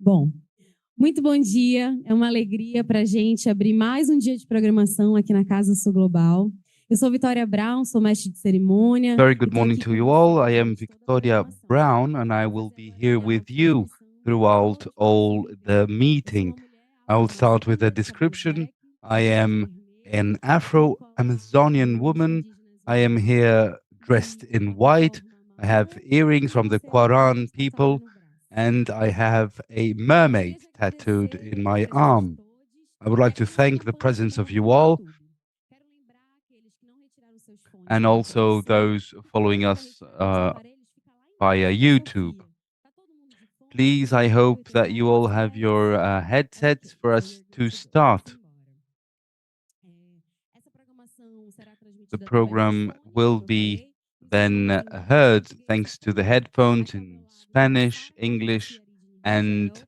Bom, muito bom dia. É uma alegria para a gente abrir mais um dia de programação aqui na Casa Sul Global. Eu sou Vitória Brown, sou mestre de cerimônia. Very good morning to you all. I am Victoria Brown, and I will be here with you throughout all the meeting. I will start with a description. I am an Afro-Amazonian woman. I am here dressed in white. I have earrings from the Quaran people, and I have a mermaid tattooed in my arm. I would like to thank the presence of you all, and also those following us via YouTube. Please, I hope that you all have your headsets for us to start. The program will be then heard thanks to the headphones in Spanish, English, and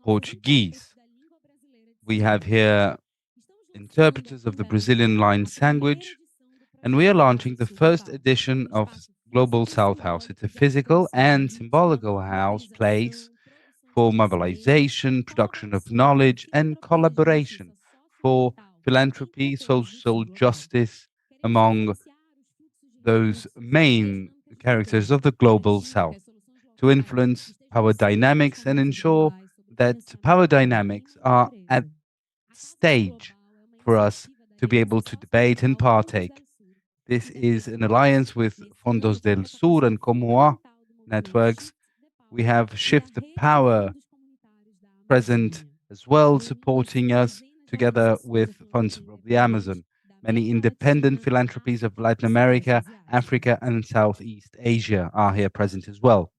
Portuguese. We have here interpreters of the Brazilian Line language, and we are launching the first edition of Global South House. It's a physical and symbolical house place for mobilization, production of knowledge, and collaboration for philanthropy, social justice among those main characters of the Global South, to influence power dynamics and ensure that power dynamics are at stage for us to be able to debate and partake. This is an alliance with Fondos del Sur and Comoa networks. We have Shift the Power present as well, supporting us together with funds from the Amazon. Many independent philanthropies of Latin America, Africa, and Southeast Asia are here present as well.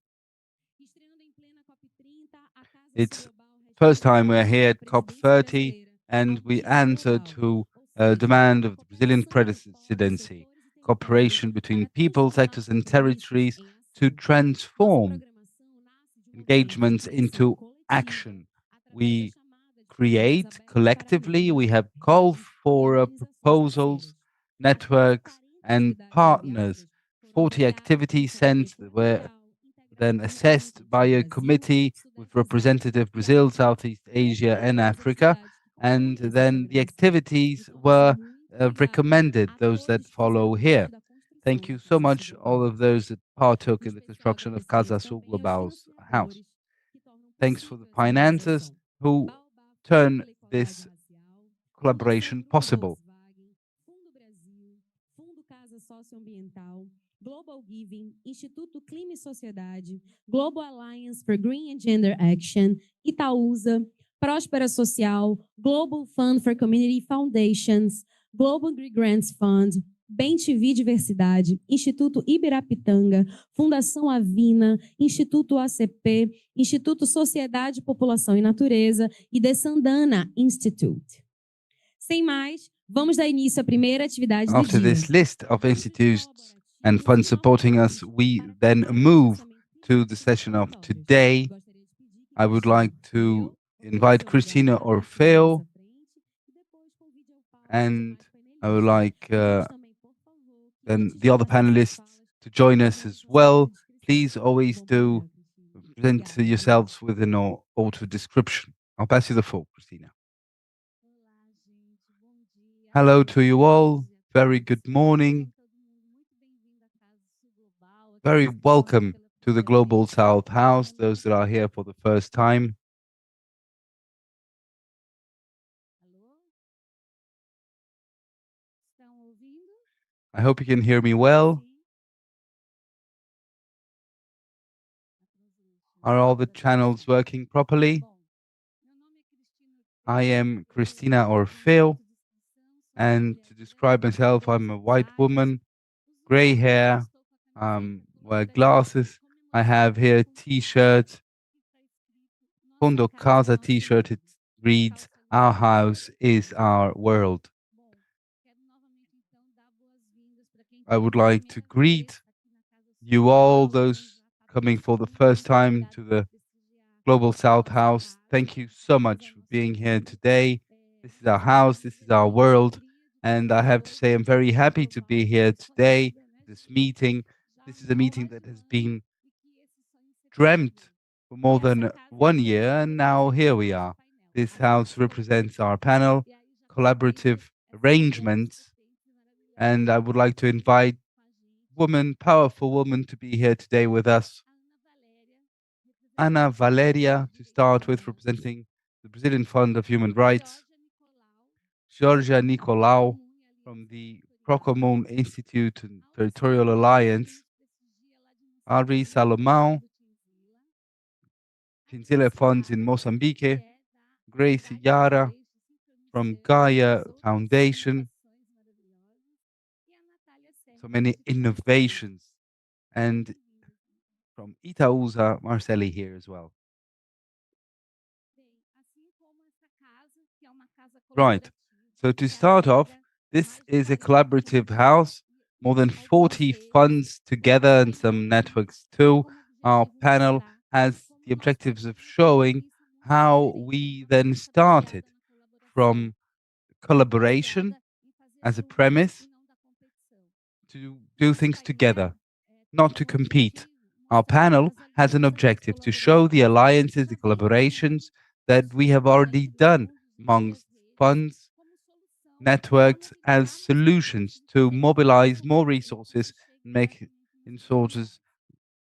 It's first time we're here at COP30, and we answer to a demand of the Brazilian presidency, cooperation between people, sectors, and territories to transform engagements into action. We create collectively, we have called for proposals, networks, and partners. 40 activities sent were then assessed by a committee with representative Brazil, Southeast Asia, and Africa. And then the activities were recommended, those that follow here. Thank you so much, all of those that partook in the construction of Casa Sul Global's house. Thanks for the financiers who turn this collaboration possible. Fundo Brasil, Fundo Casa Socioambiental, Global Giving, Instituto Clima e Sociedade, Global Alliance for Green and Gender Action, Itaúsa, Próspera Social, Global Fund for Community Foundations, Global Green Grants Fund, Bem TV Diversidade, Instituto Ibirapitanga, Fundação Avina, Instituto ACP, Instituto Sociedade, População e Natureza e The Sandana Institute. Sem mais, vamos dar início à primeira atividade do After dia. this list of institutes and funds supporting us, we then move to the session of today. I would like to invite Cristina Orpheo, and I would like then the other panelists to join us as well. Please always do present yourselves with an auto description. I'll pass you the floor, Cristina. Hello to you all. Very good morning. Very welcome to the Global South House, those that are here for the first time. I hope you can hear me well. Are all the channels working properly? I am Cristina Orpheo, and to describe myself, I'm a white woman, gray hair, wear glasses. I have here a t-shirt, Fundo Casa t-shirt. It reads, "Our house is our world." I would like to greet you all, those coming for the first time to the Global South House. Thank you so much for being here today. This is our house, this is our world. And I have to say, I'm very happy to be here today, this meeting. This is a meeting that has been dreamt for more than 1 year, and now here we are. This house represents our panel, collaborative arrangements, and I would like to invite women, powerful women, to be here today with us. Ana Valéria, to start with, representing the Brazilian Fund of Human Rights. Geórgia Nicolau, from the Procomum Institute and Territorial Alliance. Ari Salomão, Tinzila Funds in Mozambique. Grace Yara, from Gaia Foundation. So many innovations. And from Itaúsa, Marceli here as well. Right. So to start off, this is a collaborative house, more than 40 funds together and some networks too. Our panel has the objectives of showing how we then started from collaboration as a premise to do things together, not to compete. Our panel has an objective to show the alliances, the collaborations that we have already done amongst funds, networks as solutions to mobilize more resources and make resources,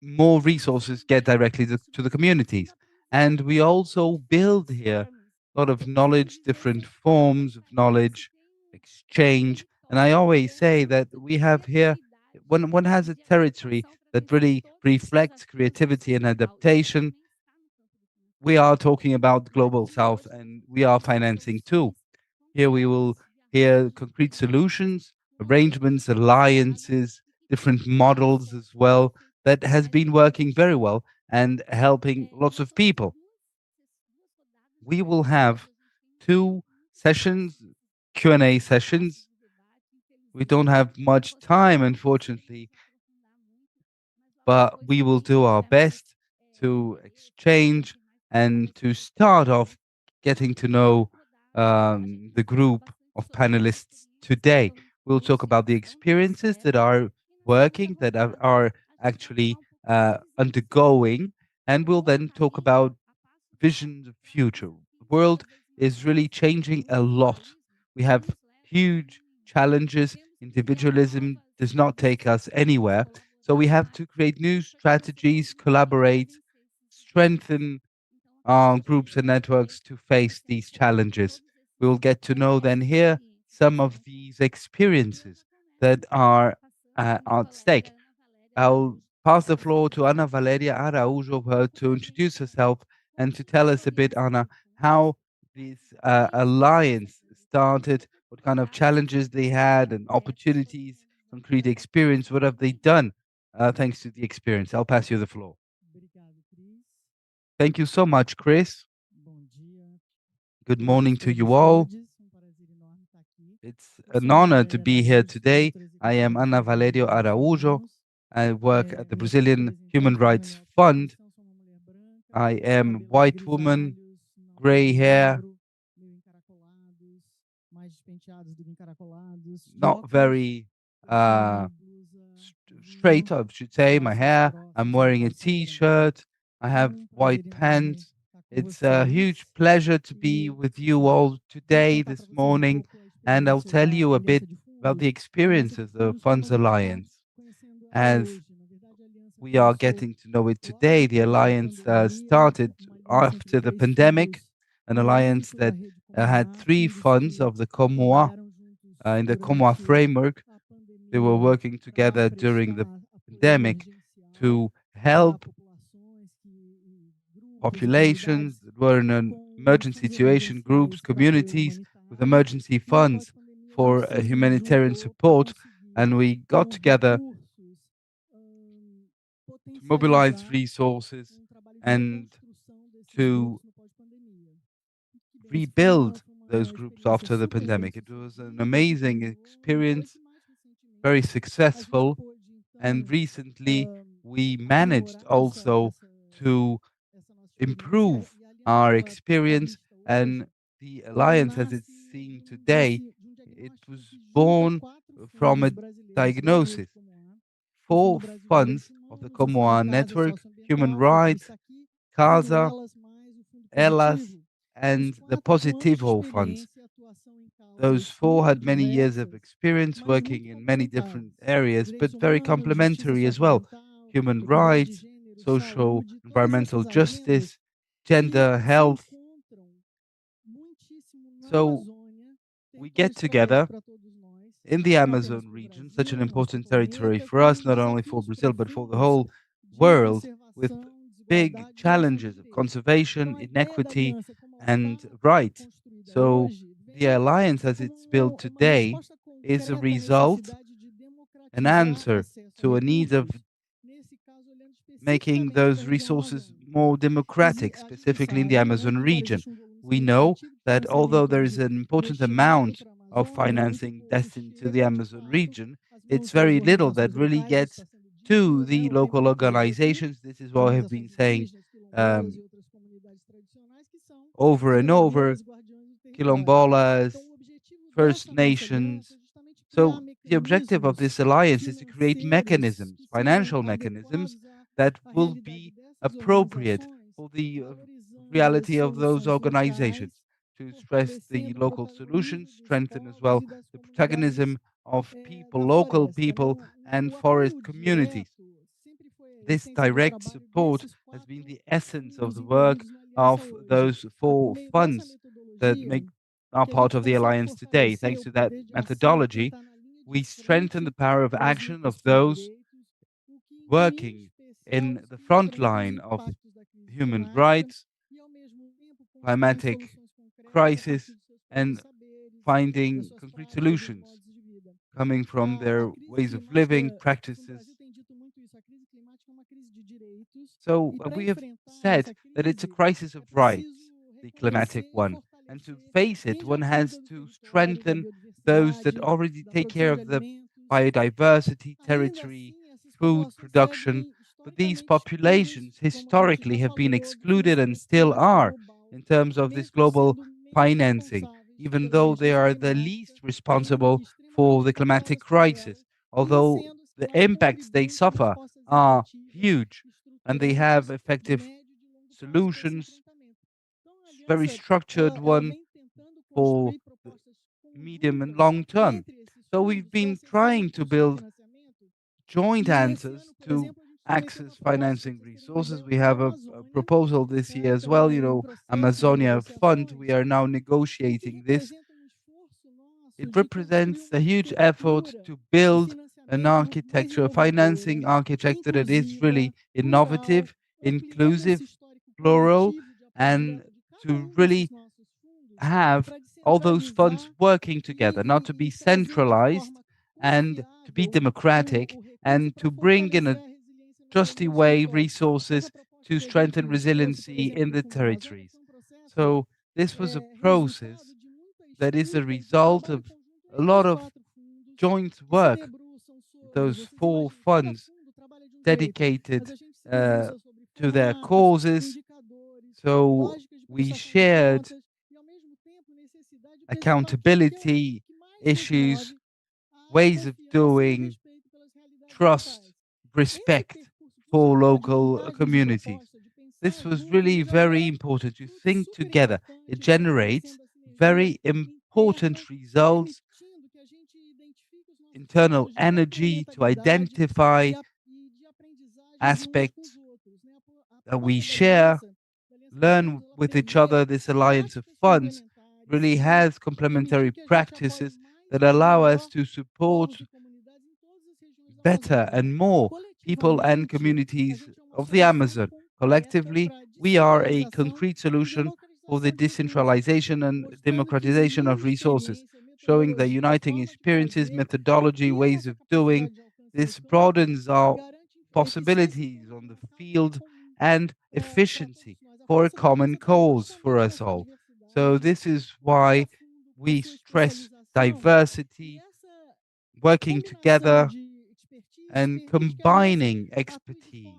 more resources get directly to the communities. And we also build here a lot of knowledge, different forms of knowledge, exchange. And I always say that we have here, when one has a territory that really reflects creativity and adaptation, we are talking about Global South and we are financing too. Here we will hear concrete solutions, arrangements, alliances, different models as well, that has been working very well and helping lots of people. We will have 2 sessions, Q&A sessions. We don't have much time, unfortunately, but we will do our best to exchange and to start off getting to know the group of panelists today. We'll talk about the experiences that are working, that are actually undergoing, and we'll then talk about visions of future. The world is really changing a lot. We have huge challenges. Individualism does not take us anywhere. So we have to create new strategies, collaborate, strengthen our groups and networks to face these challenges. We will get to know then here some of these experiences that are at stake. I'll pass the floor to Ana Valéria Araújo her to introduce herself and to tell us a bit, Ana, how this alliance started, what kind of challenges they had and opportunities, concrete experience, what have they done thanks to the experience. I'll pass you the floor. Thank you so much, Chris. Good morning to you all. It's an honor to be here today. I am Ana Valéria Araújo. I work at the Brazilian Human Rights Fund. I am a white woman, gray hair, not very straight, I should say, my hair. I'm wearing a t-shirt. I have white pants. It's a huge pleasure to be with you all today, this morning, and I'll tell you a bit about the experience of the Funds Alliance. As we are getting to know it today, the Alliance started after the pandemic, an alliance that had 3 funds of the COMOA, in the COMOA framework. They were working together during the pandemic to help populations that were in an emergency situation, groups, communities with emergency funds for humanitarian support. And we got together to mobilize resources and to rebuild those groups after the pandemic. It was an amazing experience, very successful. And recently, we managed also to improve our experience. And the Alliance, as it's seen today, it was born from a diagnosis. 4 funds of the Comum network: Human Rights, Casa, Elas, and the Positivo funds. Those 4 had many years of experience working in many different areas, but very complementary as well: human rights, social, environmental justice, gender, health. So we get together in the Amazon region, such an important territory for us, not only for Brazil, but for the whole world, with big challenges of conservation, inequity, and rights. So the alliance, as it's built today, is a result, an answer to a need of making those resources more democratic, specifically in the Amazon region. We know that although there is an important amount of financing destined to the Amazon region, it's very little that really gets to the local organizations. This is what I have been saying over and over: quilombolas, First Nations. So the objective of this alliance is to create mechanisms, financial mechanisms, that will be appropriate for the reality of those organizations, to stress the local solutions, strengthen as well the protagonism of people, local people, and forest communities. This direct support has been the essence of the work of those 4 funds that are part of the alliance today. Thanks to that methodology, we strengthen the power of action of those working in the front line of human rights, climatic crisis, and finding concrete solutions coming from their ways of living, practices. So we have said that it's a crisis of rights, the climatic one. And to face it, one has to strengthen those that already take care of the biodiversity, territory, food production. But these populations historically have been excluded and still are in terms of this global financing, even though they are the least responsible for the climatic crisis, although the impacts they suffer are huge and they have effective solutions, very structured one for the medium and long term. So we've been trying to build joint answers to access financing resources. We have a proposal this year as well, Amazonia Fund. We are now negotiating this. It represents a huge effort to build an architecture, a financing architecture that is really innovative, inclusive, plural, and to really have all those funds working together, not to be centralized, and to be democratic, and to bring in a trusty way resources to strengthen resiliency in the territories. So this was a process that is a result of a lot of joint work. Those 4 funds dedicated to their causes. So we shared accountability issues, ways of doing, trust, respect for local communities. This was really very important to think together. It generates very important results, internal energy to identify aspects that we share, learn with each other. This alliance of funds really has complementary practices that allow us to support better and more people and communities of the Amazon. Collectively, we are a concrete solution for the decentralization and democratization of resources, showing the uniting experiences, methodology, ways of doing. This broadens our possibilities on the field and efficiency for a common cause for us all. So, this is why we stress diversity, working together, and combining expertise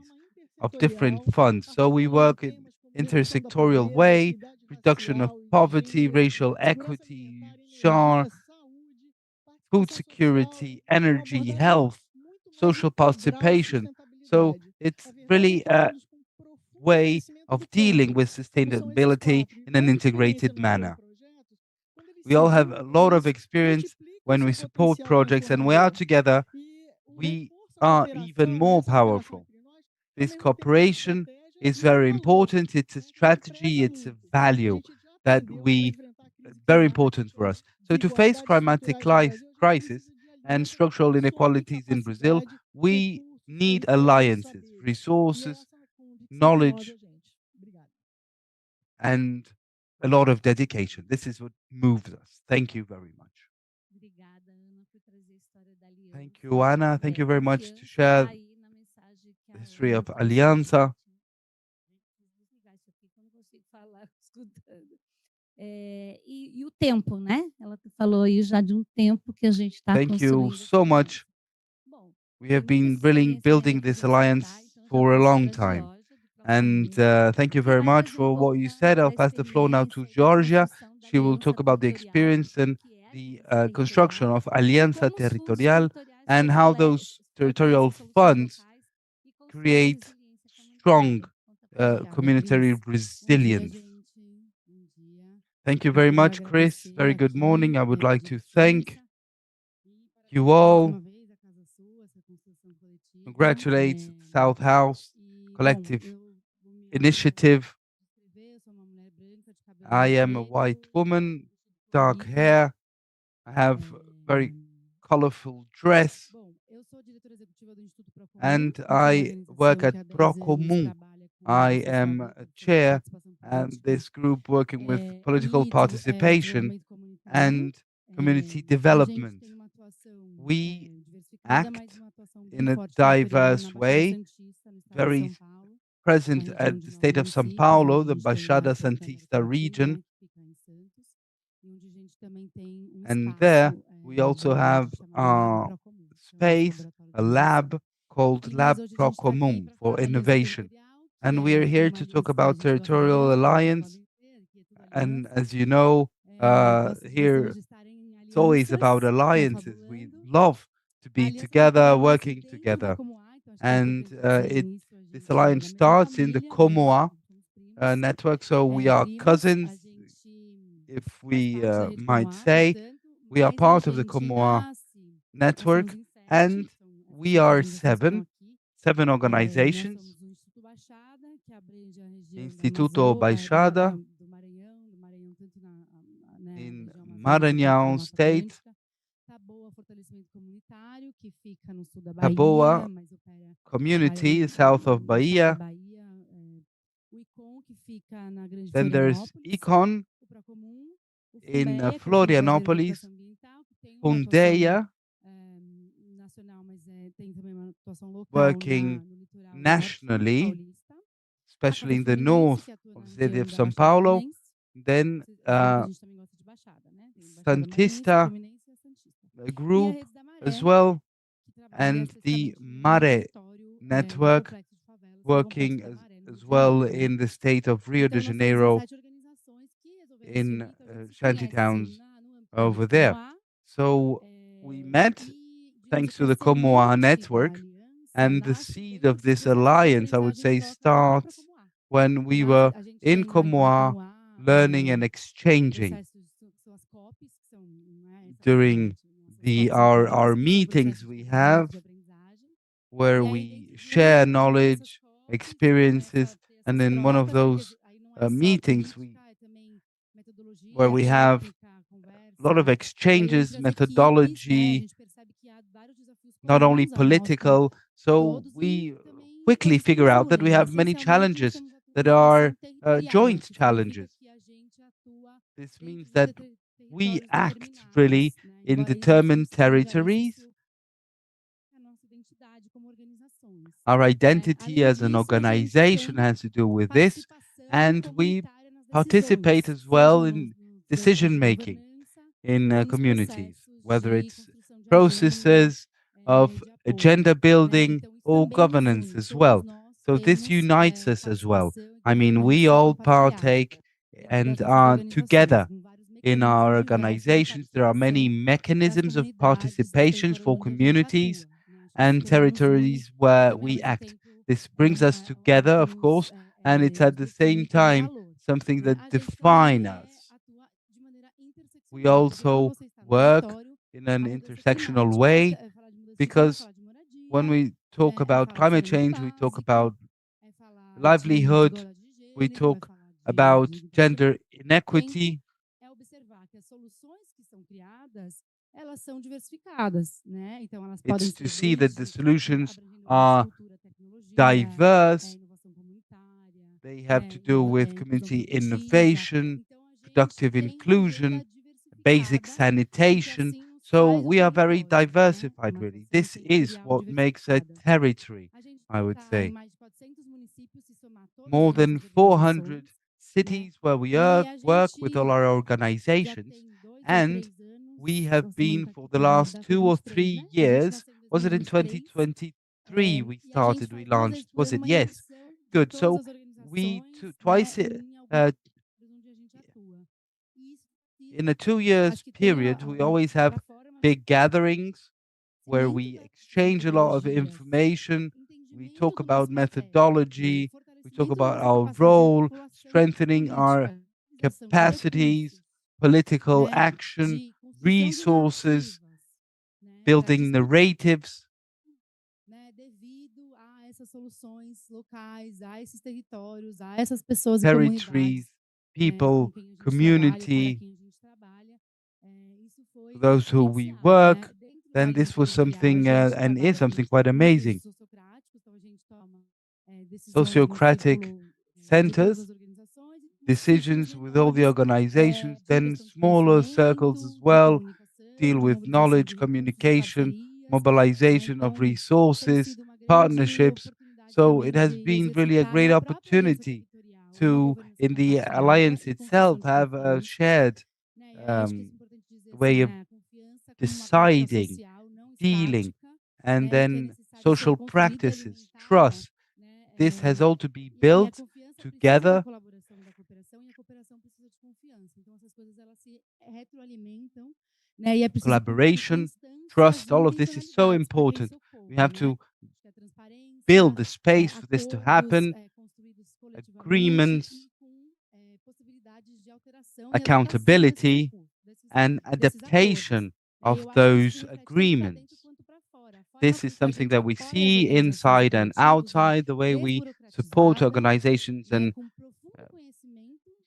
of different funds. So we work intersectorial way, reduction of poverty, racial equity, genre, food security, energy, health, social participation. So it's really a way of dealing with sustainability in an integrated manner. We all have a lot of experience when we support projects and we are together, we are even more powerful. This cooperation is very important. It's a strategy, it's a value that very important for us. So to face climatic crisis and structural inequalities in Brazil, we need alliances, resources, knowledge, and a lot of dedication. This is what moves us. Thank you very much. Thank you, Ana. Thank you very much to share the history of Aliança. E o tempo, né? Ela falou aí já de tempo que a gente está construindo. Thank you so much. We have been really building this alliance for a long time. And thank you very much for what you said. I'll pass the floor now to Geórgia. She will talk about the experience and the construction of Aliança Territorial and how those territorial funds create strong community resilience. Thank you very much, Chris. Very good morning. I would like to thank you all. Congratulate South House Collective Initiative. I am a white woman, dark hair. I have very colorful dress. And I work at Procomum. I am a chair and this group working with political participation and community development. We act in a diverse way, very present at the state of São Paulo, the Baixada Santista region. And there we also have a space, a lab called Lab Procomum for innovation. And we are here to talk about Territorial Alliance. And as you know, here it's always about alliances. We love to be together, working together. And this alliance starts in the Comoa network. So we are cousins, if we might say. We are part of the Comoa network, and we are seven organizations. Instituto Baixada in Maranhão State, Taboa Community, south of Bahia. Then there's Econ in Florianópolis, Fundeia, working nationally, especially in the north of the city of São Paulo. Then Santista group as well, and the Mare network working as well in the state of Rio de Janeiro, in shanty towns over there. So we met thanks to the Comoa network, and the seed of this alliance, I would say, starts when we were in Comoa learning and exchanging. During our meetings we have, where we share knowledge, experiences, and in one of those meetings where we have a lot of exchanges, methodology, not only political. So we quickly figure out that we have many challenges that are joint challenges. This means that we act really in determined territories. Our identity as an organization has to do with this, and we participate as well in decision making in communities, whether it's processes of agenda building or governance as well. So this unites us as well. I mean, we all partake and are together in our organizations. There are many mechanisms of participation for communities and territories where we act. This brings us together, of course, and it's at the same time something that defines us. We also work in an intersectional way because when we talk about climate change, we talk about livelihood, we talk about gender inequity. It's to see that the solutions are diverse. They have to do with community innovation, productive inclusion, basic sanitation. So we are very diversified, really. This is what makes a territory, I would say. More than 400 cities where we work with all our organizations, and we have been for the last 2 or 3 years. Was it in 2023 we started, we launched? Was it? Yes. Good. So we twice in a 2 years period, we always have big gatherings where we exchange a lot of information. We talk about methodology. We talk about our role, strengthening our capacities, political action, resources, building narratives. Territories, people, community, those who we work, then this was something and is something quite amazing. Sociocratic centers, decisions with all the organizations, then smaller circles as well, deal with knowledge, communication, mobilization of resources, partnerships. So it has been really a great opportunity to, in the alliance itself, have a shared way of deciding, dealing, and then social practices, trust. This has all to be built together. Collaboration, trust, all of this is so important. We have to build the space for this to happen, agreements, accountability, and adaptation of those agreements. This is something that we see inside and outside, the way we support organizations and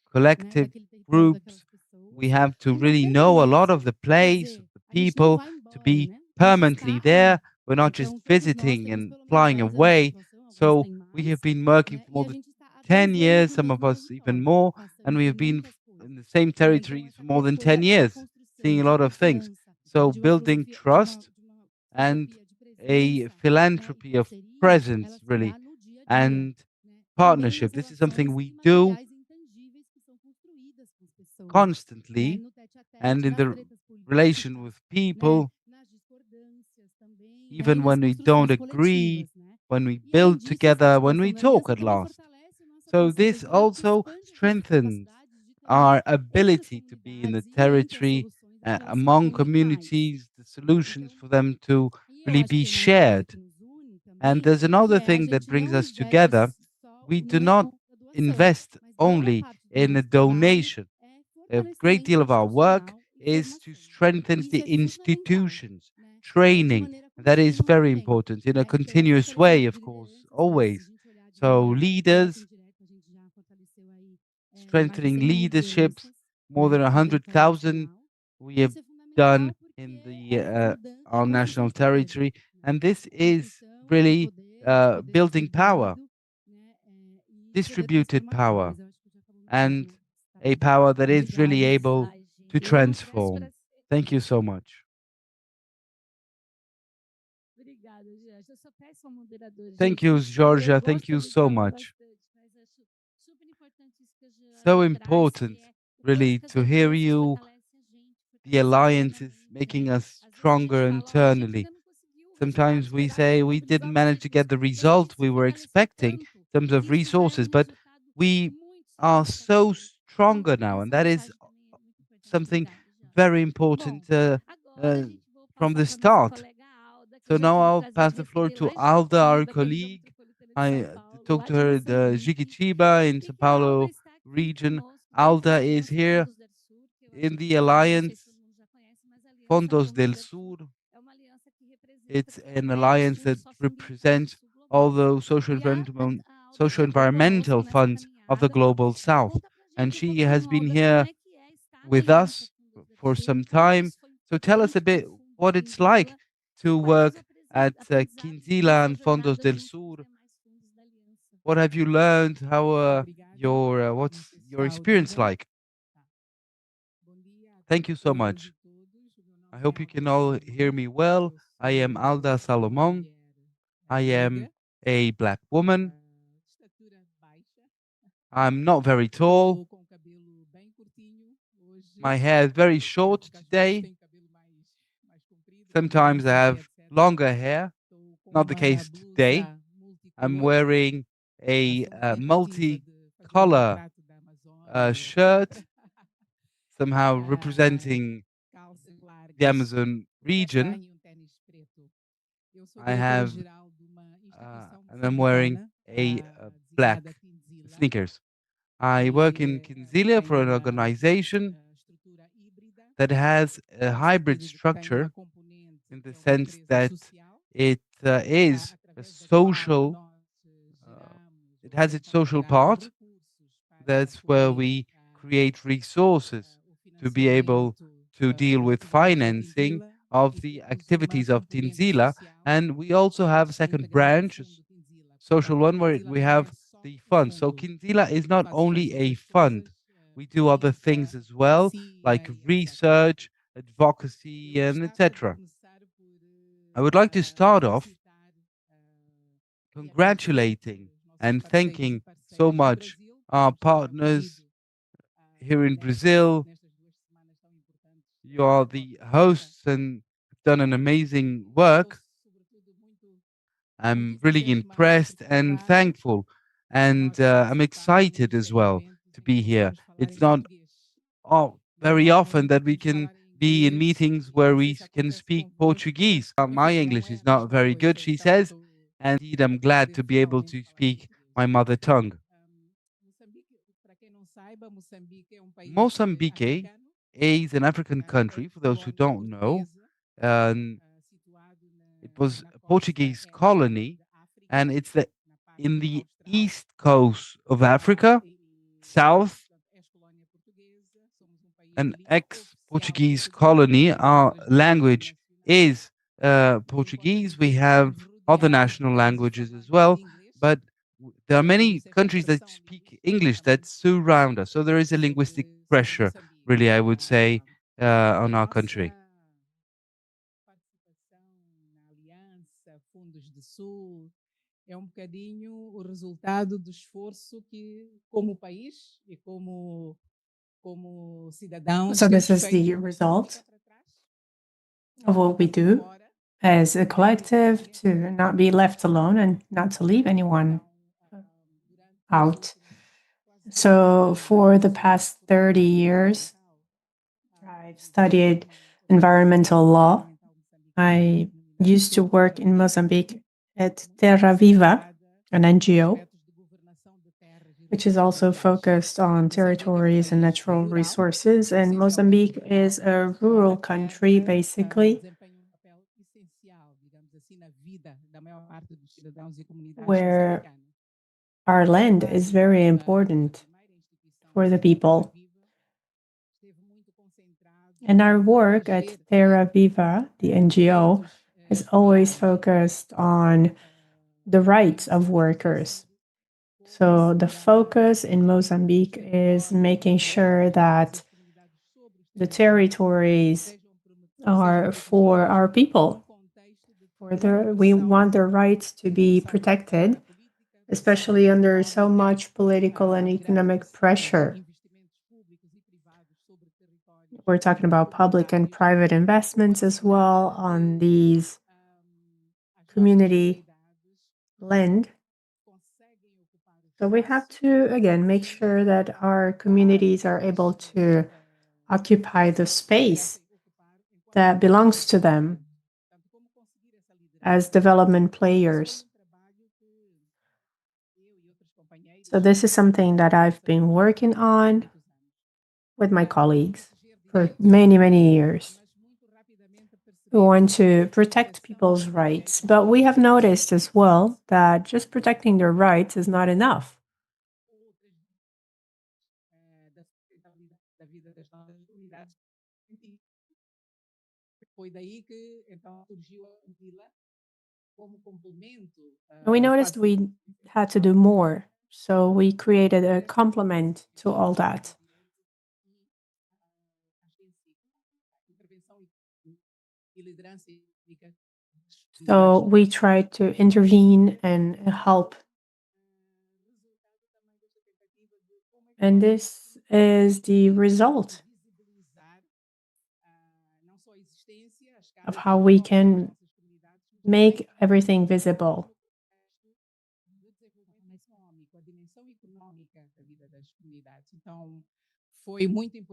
collective groups. We have to really know a lot of the place, of the people, to be permanently there. We're not just visiting and flying away. So we have been working for more than 10 years, some of us even more, and we have been in the same territories for more than 10 years, seeing a lot of things. So building trust and a philanthropy of presence, really, and partnership. This is something we do constantly, and in the relation with people, even when we don't agree, when we build together, when we talk at last. So this also strengthens our ability to be in the territory among communities, the solutions for them to really be shared. And there's another thing that brings us together. We do not invest only in a donation. A great deal of our work is to strengthen the institutions, training. That is very important in a continuous way, of course, always. So leaders, strengthening leaderships, more than 100,000 we have done in the our national territory, and this is really building power, distributed power, and a power that is really able to transform. Thank you so much. Thank you, Geórgia. Thank you so much. So important, really, to hear you. The alliance is making us stronger internally. Sometimes we say we didn't manage to get the result we were expecting in terms of resources, but we are so stronger now, and that is something very important uh, from the start. So now I'll pass the floor to Alda, our colleague. I talked to her at Jiquitiba in São Paulo region. Alda is here in the Alliance Fondos del Sur. It's an alliance that represents all those socio-environmental funds of the Global South. And she has been here with us for some time. So tell us a bit what it's like to work at Quinzila and Fondos del Sur. What have you learned? How your what's your experience like? Thank you so much. I hope you can all hear me well. I am Alda Salomon. I am a black woman. I'm not very tall. My hair is very short today. Sometimes I have longer hair. Not the case today. I'm wearing a multi-color shirt, somehow representing the Amazon region. I have, and I'm wearing a black sneakers. I work in Kinzilia for an organization that has a hybrid structure in the sense that it is a social, it has its social part. That's where we create resources to be able to deal with financing of the activities of Tinzila. And we also have a second branch, social one, where we have the fund. So Kinzila is not only a fund, we do other things as well, like research, advocacy, and etc. I would like to start off congratulating and thanking so much our partners here in Brazil. You are the hosts and have done an amazing work. I'm really impressed and thankful, and I'm excited as well to be here. It's not very often that we can be in meetings where we can speak Portuguese. My English is not very good, she says, and indeed I'm glad to be able to speak my mother tongue. Mozambique is an African country, for those who don't know. Um, it was a Portuguese colony, and it's in the east coast of Africa, south, an ex-Portuguese colony. Our language is Portuguese. We have other national languages as well, but there are many countries that speak English that surround us. So there is a linguistic pressure, really, I would say, on our country. É bocadinho o resultado do esforço que, como país e como cidadãos. So this is the result of what we do as a collective, to not be left alone and not to leave anyone out. So for the past 30 years, I've studied environmental law. I used to work in Mozambique at Terra Viva, an NGO, which is also focused on territories and natural resources. And Mozambique is a rural country, basically, where our land is very important for the people. And our work at Terra Viva, the NGO, is always focused on the rights of workers. So the focus in Mozambique is making sure that the territories are for our people. We want their rights to be protected, especially under so much political and economic pressure. We're talking about public and private investments as well on these community land. So we have to, again, make sure that our communities are able to occupy the space that belongs to them as development players. So this is something that I've been working on with my colleagues for many, many years. We want to protect people's rights, but we have noticed as well that just protecting their rights is not enough. We noticed we had to do more, so we created a complement to all that. So we tried to intervene and help. And this is the result of how we can make everything visible.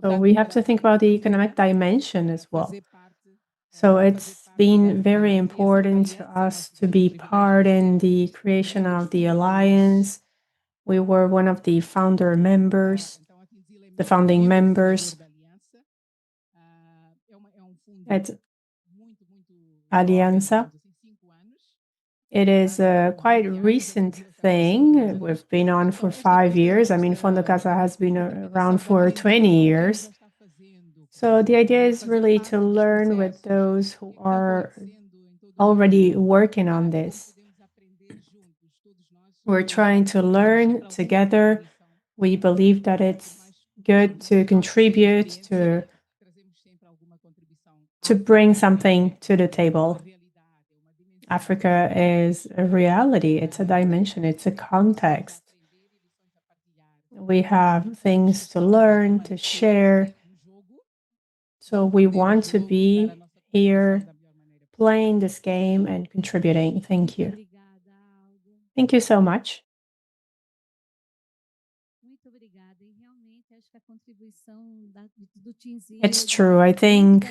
So we have to think about the economic dimension as well. So it's been very important to us to be part in the creation of the Alliance. We were one of the founding members at Aliança. It is a quite recent thing. We've been on for 5 years. I mean, Fundo Casa has been around for 20 years. So the idea is really to learn with those who are already working on this. We're trying to learn together. We believe that it's good to contribute, to bring something to the table. Africa is a reality, it's a dimension, it's a context. We have things to learn, to share. So we want to be here playing this game and contributing. Thank you. Thank you so much. It's true. I think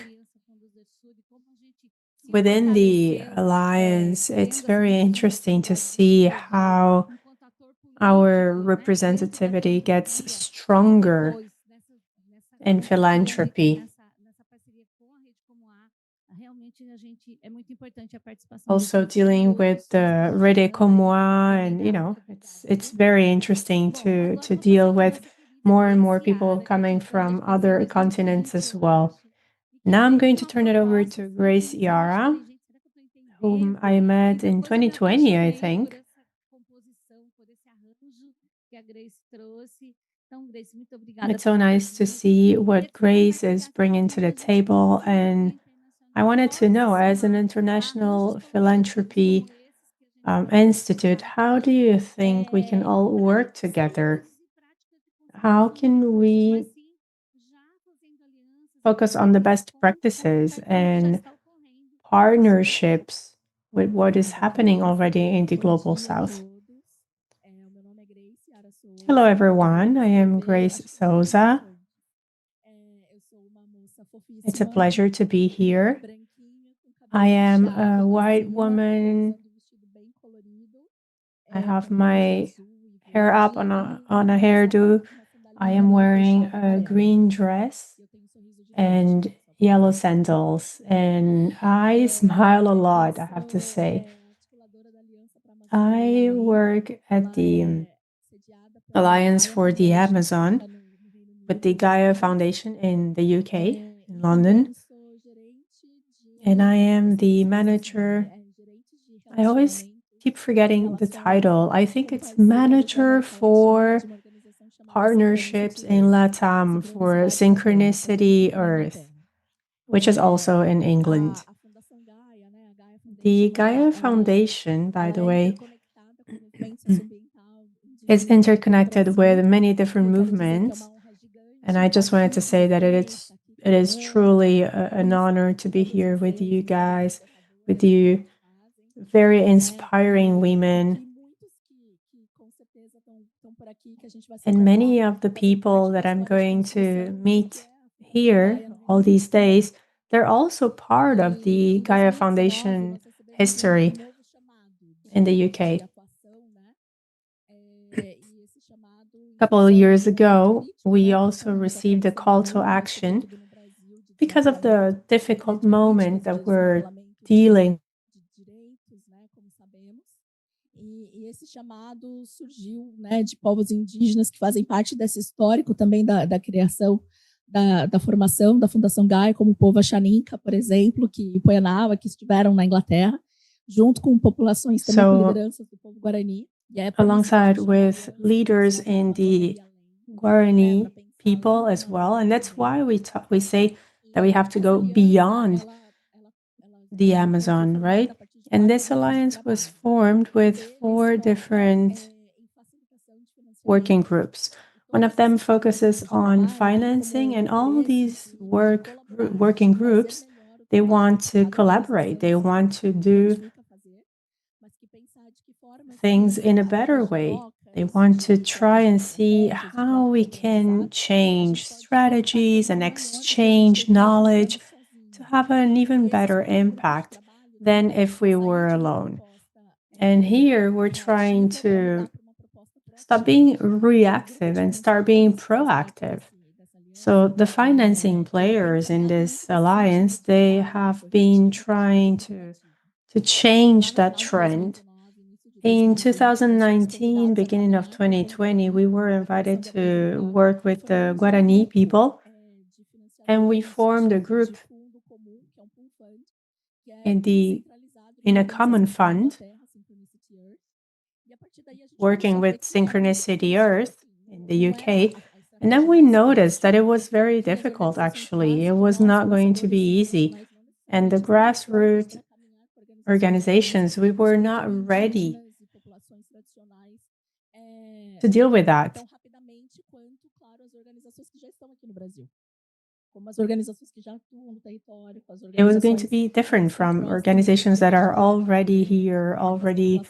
within the Alliance, it's very interesting to see how our representativity gets stronger in philanthropy. Also dealing with the Rede Comoa, and it's very interesting to deal with more and more people coming from other continents as well. Now I'm going to turn it over to Grace Yara, whom I met in 2020, I think. It's so nice to see what Grace is bringing to the table, and I wanted to know, as an international philanthropy institute, how do you think we can all work together? How can we focus on the best practices and partnerships with what is happening already in the Global South? Hello, everyone. I am Grace Souza. It's a pleasure to be here. I am a white woman. I have my hair up on a hairdo. I am wearing a green dress and yellow sandals, and I smile a lot, I have to say. I work at the Alliance for the Amazon with the Gaia Foundation in the UK, in London. And I am the manager. I always keep forgetting the title. I think it's manager for partnerships in LATAM for Synchronicity Earth, which is also in England. The Gaia Foundation, by the way, is interconnected with many different movements. And I just wanted to say that it is truly an honor to be here with you guys, with you, very inspiring women. And many of the people that I'm going to meet here all these days, they're also part of the Gaia Foundation history in the UK. A couple of years ago, we also received a call to action because of the difficult moment that we're dealing. E esse chamado surgiu, né, de povos indígenas que fazem parte desse histórico também da criação, da formação da Fundação Gaia, como o povo Axaninca, por exemplo, que Poianawa, que estiveram na Inglaterra, junto com populações também com lideranças do povo Guarani. Alongside with leaders in the Guarani people as well. And that's why we say that we have to go beyond the Amazon, right? And this alliance was formed with 4 different working groups. One of them focuses on financing, and all these working groups, they want to collaborate. They want to do things in a better way. They want to try and see how we can change strategies and exchange knowledge to have an even better impact than if we were alone. And here we're trying to stop being reactive and start being proactive. So the financing players in this alliance, they have been trying to change that trend. In 2019, beginning of 2020, we were invited to work with the Guarani people, and we formed a group in a common fund, working with Synchronicity Earth in the UK. And then we noticed that it was very difficult, actually. It was not going to be easy. And the grassroots organizations, we were not ready to deal with that. It was going to be different from organizations that are already here, already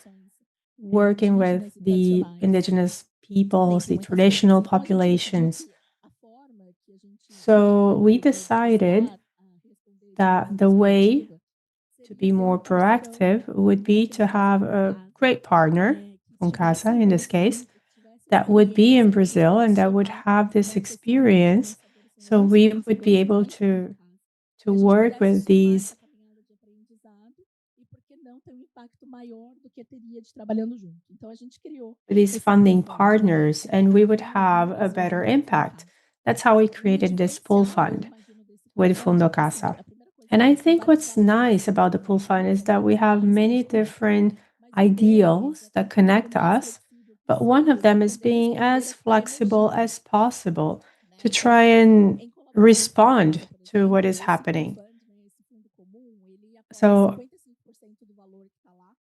working with the indigenous peoples, the traditional populations. So we decided that the way to be more proactive would be to have a great partner, Casa in this case, that would be in Brazil and that would have this experience. So we would be able to work with these funding partners, and we would have a better impact. That's how we created this pool fund with Fundo Casa. And I think what's nice about the pool fund is that we have many different ideals that connect us, but one of them is being as flexible as possible to try and respond to what is happening. So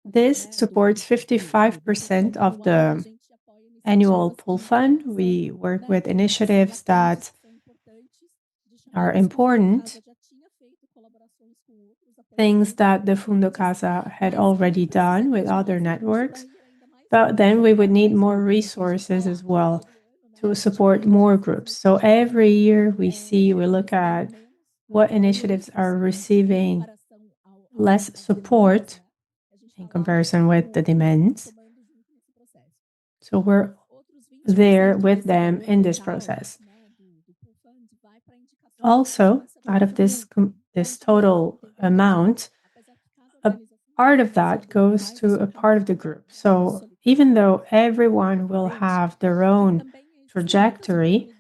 this supports 55% of the annual pool fund. We work with initiatives that are important, things that the Fundo Casa had already done with other networks, but then we would need more resources as well to support more groups. So every year we look at what initiatives are receiving less support in comparison with the demands. So we're there with them in this process. Also, out of this total amount, a part of that goes to a part of the group. So even though everyone will have their own trajectory,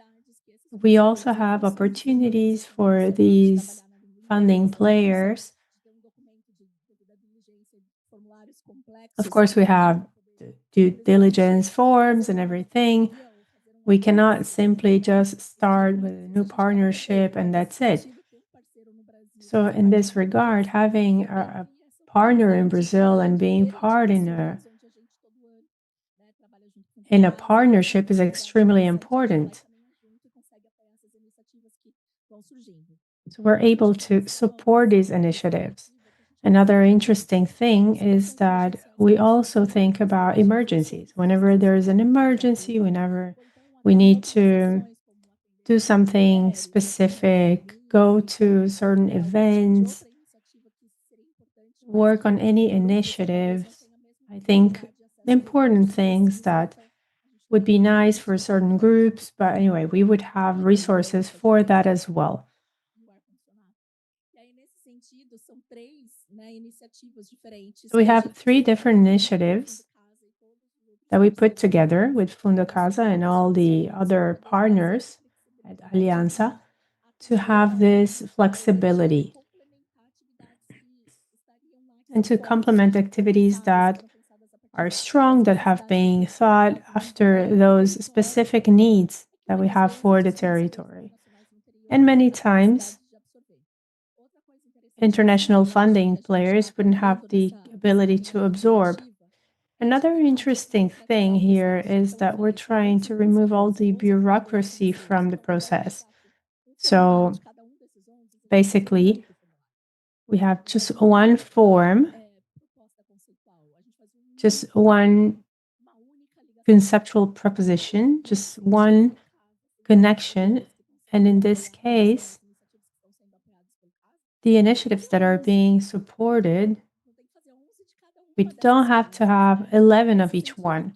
we also have opportunities for these funding players. Of course, we have due diligence forms and everything. We cannot simply just start with a new partnership and that's it. So in this regard, having a partner in Brazil and being part in a partnership is extremely important. So we're able to support these initiatives. Another interesting thing is that we also think about emergencies. Whenever there is an emergency, whenever we need to do something specific, go to certain events, work on any initiatives, I think important things that would be nice for certain groups, but anyway, we would have resources for that as well. So we have 3 different initiatives that we put together with Fundo Casa and all the other partners at Aliança to have this flexibility and to complement activities that are strong, that have been thought after those specific needs that we have for the territory. And many times, international funding players wouldn't have the ability to absorb. Another interesting thing here is that we're trying to remove all the bureaucracy from the process. So basically, we have just one form, just one conceptual proposition, just one connection. And in this case, the initiatives that are being supported, we don't have to have 11 of each one.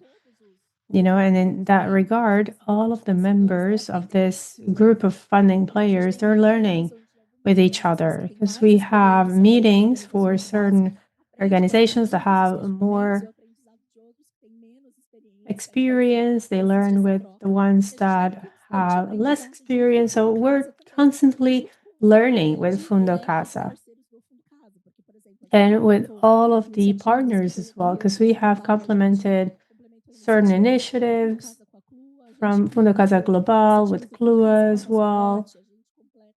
And in that regard, all of the members of this group of funding players, they're learning with each other because we have meetings for certain organizations that have more experience. They learn with the ones that have less experience. So we're constantly learning with Fundo Casa and with all of the partners as well, because we have complemented certain initiatives from Fundo Casa Global, with Clua as well,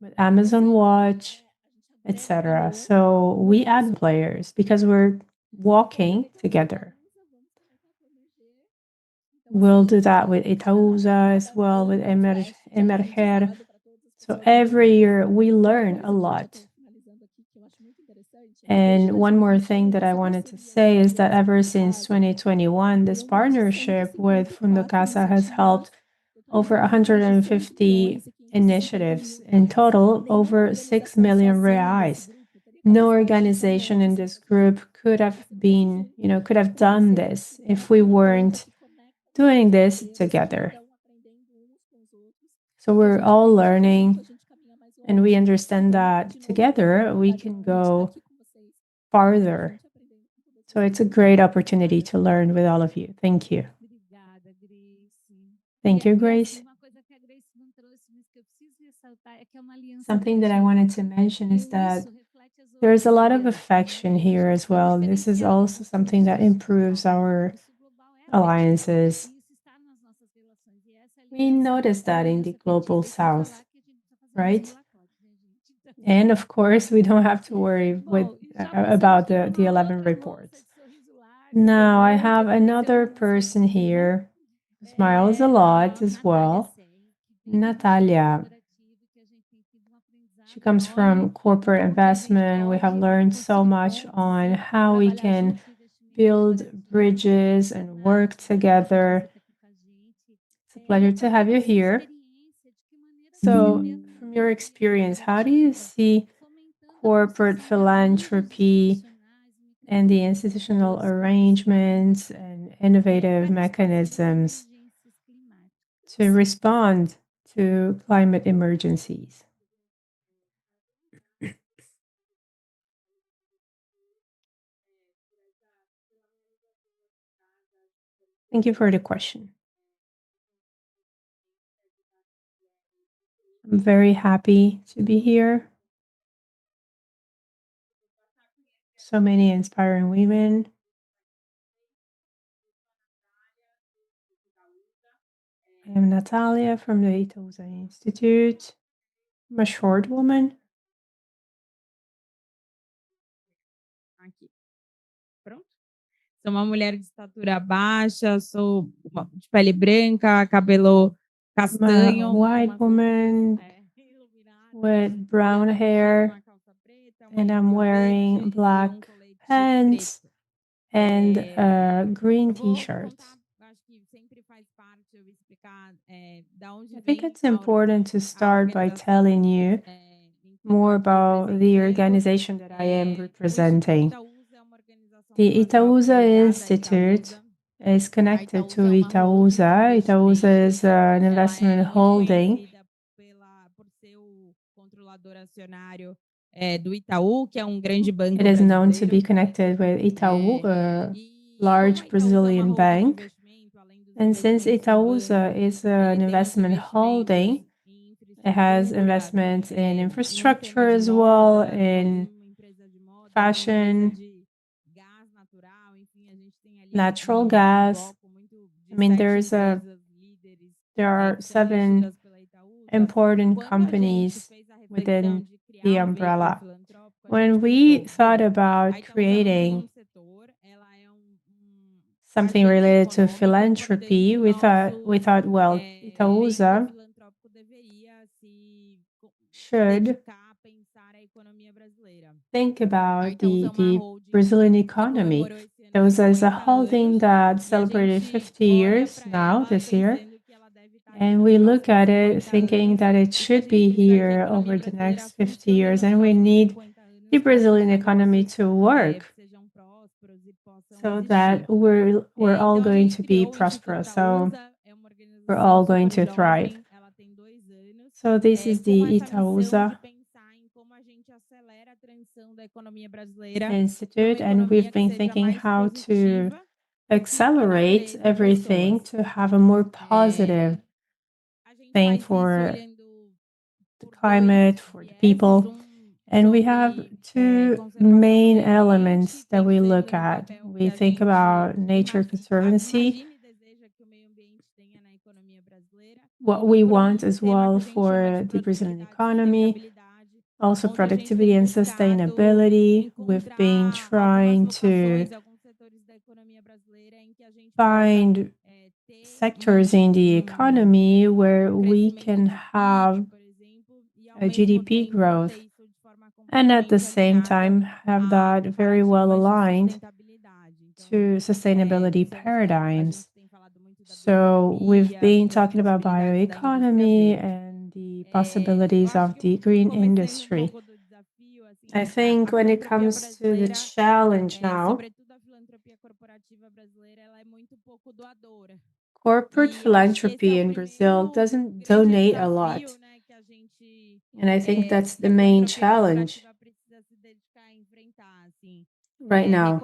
with Amazon Watch, etc. So we add players because we're walking together. We'll do that with Itaúsa as well, with Emerger. So every year we learn a lot. And one more thing that I wanted to say is that ever since 2021, this partnership with Fundo Casa has helped over 150 initiatives. In total, over 6 million reais. No organization in this group could have done this if we weren't doing this together. So we're all learning, and we understand that together we can go farther. So it's a great opportunity to learn with all of you. Thank you. Thank you, Grace. Something that I wanted to mention is that there's a lot of affection here as well. This is also something that improves our alliances. We noticed that in the Global South, right? And of course, we don't have to worry about the 11 reports. Now, I have another person here who smiles a lot as well. Natalia. She comes from corporate investment. We have learned so much on how we can build bridges and work together. It's a pleasure to have you here. So, from your experience, how do you see corporate philanthropy and the institutional arrangements and innovative mechanisms to respond to climate emergencies? Thank you for the question. I'm very happy to be here. So many inspiring women. I am Natalia from the Itaúsa Institute. I'm a short woman. Aqui. Pronto? Sou uma mulher de estatura baixa, sou de pele branca, cabelo castanho. I'm a white woman with brown hair and I'm wearing black pants and a green t-shirt. I think it's important to start by telling you more about the organization that I am representing. The Itaúsa Institute is connected to Itaúsa. Itaúsa is an investment holding. It is known to be connected with Itaú, a large Brazilian bank. And since Itaúsa is an investment holding, it has investments in infrastructure as well, in fashion, natural gas. I mean, there are 7 important companies within the umbrella. When we thought about creating something related to philanthropy, we thought, well, Itaúsa should think about the Brazilian economy. Itaúsa is a holding that celebrated 50 years now this year. And we look at it thinking that it should be here over the next 50 years. And we need the Brazilian economy to work so that we're all going to be prosperous. So we're all going to thrive. So this is the Itaúsa Institute, and we've been thinking how to accelerate everything to have a more positive thing for the climate, for the people. And we have 2 main elements that we look at. We think about nature conservancy, what we want as well for the Brazilian economy, also productivity and sustainability. We've been trying to find sectors in the economy where we can have a GDP growth and at the same time have that very well aligned to sustainability paradigms. So we've been talking about bioeconomy and the possibilities of the green industry. I think when it comes to the challenge now, corporate philanthropy in Brazil doesn't donate a lot. And I think that's the main challenge right now.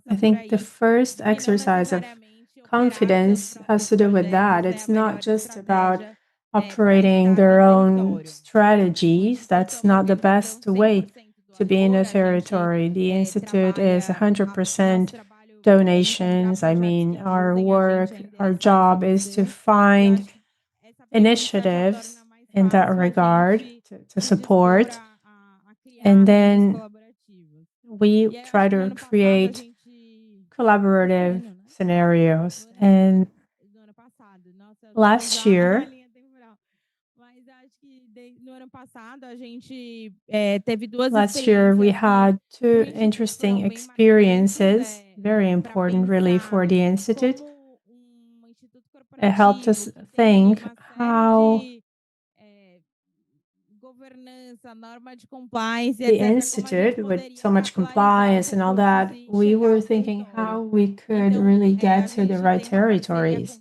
I think the first exercise of confidence has to do with that. It's not just about operating their own strategies. That's not the best way to be in a territory. The Institute is 100% donations. I mean, our job is to find initiatives in that regard to support. And then we try to create collaborative scenarios. And last year we had 2 interesting experiences, very important really for the Institute. It helped us think how the Institute, with so much compliance and all that, we were thinking how we could really get to the right territories.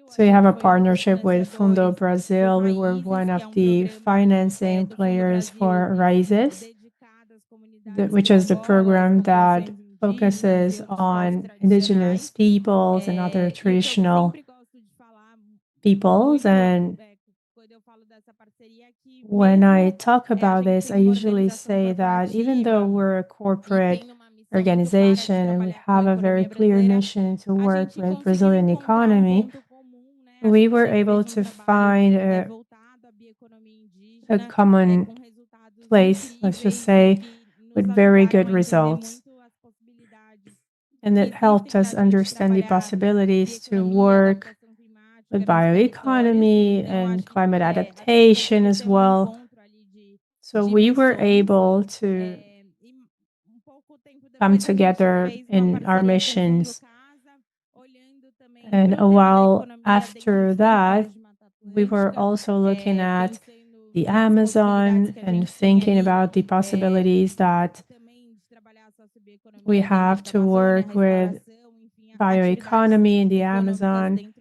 So we have a partnership with Fundo Brasil. We were one of the financing players for Raízes, which is the program that focuses on indigenous peoples and other traditional peoples. And when I talk about this, I usually say that even though we're a corporate organization and we have a very clear mission to work with Brazilian economy, we were able to find a common place, let's just say, with very good results. And it helped us understand the possibilities to work with bioeconomy and climate adaptation as well. So we were able to come together in our missions. And a while after that, we were also looking at the Amazon and thinking about the possibilities that we have to work with bioeconomy in the Amazon,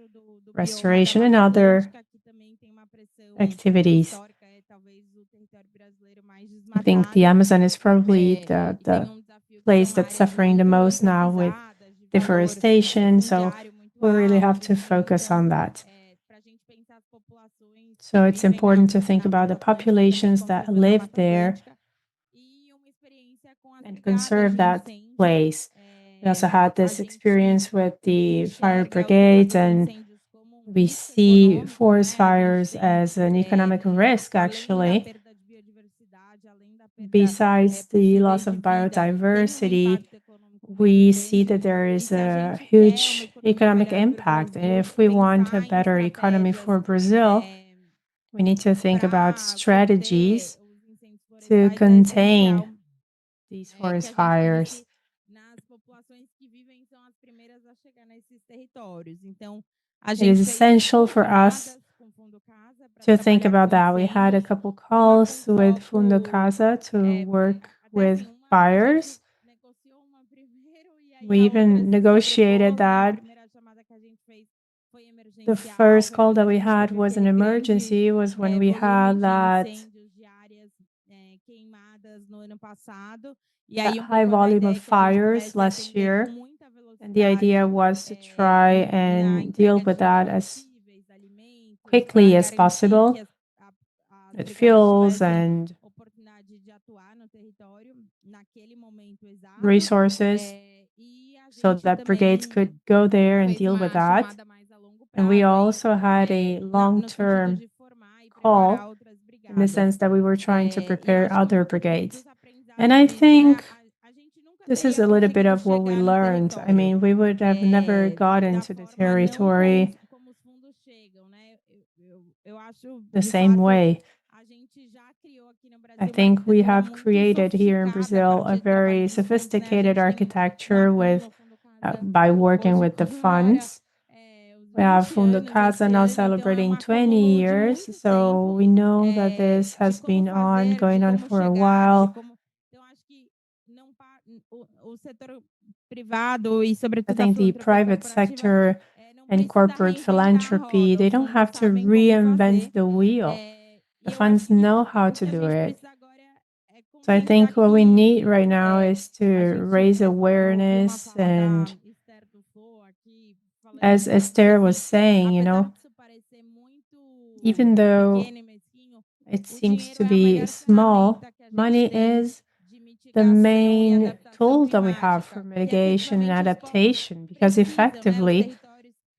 restoration, and other activities. I think the Amazon is probably the place that's suffering the most now with deforestation, so we really have to focus on that. So it's important to think about the populations that live there and conserve that place. We also had this experience with the fire brigades, and we see forest fires as an economic risk, actually. Besides the loss of biodiversity, we see that there is a huge economic impact. And if we want a better economy for Brazil, we need to think about strategies to contain these forest fires. It is essential for us to think about that. We had a couple calls with Fundo Casa to work with fires. We even negotiated that. The first call that we had was an emergency. It was when we had that high volume of fires last year. And the idea was to try and deal with that as quickly as possible with fuels and resources so that brigades could go there and deal with that. And we also had a long-term call in the sense that we were trying to prepare other brigades. And I think this is a little bit of what we learned. I mean, we would have never gotten to the territory the same way. I think we have created here in Brazil a very sophisticated architecture with by working with the funds. We have Fundo Casa now celebrating 20 years, so we know that this has been going on for a while. I think the private sector and corporate philanthropy, they don't have to reinvent the wheel. The funds know how to do it. So I think what we need right now is to raise awareness, and as Esther was saying, even though it seems to be small, money is the main tool that we have for mitigation and adaptation, because effectively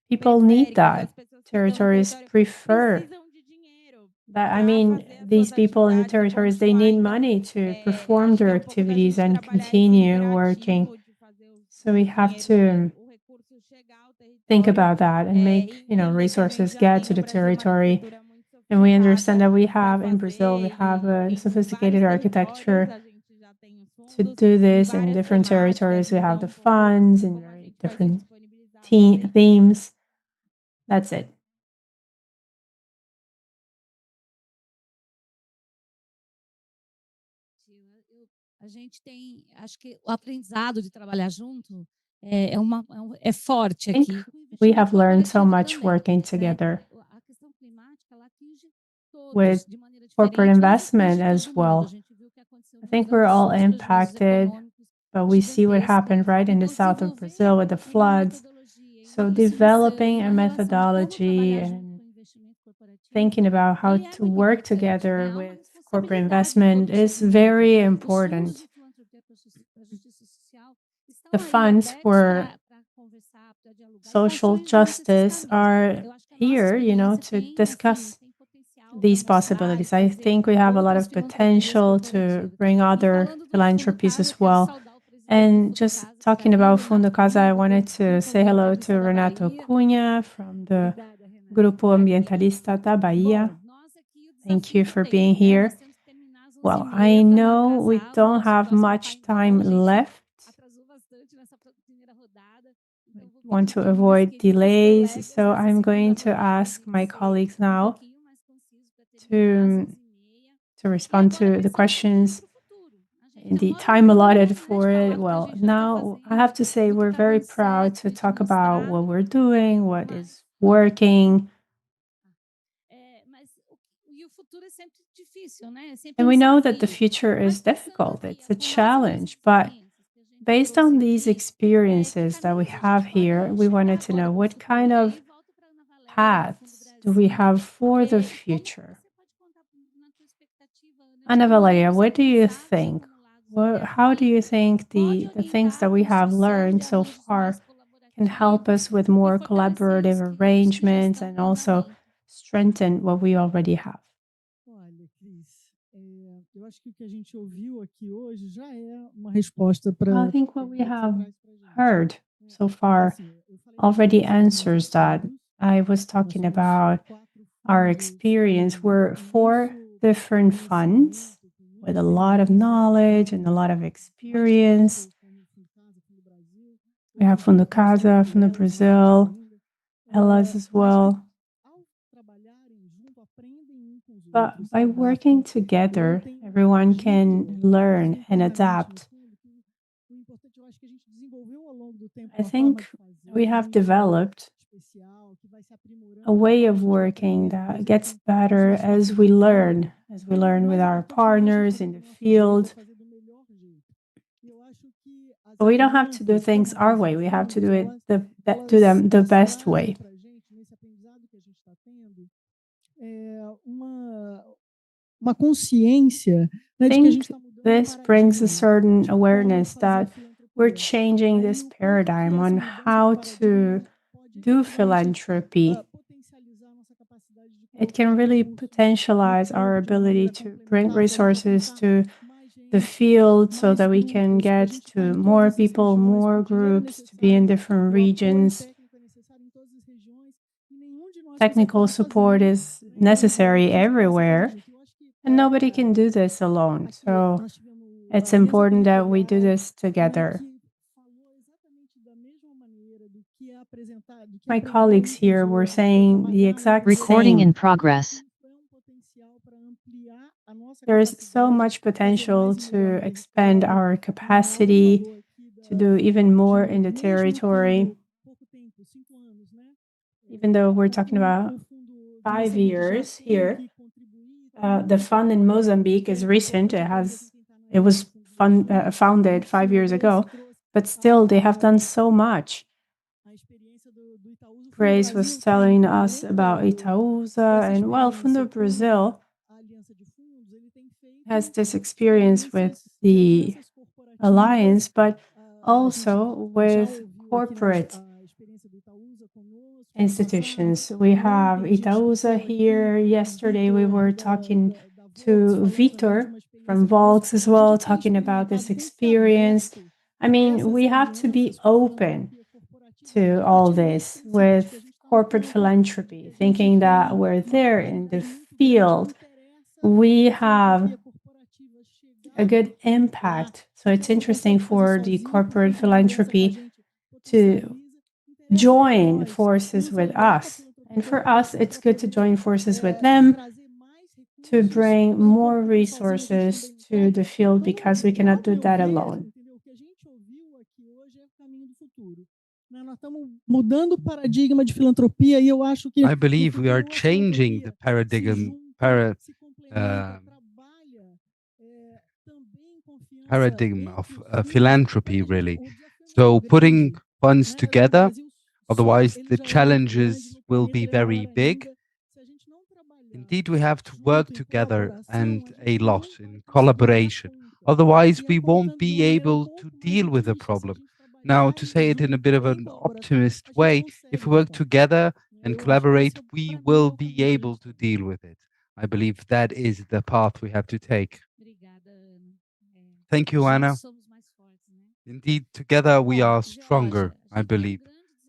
people need that. Territories prefer that. I mean, these people in the territories, they need money to perform their activities and continue working. So we have to think about that and make, resources get to the territory. And we understand that we have in Brazil, we have a sophisticated architecture to do this in different territories. We have the funds and very different themes. That's it. A gente tem, acho que o aprendizado de trabalhar junto é forte aqui. We have learned so much working together with corporate investment as well. I think we're all impacted, but we see what happened right in the south of Brazil with the floods. So developing a methodology and thinking about how to work together with corporate investment is very important. The funds for social justice are here, to discuss these possibilities. I think we have a lot of potential to bring other philanthropies as well. And just talking about Fundo Casa, I wanted to say hello to Renato Cunha from the Grupo Ambientalista da Bahia. Thank you for being here. Well, I know we don't have much time left. Want to avoid delays, so I'm going to ask my colleagues now to respond to the questions in the time allotted for it. Well, now I have to say we're very proud to talk about what we're doing, what is working. And we know that the future is difficult, it's a challenge, but based on these experiences that we have here, we wanted to know what kind of paths do we have for the future? Ana Valeria, what do you think? How do you think the things that we have learned so far can help us with more collaborative arrangements and also strengthen what we already have? I think what we have heard so far already answers that. I was talking about our experience. We're 4 different funds with a lot of knowledge and a lot of experience. We have Fundo Casa, Fundo Brasil, Aliança as well. But by working together, everyone can learn and adapt. I think we have developed a way of working that gets better as we learn with our partners in the field. But we don't have to do things our way. We have to do them the best way. I think this brings a certain awareness that we're changing this paradigm on how to do philanthropy. It can really potentialize our ability to bring resources to the field so that we can get to more people, more groups, to be in different regions. Technical support is necessary everywhere, and nobody can do this alone. So it's important that we do this together. My colleagues here were saying the exact Recording same. in progress. There is so much potential to expand our capacity, to do even more in the territory. Even though we're talking about 5 years here, the fund in Mozambique is recent. It was founded 5 years ago, but still they have done so much. Grace was telling us about Itaúsa, and well, Fundo Brasil has this experience with the Alliance, but also with corporate institutions. We have Itaúsa here. Yesterday we were talking to Vitor from Volks as well, talking about this experience. I mean, we have to be open to all this with corporate philanthropy, thinking that we're there in the field. We have a good impact. So it's interesting for the corporate philanthropy to join forces with us. And for us, it's good to join forces with them to bring more resources to the field because we cannot do that alone. I believe we are changing the paradigm of philanthropy, really. So putting funds together, otherwise the challenges will be very big. Indeed, we have to work together and a lot in collaboration. Otherwise, we won't be able to deal with the problem. Now, to say it in a bit of an optimist way, if we work together and collaborate, we will be able to deal with it. I believe that is the path we have to take. Thank you, Anna. Indeed, together we are stronger, I believe.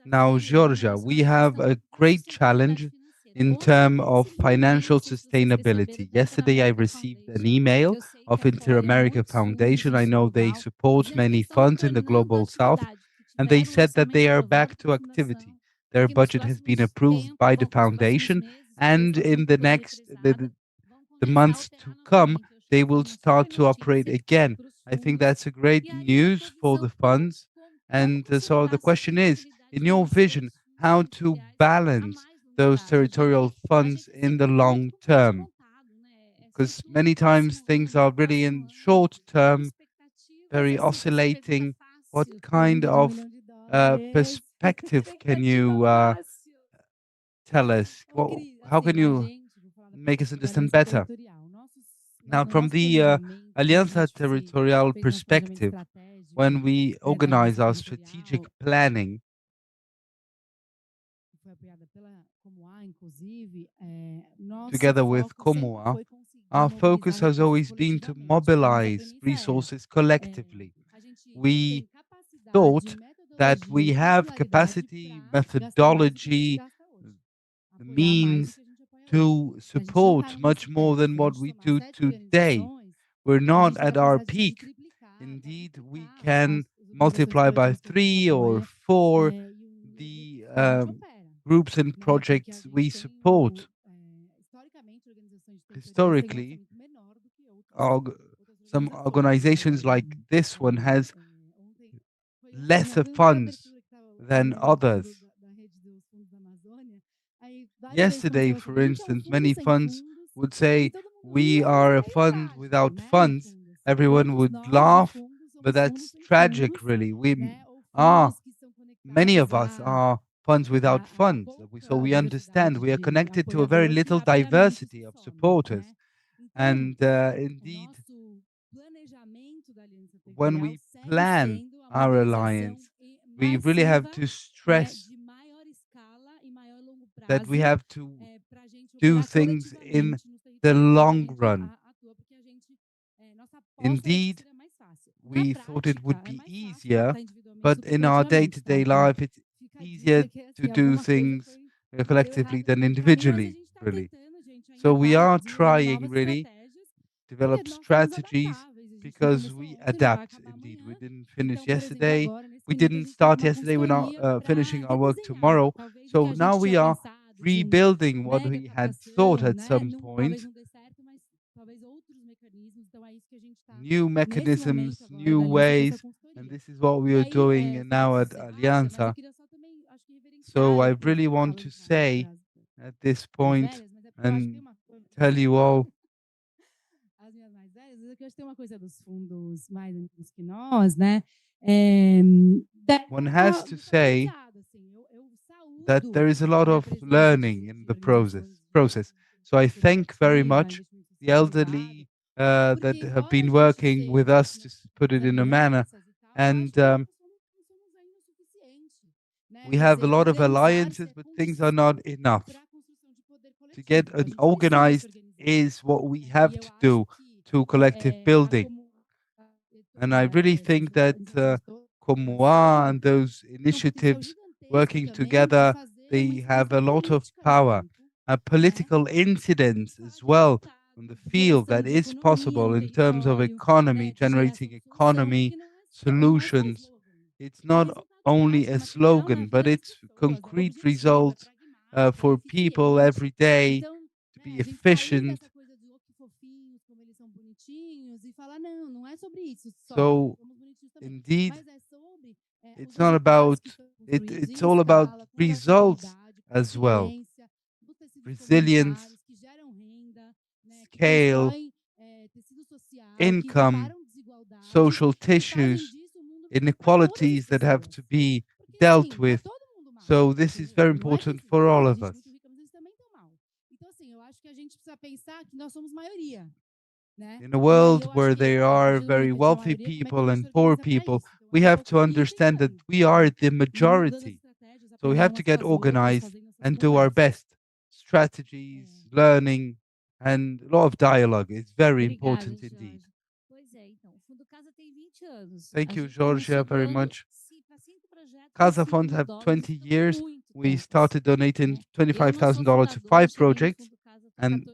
Now, Geórgia, we have a great challenge. in terms of financial sustainability. Yesterday, I received an email of Inter-America Foundation. I know they support many funds in the Global South, and they said that they are back to activity. Their budget has been approved by the foundation, and in the months to come, they will start to operate again. I think that's a great news for the funds. And so the question is, in your vision, how to balance those territorial funds in the long term? Because many times things are really in short term, very oscillating. What kind of perspective can you tell us? How can you make us understand better? Now, from the Aliança Territorial perspective, when we organize our strategic planning, together with Comua, our focus has always been to mobilize resources collectively. We thought that we have capacity, methodology, means to support much more than what we do today. We're not at our peak. Indeed, we can multiply by 3 or 4 the groups and projects we support. Historically, some organizations like this one has lesser funds than others. Yesterday, for instance, many funds would say, we are a fund without funds. Everyone would laugh, but that's tragic, really. Many of us are funds without funds. So we understand we are connected to a very little diversity of supporters. And indeed, when we plan our alliance, we really have to stress that we have to do things in the long run. Indeed, we thought it would be easier, but in our day-to-day life, it's easier to do things collectively than individually, really. So we are trying really develop strategies because we adapt. Indeed, we didn't finish yesterday. We didn't start yesterday. We're not finishing our work tomorrow. So now we are rebuilding what we had thought at some point. New mechanisms, new ways, and this is what we are doing now at Aliança. So I really want to say at this point and tell you all. One has to say that there is a lot of learning in the process. So I thank very much the elderly that have been working with us to put it in a manner. And we have a lot of alliances, but things are not enough. To get organized is what we have to do to collective building. And I really think that Comua and those initiatives working together, they have a lot of power. A political incidence as well on the field that is possible in terms of economy, generating economy solutions. It's not only a slogan, but it's concrete results for people every day to be efficient. So indeed, it's not about it, it's all about results as well. Resilience, scale, income, social tissues, inequalities that have to be dealt with. So this is very important for all of us. In a world where there are very wealthy people and poor people, we have to understand that we are the majority. So we have to get organized and do our best. Strategies, learning, and a lot of dialogue is very important indeed. Thank you, Geórgia, very much. Casa Funds have 20 years. We started donating $25,000 to 5 projects, and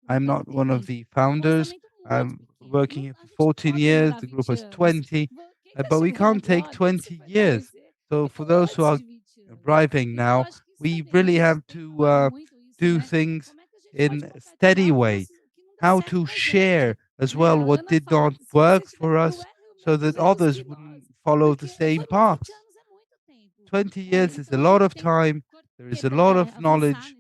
I'm not one of the founders. I'm working here for 14 years. The group has 20, but we can't take 20 years. So for those who are arriving now, we really have to do things in a steady way. How to share as well what did not work for us so that others wouldn't follow the same paths. 20 years is a lot of time. There is a lot of knowledge.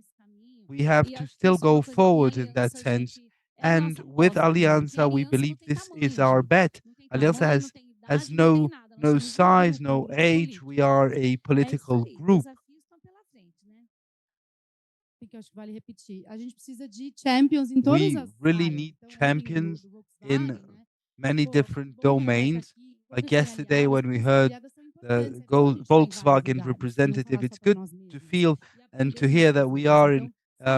We have to still go forward in that sense. And with Aliança, we believe this is our bet. Aliança has no size, no age. We are a political group. We really need champions in many different domains. Like yesterday when we heard the Volkswagen representative, it's good to feel and to hear that we are in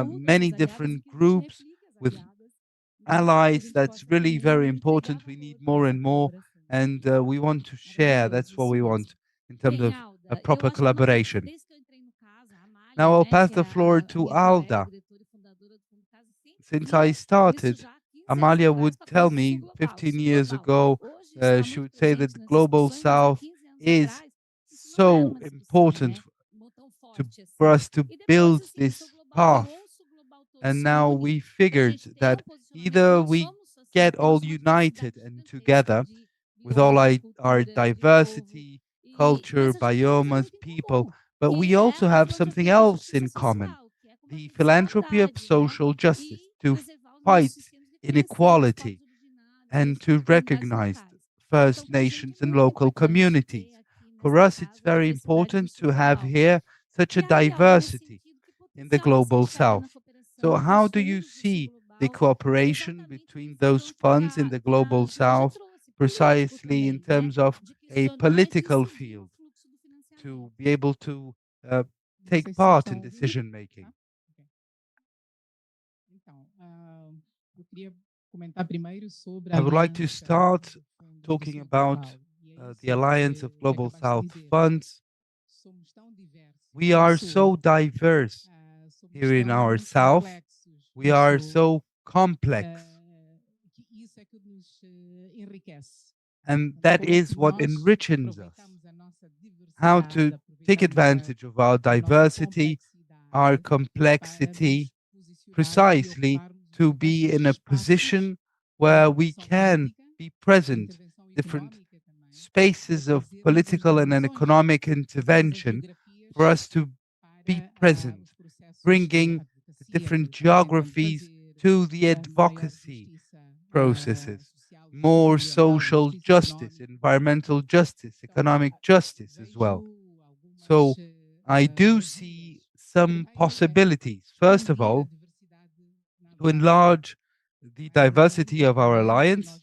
many different groups with allies. That's really very important. We need more and more, and we want to share. That's what we want in terms of a proper collaboration. Now I'll pass the floor to Alda. Since I started, Amalia would tell me 15 years ago, she would say that the Global South is so important for us to build this path. And now we figured that either we get all united and together with all our diversity, culture, biomes, people, but we also have something else in common, the philanthropy of social justice, to fight inequality and to recognize First Nations and local communities. For us, it's very important to have here such a diversity in the Global South. So how do you see the cooperation between those funds in the Global South precisely in terms of a political field to be able to take part in decision making? I would like to start talking about the Alliance of Global South Funds. We are so diverse here in our South. We are so complex. And that is what enriches us. How to take advantage of our diversity, our complexity, precisely to be in a position where we can be present, different spaces of political and economic intervention, for us to be present, bringing different geographies to the advocacy processes, more social justice, environmental justice, economic justice as well. So I do see some possibilities. First of all, to enlarge the diversity of our alliance.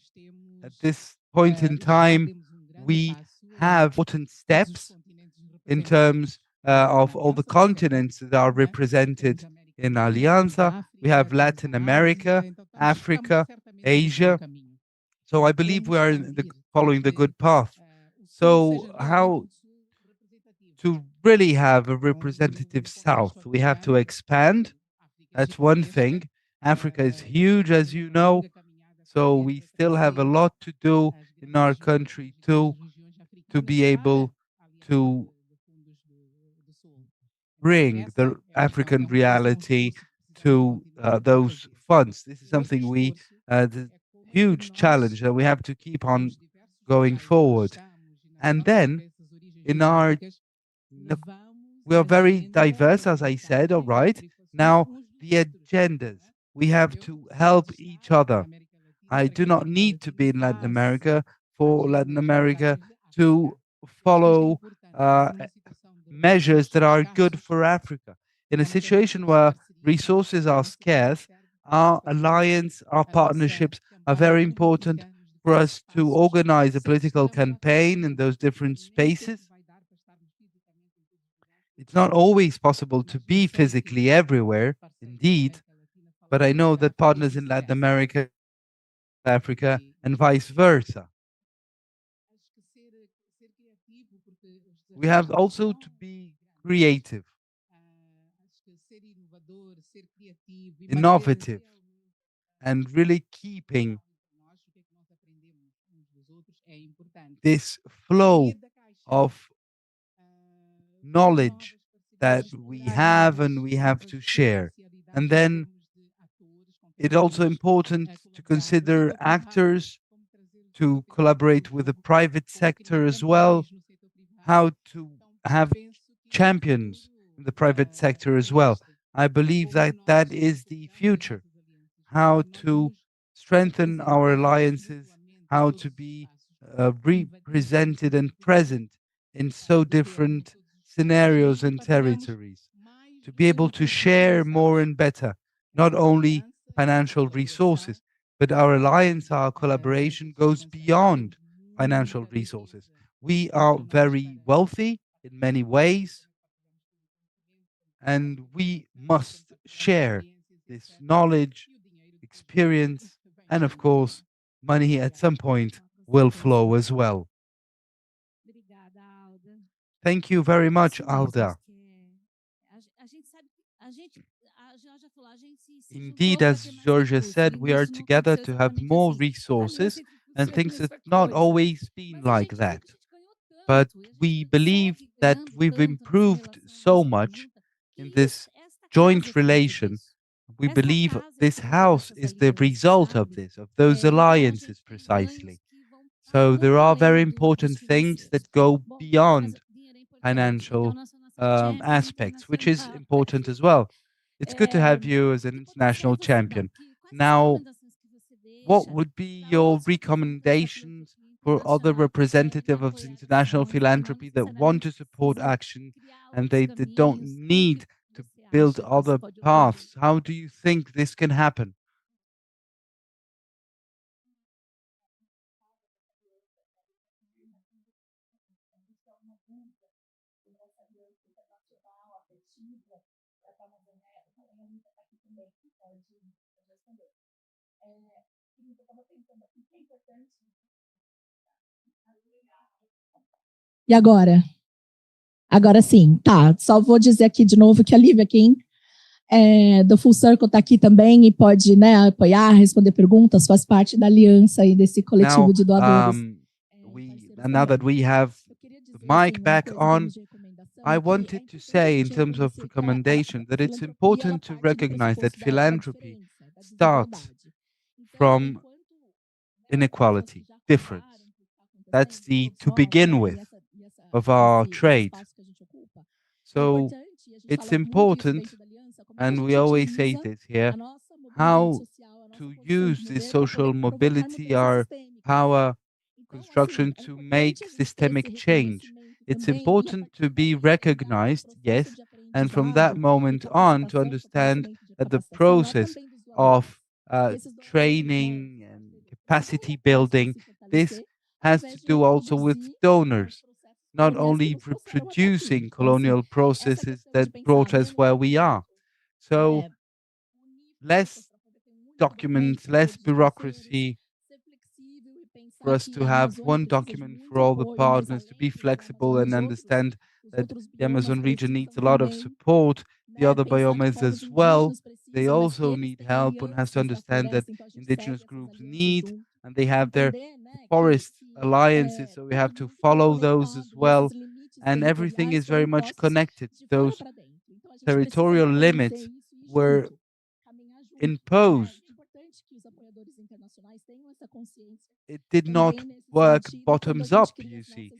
At this point in time, we have important steps in terms of all the continents that are represented in Aliança. We have Latin America, Africa, Asia. So I believe we are following the good path. So how to really have a representative South? We have to expand. That's one thing. Africa is huge, as you know, so we still have a lot to do in our country to be able to bring the African reality to those funds. This is something the huge challenge that we have to keep on going forward. And then we are very diverse, as I said, all right? Now, the agendas. We have to help each other. I do not need to be in Latin America for Latin America to follow measures that are good for Africa. In a situation where resources are scarce, our alliance, our partnerships are very important for us to organize a political campaign in those different spaces. It's not always possible to be physically everywhere, indeed, but I know that partners in Latin America, Africa, and vice versa. We have also to be creative, innovative, and really keeping this flow of knowledge that we have and we have to share. And then it's also important to consider actors, to collaborate with the private sector as well, how to have champions in the private sector as well. I believe that that is the future, how to strengthen our alliances, how to be represented and present in so different scenarios and territories, to be able to share more and better, not only financial resources, but our alliance, our collaboration goes beyond financial resources. We are very wealthy in many ways, and we must share this knowledge, experience, and of course, money at some point will flow as well. Thank you very much, Alda. Indeed, as Georgia said, we are together to have more resources, and things have not always been like that. But we believe that we've improved so much in this joint relation. We believe this house is the result of this, of those alliances precisely. So there are very important things that go beyond financial aspects, which is important as well. It's good to have you as an international champion. Now, what would be your recommendations for other representatives of international philanthropy that want to support action and they don't need to build other paths? How do you think this can happen? E agora? Agora sim, tá. Só vou dizer aqui de novo que a Lívia, quem do Full Circle, está aqui também e pode, né, apoiar, responder perguntas, faz parte da aliança e desse coletivo de doadores. Now that we have the mic back on, I wanted to say, in terms of recommendation, that it's important to recognize that philanthropy starts from inequality, difference. That's the to begin with of our trade. So it's important, and we always say this here, how to use this social mobility, our power construction to make systemic change. It's important to be recognized, yes, and from that moment on to understand that the process of training and capacity building, this has to do also with donors, not only reproducing colonial processes that brought us where we are. So less documents, less bureaucracy, for us to have one document for all the partners, to be flexible and understand that the Amazon region needs a lot of support. The other biomes as well, they also need help, and has to understand that indigenous groups need, and they have their forest alliances, so we have to follow those as well. And everything is very much connected. Those territorial limits were imposed. It did not work bottoms up, you see.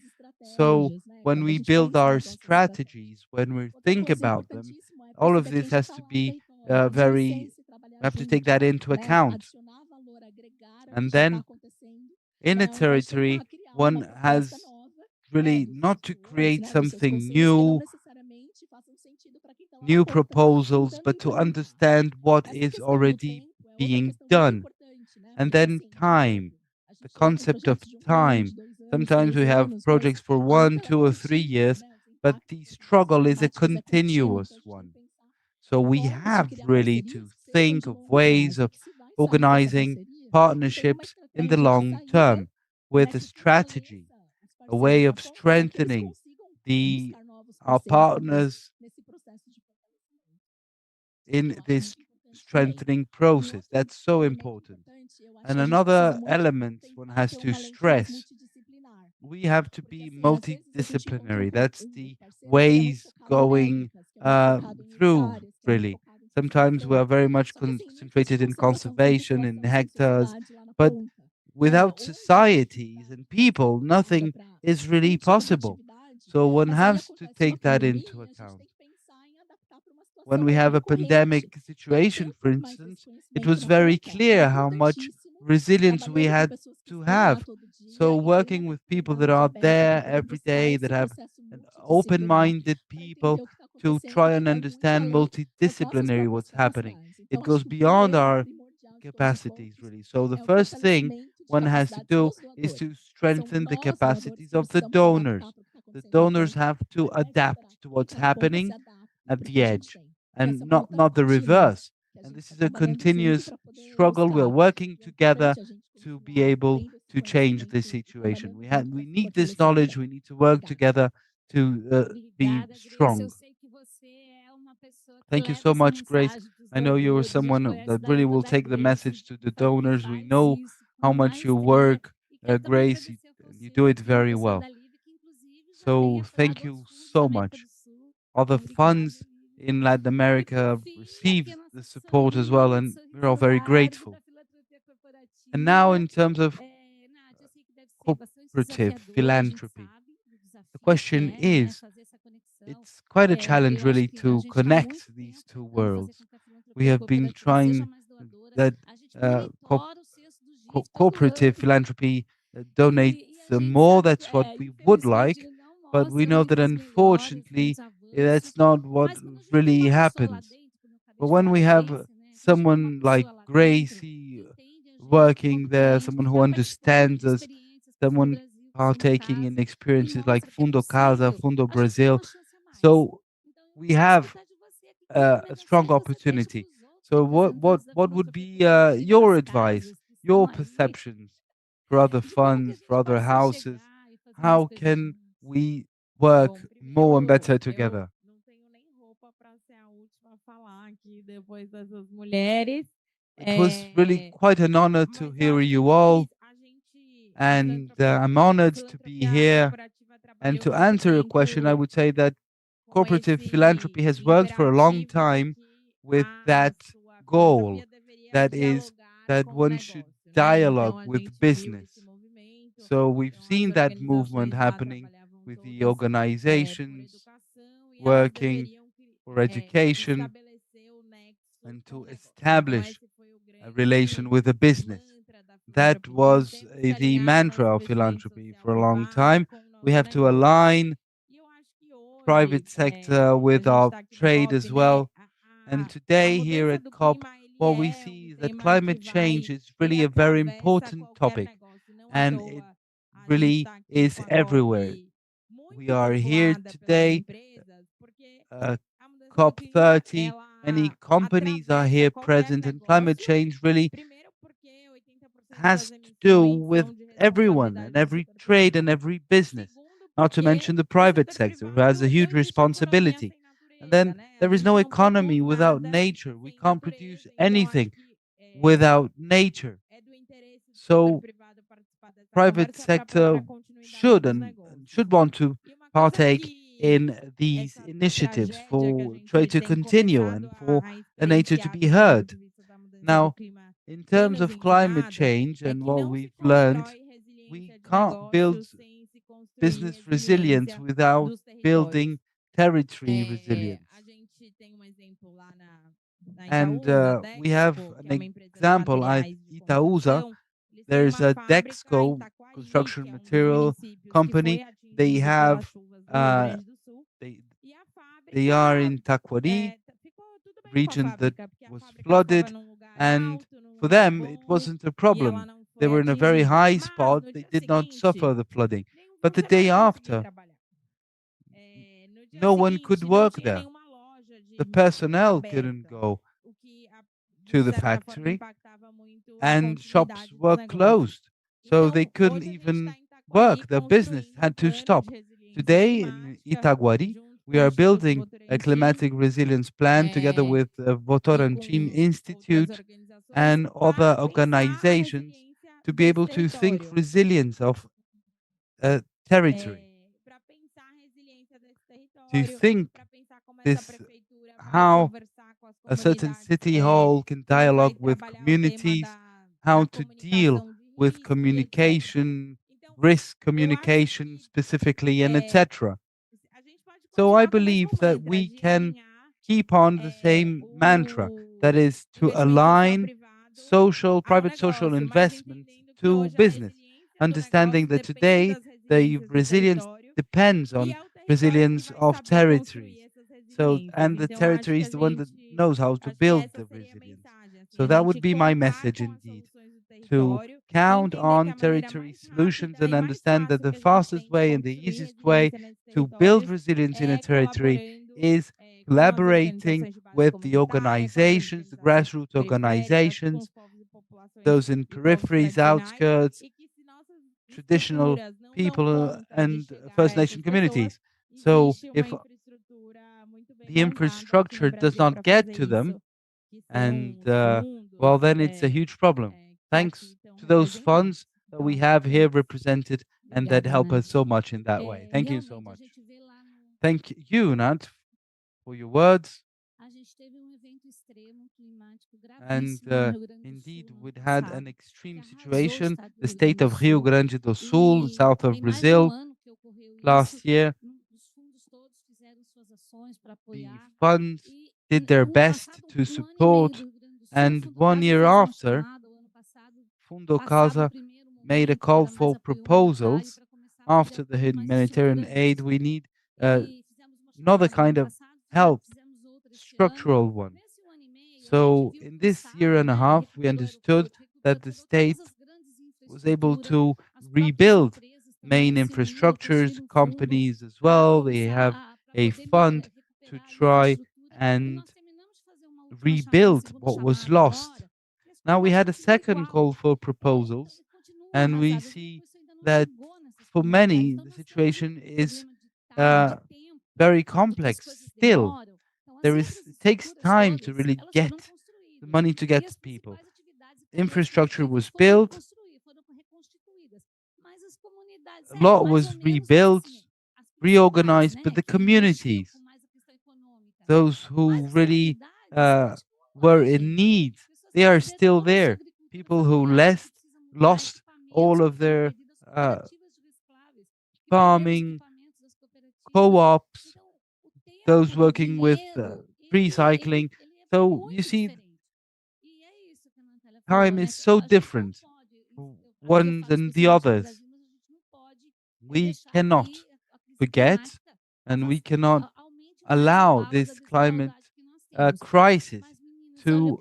So when we build our strategies, when we think about them, all of this has to be we have to take that into account. And then in a territory, one has really not to create something new proposals, but to understand what is already being done. And then time, the concept of time. Sometimes we have projects for 1, 2, or 3 years, but the struggle is a continuous one. So we have really to think of ways of organizing partnerships in the long term with a strategy, a way of strengthening our partners in this strengthening process. That's so important. And another element one has to stress, we have to be multidisciplinary. That's the ways going through, really. Sometimes we are very much concentrated in conservation, in hectares, but without societies and people, nothing is really possible. So one has to take that into account. When we have a pandemic situation, for instance, it was very clear how much resilience we had to have. So working with people that are there every day, that have an open-minded people to try and understand multidisciplinary what's happening. It goes beyond our capacities, really. So the first thing one has to do is to strengthen the capacities of the donors. The donors have to adapt to what's happening at the edge, and not the reverse. And this is a continuous struggle. We're working together to be able to change this situation. We need this knowledge. We need to work together to be strong. Thank you so much, Grace. I know you are someone that really will take the message to the donors. We know how much you work, Grace. You do it very well. So thank you so much. Other funds in Latin America receive the support as well, and we're all very grateful. And now, in terms of cooperative philanthropy, the question is, it's quite a challenge really to connect these two worlds. We have been trying that cooperative philanthropy donates more. That's what we would like, but we know that unfortunately that's not what really happens. But when we have someone like Gracie working there, someone who understands us, someone partaking in experiences like Fundo Casa, Fundo Brasil, so we have a strong opportunity. So what would be your advice, your perceptions for other funds, for other houses? How can we work more and better together? It was really quite an honor to hear you all, and I'm honored to be here. And to answer your question, I would say that cooperative philanthropy has worked for a long time with that goal, that is, that one should dialogue with business. So we've seen that movement happening with the organizations working for education and to establish a relation with a business. That was the mantra of philanthropy for a long time. We have to align private sector with our trade as well. And today here at COP, what we see is that climate change is really a very important topic, and it really is everywhere. We are here today, COP 30, many companies are here present, and climate change really has to do with everyone and every trade and every business, not to mention the private sector, who has a huge responsibility. And then there is no economy without nature. We can't produce anything without nature. So private sector should want to partake in these initiatives for trade to continue and for the nature to be heard. Now, in terms of climate change and what we've learned, we can't build business resilience without building territory resilience. And we have an example at Itaúsa. There's a Dexco construction material company. They have they are in Taquari, region that was flooded, and for them it wasn't a problem. They were in a very high spot. They did not suffer the flooding. But the day after, no one could work there. The personnel couldn't go to the factory, and shops were closed. So they couldn't even work. Their business had to stop. Today in Itaguari, we are building a climatic resilience plan together with Votorantim Institute and other organizations to be able to think resilience of territory, to think this how a certain city hall can dialogue with communities, how to deal with communication, risk communication specifically, and etc. So I believe that we can keep on the same mantra, that is to align private social investment to business, understanding that today the resilience depends on resilience of territories. So, and the territory is the one that knows how to build the resilience. So that would be my message indeed, to count on territory solutions and understand that the fastest way and the easiest way to build resilience in a territory is collaborating with the organizations, the grassroots organizations, those in peripheries, outskirts, traditional people, and First Nation communities. So if the infrastructure does not get to them, and well, then it's a huge problem. Thanks to those funds that we have here represented and that help us so much in that way. Thank you so much. Thank you, Nat, for your words. And indeed, we had an extreme situation, the state of Rio Grande do Sul, south of Brazil, last year. The funds did their best to support, and 1 year after, Fundo Casa made a call for proposals. After the humanitarian aid, we need another kind of help, structural one. So in this year and a half, we understood that the state was able to rebuild main infrastructures, companies as well. They have a fund to try and rebuild what was lost. Now we had a second call for proposals, and we see that for many, the situation is very complex still. It takes time to really get the money to get to people. Infrastructure was built, a lot was rebuilt, reorganized, but the communities, those who really were in need, they are still there. People who lost all of their farming, co-ops, those working with recycling. So you see, time is so different, one than the others. We cannot forget, and we cannot allow this climate crisis to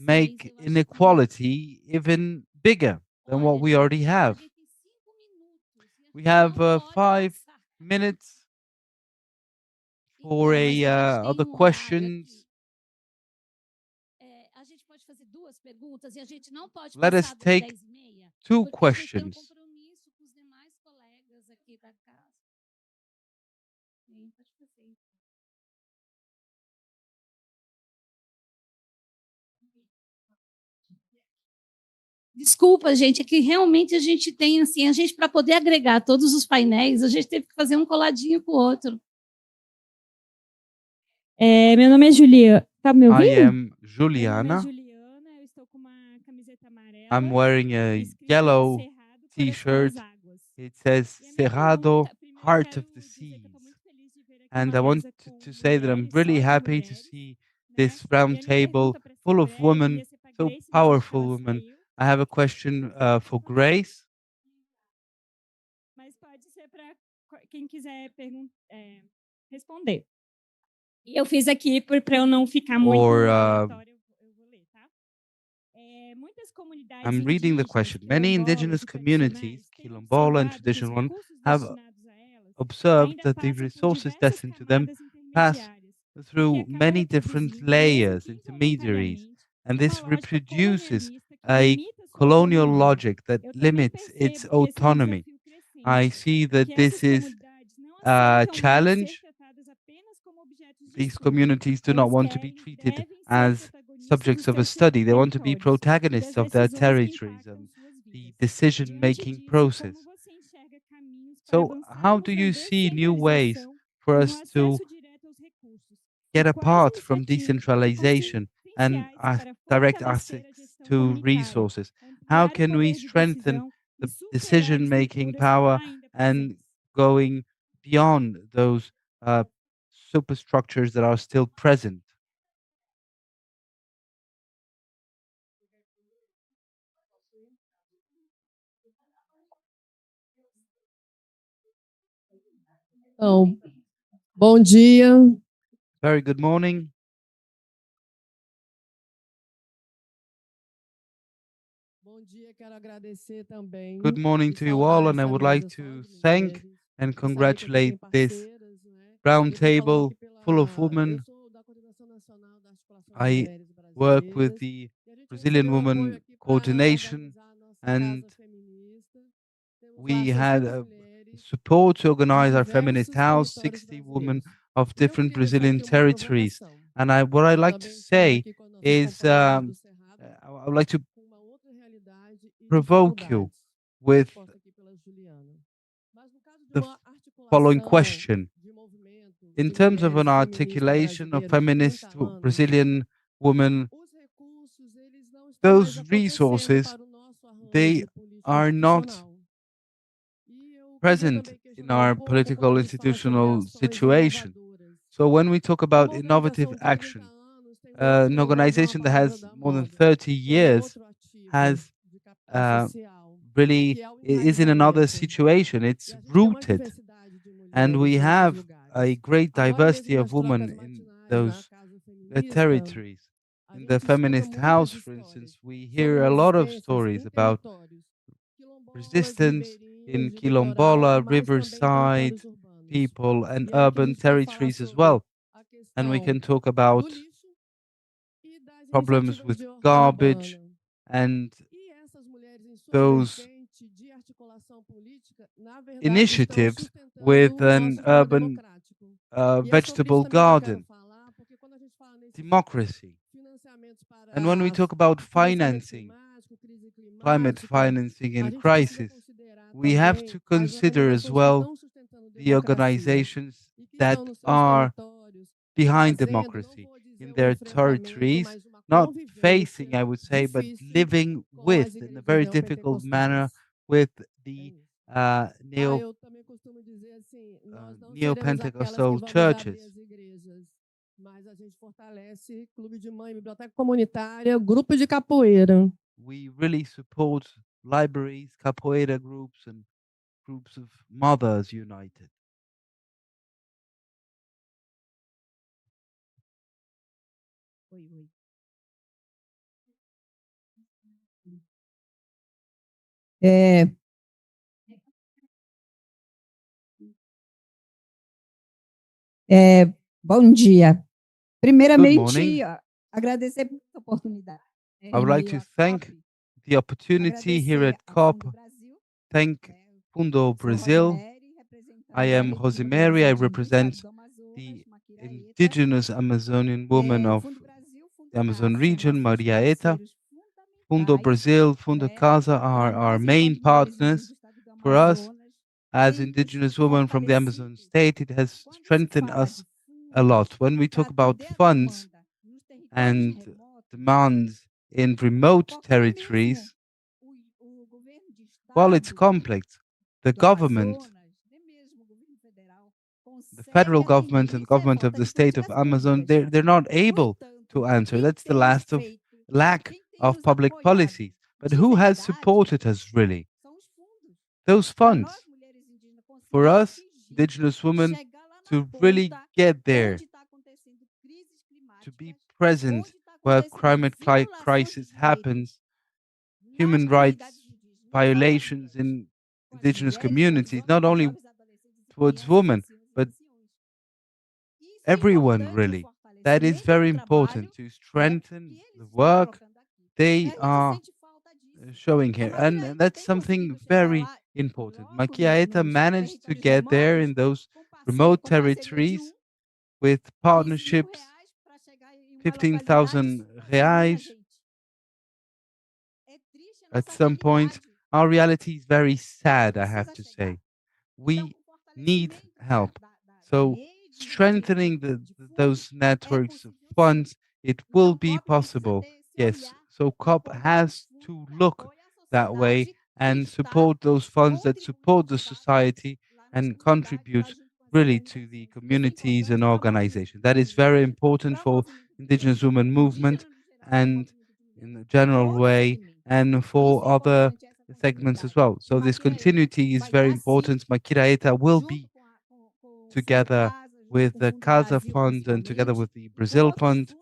make inequality even bigger than what we already have. We have 5 minutes for other questions. Let us take 2 questions. Desculpa, gente, é que realmente a gente tem, assim, para poder agregar todos os painéis, a gente teve que fazer um coladinho com o outro. Meu nome é Julia. Tá me ouvindo? I am Juliana. Eu estou com uma camiseta amarela. I'm wearing a yellow t-shirt. It says Cerrado, Heart of the Seas. And I want to say that I'm really happy to see this round table full of women, so powerful women. I have a question for Grace. Mas pode ser para quem quiser responder. Eu fiz aqui para eu não ficar muito aleatório, eu vou ler, tá? Muitas comunidades I'm reading the question. Many indigenous communities, Quilombola and traditional one, have observed that the resources destined to them pass through many different layers, intermediaries, and this reproduces a colonial logic that limits its autonomy. I see that this is a challenge. These communities do not want to be treated as subjects of a study. They want to be protagonists of their territories and the decision-making process. So how do you see new ways for us to get apart from decentralization and direct access to resources? How can we strengthen the decision-making power and going beyond those superstructures that are still present? Então, bom dia. Very good morning. Good morning to you all, and I would like to thank and congratulate this roundtable full of women. I work with the Brazilian Women Coordination, and we had support to organize our feminist house, 60 women of different Brazilian territories. And what I like to say is I would like to provoke you with the following question. In terms of an articulation of feminist Brazilian women, those resources, they are not present in our political institutional situation. So when we talk about innovative action, an organization that has more than 30 years has really is in another situation. It's rooted. And we have a great diversity of women in those territories. In the feminist house, for instance, we hear a lot of stories about resistance in Quilombola, riverside people, and urban territories as well. And we can talk about problems with garbage and those initiatives with an urban vegetable garden, democracy. And when we talk about financing, climate financing in crisis, we have to consider as well the organizations that are behind democracy in their territories, not facing, I would say, but living with, in a very difficult manner, with the neo-Pentecostal churches. Mas a gente fortalece clube de mãe, biblioteca comunitária, grupo de capoeira. We really support libraries, capoeira groups, and groups of mothers united. Bom dia. Primeiramente, morning. agradecer por essa oportunidade. I would like to thank the opportunity here at COP. Thank Fundo Brazil. I am Rosemary. I represent the indigenous Amazonian woman of the Amazon region, Maria Eta. Fundo Brazil, Fundo Casa are our main partners. For us, as indigenous women from the Amazon state, it has strengthened us a lot. When we talk about funds and demands in remote territories, well, it's complex. The government, the federal government and the government of the state of Amazon, they're not able to answer. That's the last of lack of public policies. But who has supported us really? Those funds. For us, indigenous women, to really get there, to be present where climate crisis happens, human rights violations in indigenous communities, not only towards women, but everyone really. That is very important to strengthen the work they are showing here. And that's something very important. Maquiaeta managed to get there in those remote territories with partnerships, 15,000 reais. At some point, our reality is very sad, I have to say. We need help. So strengthening those networks of funds, it will be possible. Yes, so COP has to look that way and support those funds that support the society and contribute really to the communities and organizations. That is very important for indigenous women movement and in a general way and for other segments as well. So this continuity is very important. Maquiraeta will be together with the Casa Fund and together with the Brazil Fund,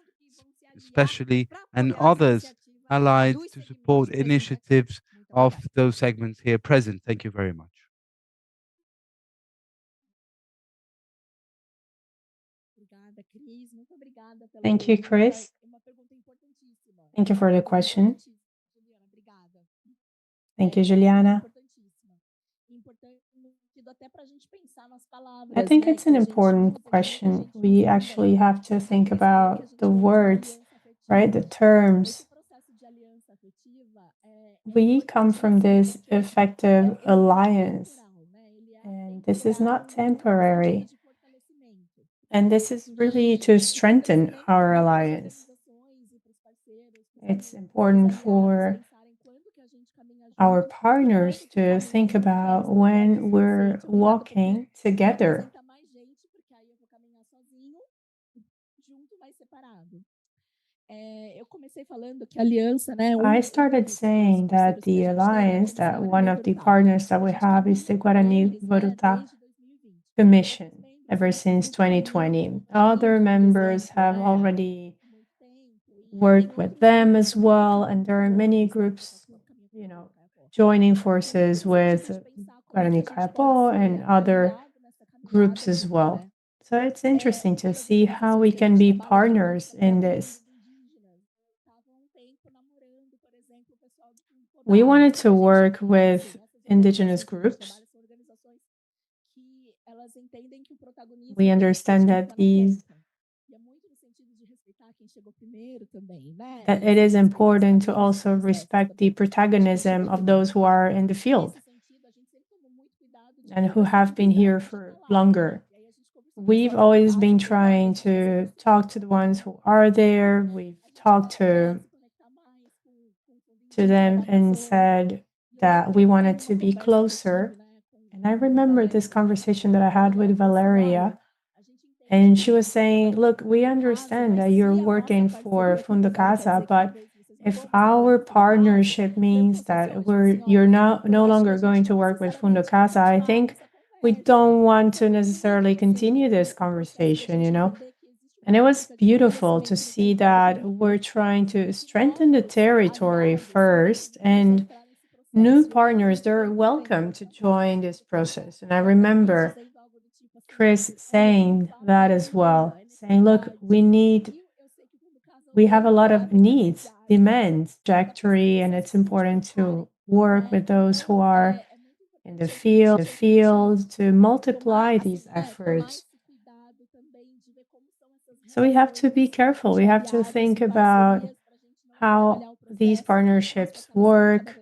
especially, and others allied to support initiatives of those segments here present. Thank you very much. Thank you, Chris. Thank you for the question. Thank you, Juliana. I think it's an important question. We actually have to think about the words, right? The terms. We come from this effective alliance, and this is not temporary. And this is really to strengthen our alliance. It's important for our partners to think about when we're walking together. I started saying that the alliance, that one of the partners that we have is the Guarani Voruta Commission ever since 2020. Other members have already worked with them as well, and there are many groups, joining forces with Guarani Kaiapó and other groups as well. So it's interesting to see how we can be partners in this. We wanted to work with indigenous groups. We understand that that it is important to also respect the protagonism of those who are in the field and who have been here for longer. We've always been trying to talk to the ones who are there. We've talked to them and said that we wanted to be closer. And I remember this conversation that I had with Valéria. And she was saying, look, we understand that you're working for Fundo Casa, but if our partnership means that you're no longer going to work with Fundo Casa, I think we don't want to necessarily continue this conversation, And it was beautiful to see that we're trying to strengthen the territory first, and new partners, they're welcome to join this process. And I remember Chris saying that as well, saying, look, we have a lot of needs, demands, trajectory, and it's important to work with those who are in the field to multiply these efforts. So we have to be careful. We have to think about how these partnerships work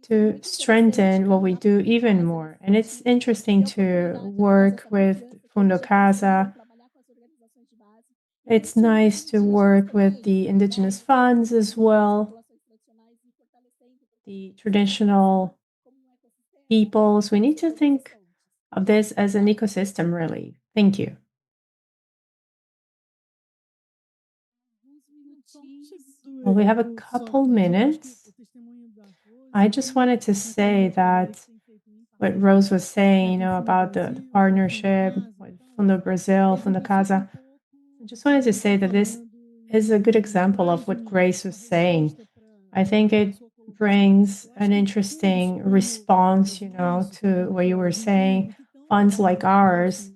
to strengthen what we do even more. And it's interesting to work with Fundo Casa. It's nice to work with the indigenous funds as well, the traditional peoples. We need to think of this as an ecosystem, really. Thank you. Well, we have a couple minutes. I just wanted to say that what Rose was saying, about the partnership with Fundo Brazil, Fundo Casa. I just wanted to say that this is a good example of what Grace was saying. I think it brings an interesting response, to what you were saying. Funds like ours,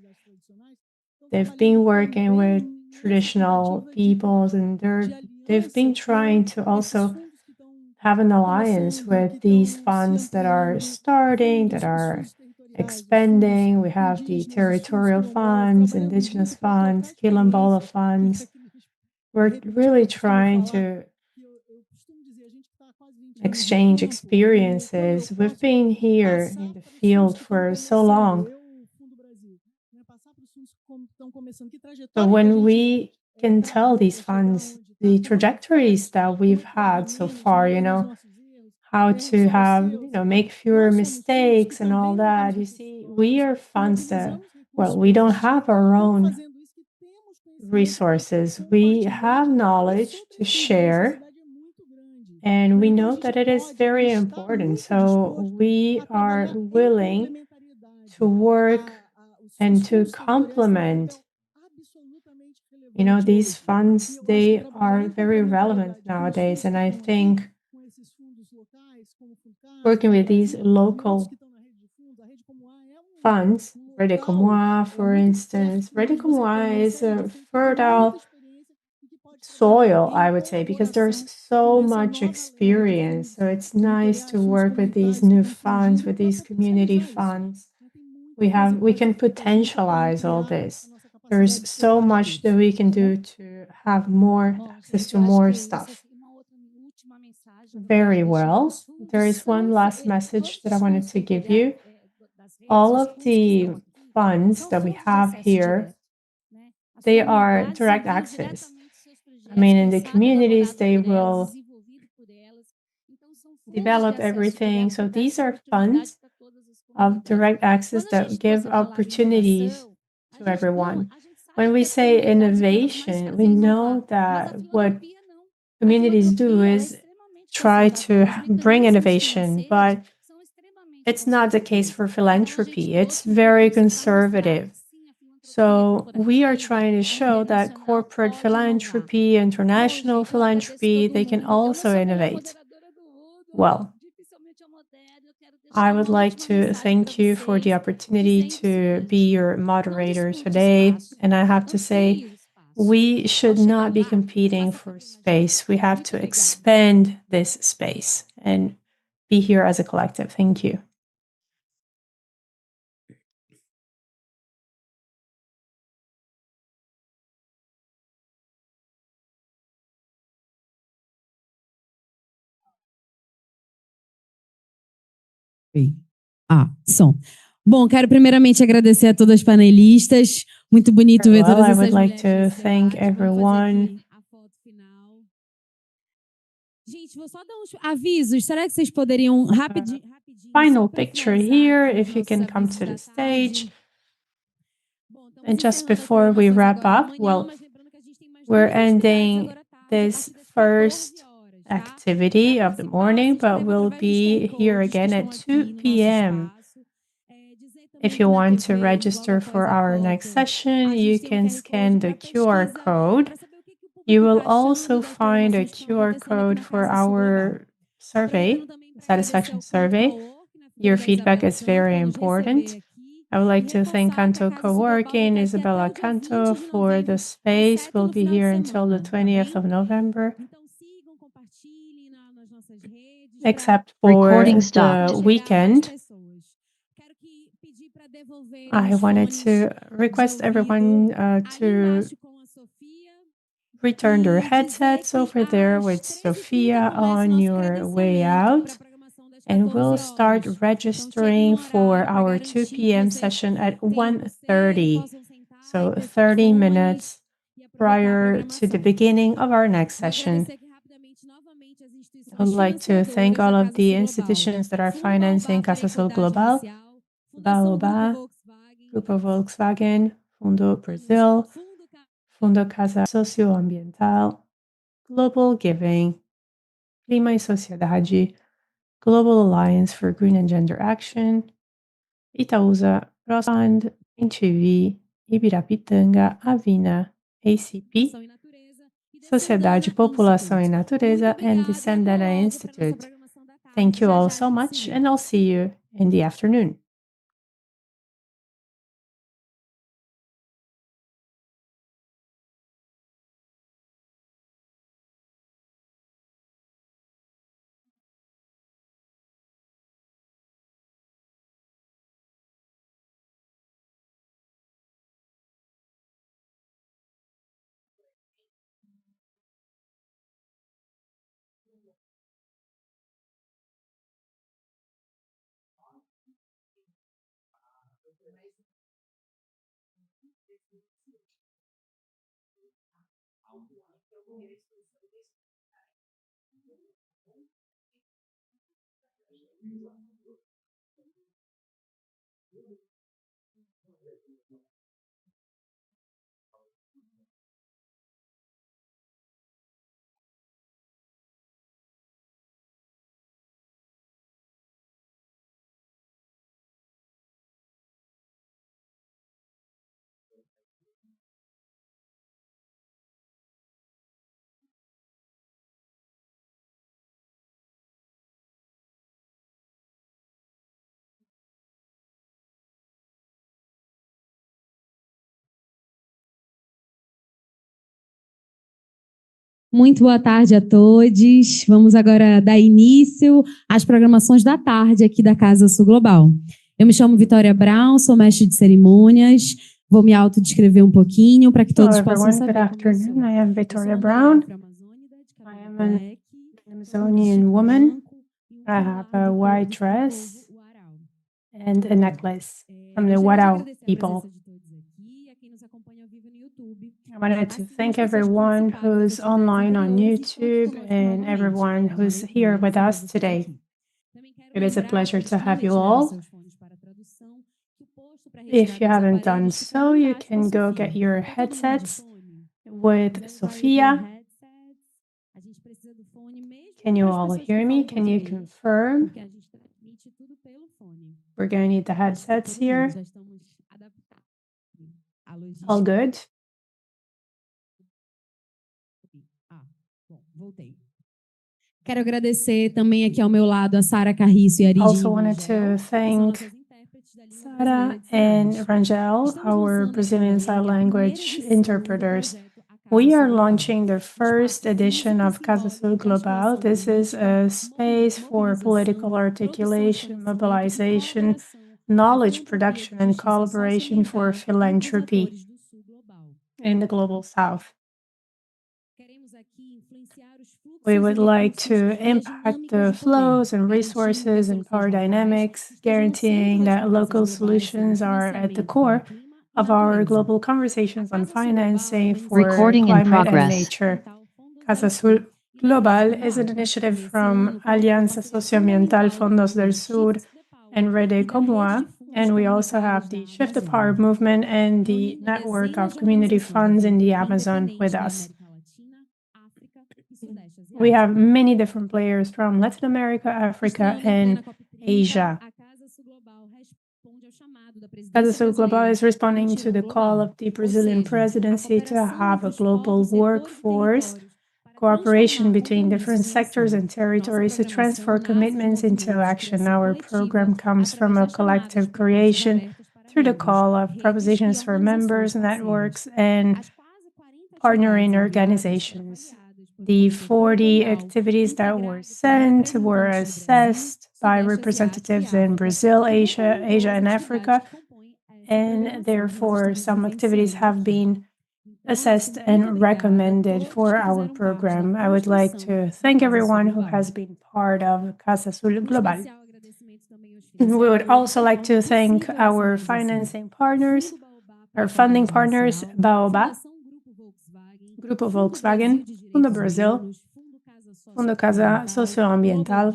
they've been working with traditional peoples, and they've been trying to also have an alliance with these funds that are starting, that are expanding. We have the territorial funds, indigenous funds, quilombola funds. We're really trying to exchange experiences. We've been here in the field for so long. So when we can tell these funds the trajectories that we've had so far, how to have, make fewer mistakes and all that. You see, we are funds that, well, we don't have our own resources. We have knowledge to share, and we know that it is very important. So we are willing to work and to complement. These funds, they are very relevant nowadays. And I think working with these local funds, Rede Comoa, for instance, Rede Comoa is a fertile soil, I would say, because there's so much experience. So it's nice to work with these new funds, with these community funds. We can potentialize all this. There's so much that we can do to have more access to more stuff. Very well. There is one last message that I wanted to give you. All of the funds that we have here, they are direct access. I mean, in the communities, they will develop everything. So these are funds of direct access that give opportunities to everyone. When we say innovation, we know that what communities do is try to bring innovation, but it's not the case for philanthropy. It's very conservative. So we are trying to show that corporate philanthropy, international philanthropy, they can also innovate. Well, I would like to thank you for the opportunity to be your moderator today. And I have to say, we should not be competing for space. We have to expand this space and be here as a collective. Thank you. Som. Bom, quero primeiramente agradecer a todas as panelistas. Muito bonito ver todas essas mulheres. I would like to thank everyone. Gente, vou só dar uns avisos. Será que vocês poderiam rapidinho Final picture here, if you can come to the stage. And just before we wrap up, well, we're ending this first activity of the morning, but we'll be here again at 2 p.m. If you want to register for our next session, you can scan the QR code. You will also find a QR code for our survey, satisfaction survey. Your feedback is very important. I would like to thank Canto Co-working, Isabella Canto, for the space. We'll be here until the 20th of November. Except for the weekend. I wanted to request everyone to return their headsets over there with Sophia on your way out. And we'll start registering for our 2 p.m. session at 1:30. So 30 minutes prior to the beginning of our next session. I would like to thank all of the institutions that are financing Casa Global, Baobá, Grupo Volkswagen, Fundo Brazil, Fundo Casa Socioambiental, Global Giving, Clima e Sociedade, Global Alliance for Green and Gender Action, Itaúsa, Rosfund, NTV, Ibirapitanga, Avina, ACP, Sociedade, População e Natureza, and the Sandana Institute. Thank you all so much, and I'll see you in the afternoon. Muito boa tarde a todos. Vamos agora dar início às programações da tarde aqui da Casa Sul Global. Eu me chamo Vitória Brown, sou mestre de cerimônias. Vou me autodescrever um pouquinho para que todos possam saber. Good afternoon. I am Victoria Brown. I am an Amazonian woman. I have a white dress and a necklace from the Warao people. I wanted to thank everyone who's online on YouTube and everyone who's here with us today. It is a pleasure to have you all. If you haven't done so, you can go get your headsets with Sophia. Can you all hear me? Can you confirm? We're going to need the headsets here. All good? Quero agradecer também aqui ao meu lado a Sara Carriço e a Aridinho. Also wanted to thank Sara and Rangel, our Brazilian Sign Language interpreters. We are launching the first edition of Casa Sul Global. This is a space for political articulation, mobilization, knowledge production, and collaboration for philanthropy in the Global South. We would like to impact the flows and resources and power dynamics, guaranteeing that local solutions are at the core of our global conversations on financing for climate and nature. Casa Sul Global is an initiative from Aliança, Socioambiental, Fondos del Sur, and Rede Comua. And we also have the Shift the Power movement and the network of community funds in the Amazon with us. We have many different players from Latin America, Africa, and Asia. Casa Sul Global is responding to the call of the Brazilian presidency to have a global workforce, cooperation between different sectors and territories to transfer commitments into action. Our program comes from a collective creation through the call of propositions for members, networks, and partnering organizations. The 40 activities that were sent were assessed by representatives in Brazil, Asia, and Africa, and therefore some activities have been assessed and recommended for our program. I would like to thank everyone who has been part of Casa Sul Global. We would also like to thank our financing partners, our funding partners, Baobá, Grupo Volkswagen, Fundo Brasil, Fundo Casa, Socioambiental,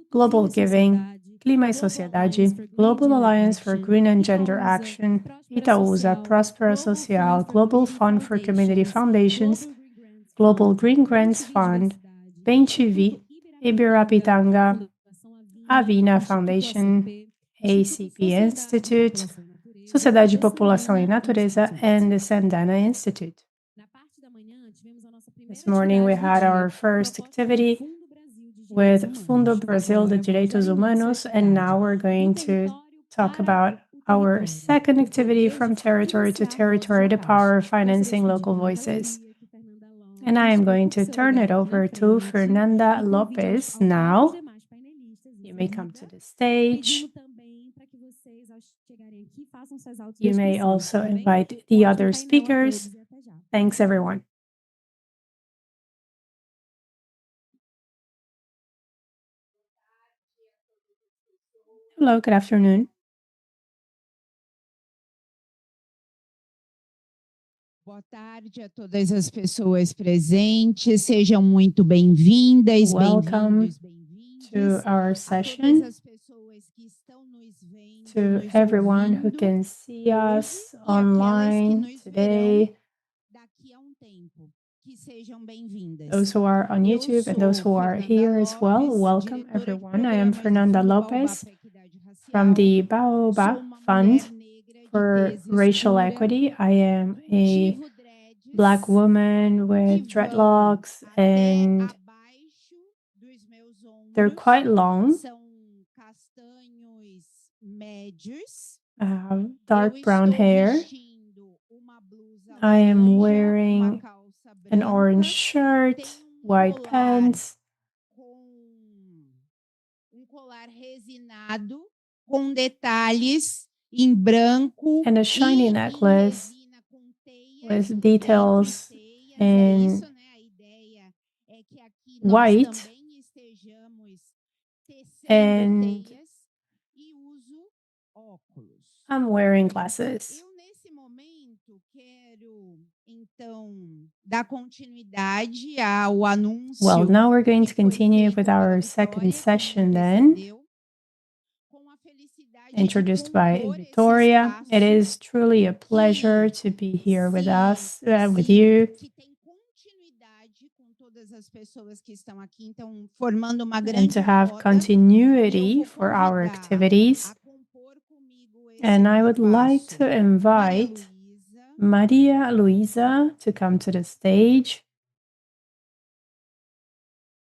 Global Giving, Clima y Sociedade, Global Alliance for Green and Gender Action, Itaúsa, Prospera Social, Global Fund for Community Foundations, Global Green Grants Fund, Bem TV, Ibirapitanga, Avina Foundation, ACP Institute, Sociedade População e Natureza, and the Sandana Institute. This morning we had our first activity with Fundo Brasil, the Direitos Humanos, and now we're going to talk about our second activity from territory to territory, the power of financing local voices. And I am going to turn it over to Fernanda Lopez now. You may come to the stage. You may also invite the other speakers. Thanks, everyone. Hello, good afternoon. Boa tarde a todas as pessoas presentes. Sejam muito bem-vindas, Welcome bem-vindos, to our a todas session, as pessoas que estão nos vendo, to nos everyone who ouvindo can see us hoje e aquelas que online nos today, verão daqui a tempo. Que sejam bem-vindas. those who are on Eu YouTube and those sou who are Fernanda here as well. Lopes, Welcome, diretora de everyone. I am programas do Fernanda Fundo Lopez Baobá para a Equidade from Racial. the Sou Baobab uma Fund mulher negra de for tez Racial escura, Equity. I am a cultivo dreads Black woman que with vão dreadlocks, até and abaixo dos meus they're ombros. quite long, São castanhos médios. dark Eu brown estou hair. vestindo uma blusa I am laranja, uma wearing calça an branca, orange shirt, tenho white colar pants, com colar resinado com detalhes em branco and a e shiny em necklace resina com teias with por dentro e details teias. É in isso, né? A ideia é que aqui nós white, também estejamos tecendo and teias e uso óculos. I'm wearing glasses. Eu, nesse momento, quero, então, dar continuidade ao anúncio Well, now we're going que to foi continue feito with pela our Vitória, second que me session then, precedeu, com a felicidade de introduced by compor esse Victoria. It espaço is truly a pleasure to be here with us, with you, que tem continuidade com todas as pessoas que estão aqui, então, formando uma and grande to have roda. E eu continuity vou for our convidar activities. a compor comigo esse And I would like espaço to Maria invite Luísa, Maria Luisa to come to the stage.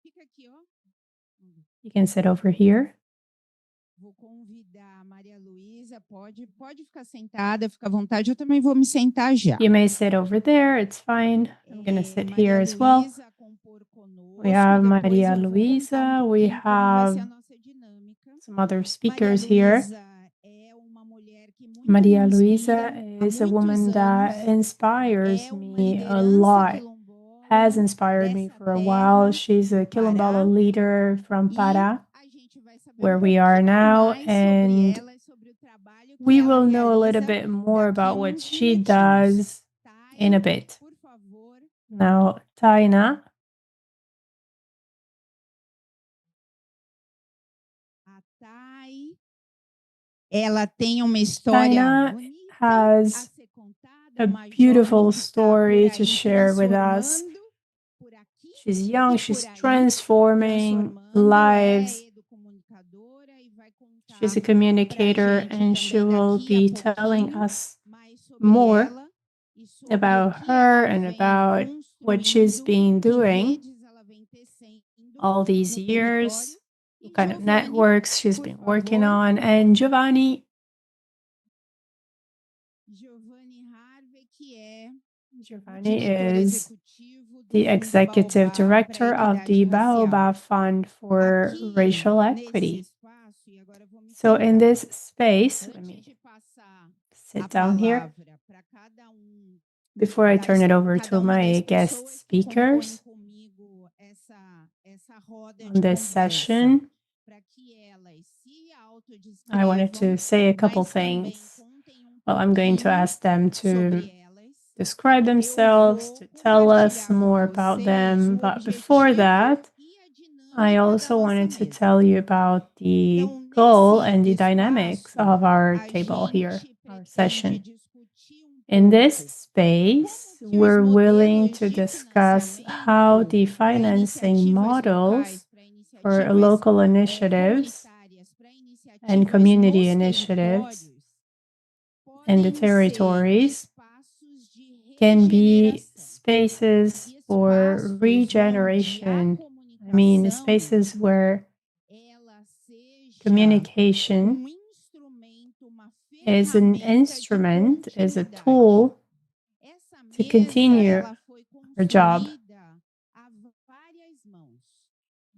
fica aqui, ó. You can sit over here. Vou convidar a Maria Luísa, pode ficar sentada, fica à vontade, eu também vou me sentar já. You may sit over there, it's fine. I'm going to sit here Maria as well. Luísa a compor conosco, We have depois Maria eu vou contar Luisa, we pouquinho como vai ser a have nossa dinâmica. some other Maria speakers here. Luísa é uma mulher que muito Maria me Luisa inspira há is a muitos woman that anos, inspires é uma me a liderança lot, has quilombola inspired me dessa for a while. terra, She's a Quilombola Pará, leader from e Pará, a gente vai saber where we are pouquinho now, mais sobre and ela e sobre o trabalho que we ela will know a little realiza bit more daqui about a what uns she minutinhos. does in a bit. Por favor. Now, Taina. A Thay, ela tem uma história Taina bonita has a ser contada, a uma beautiful jovem que está story por to aí share with us. transformando por aqui She's young, e she's por aí, transforming transformando, lives. é educomunicadora e vai contar She's a pra communicator, gente and she também will daqui a be telling pouquinho us mais sobre more ela e sobre o about que her ela and vem about what she's construindo, been que doing redes ela vem tecendo all these no years, território. what E kind of Giovanni, networks she's por been working favor. on. And Giovanni Harvey, que é Giovanni diretor is executivo do the Fundo executive Baobá para a director of Equidade the Racial. Baobab Fund for Aqui, Racial nesse Equity. espaço, e agora eu vou me So in sentar. this space, let Antes me de passar sit a down here. palavra para cada Before I turn it over cada to uma my das guest pessoas que compõem speakers comigo essa roda on de this conversa, session, para que elas se I wanted autodescrevam, to say a couple mas também things. contem Well, I'm going to pouquinho ask them to sobre elas. describe Eu themselves, vou to tell us compartilhar more com about vocês them. o But before objetivo that, e a I dinâmica da also nossa wanted to mesa. tell you about the Então, goal nesse and the dynamics espaço, of our a table here, gente our pretende session. discutir In this pouco space, como que os we're willing modelos to de discuss how the financiamento para financing iniciativas models locais, para for iniciativas local initiatives comunitárias, para and iniciativas community nos initiatives territórios in the podem ser territories espaços de can be regeneração, spaces for espaços onde a regeneration. I mean, comunicação spaces where ela seja communication instrumento, uma is an ferramenta de instrument, is a continuidade. tool Essa to mesa continue ela foi our job. construída a várias mãos.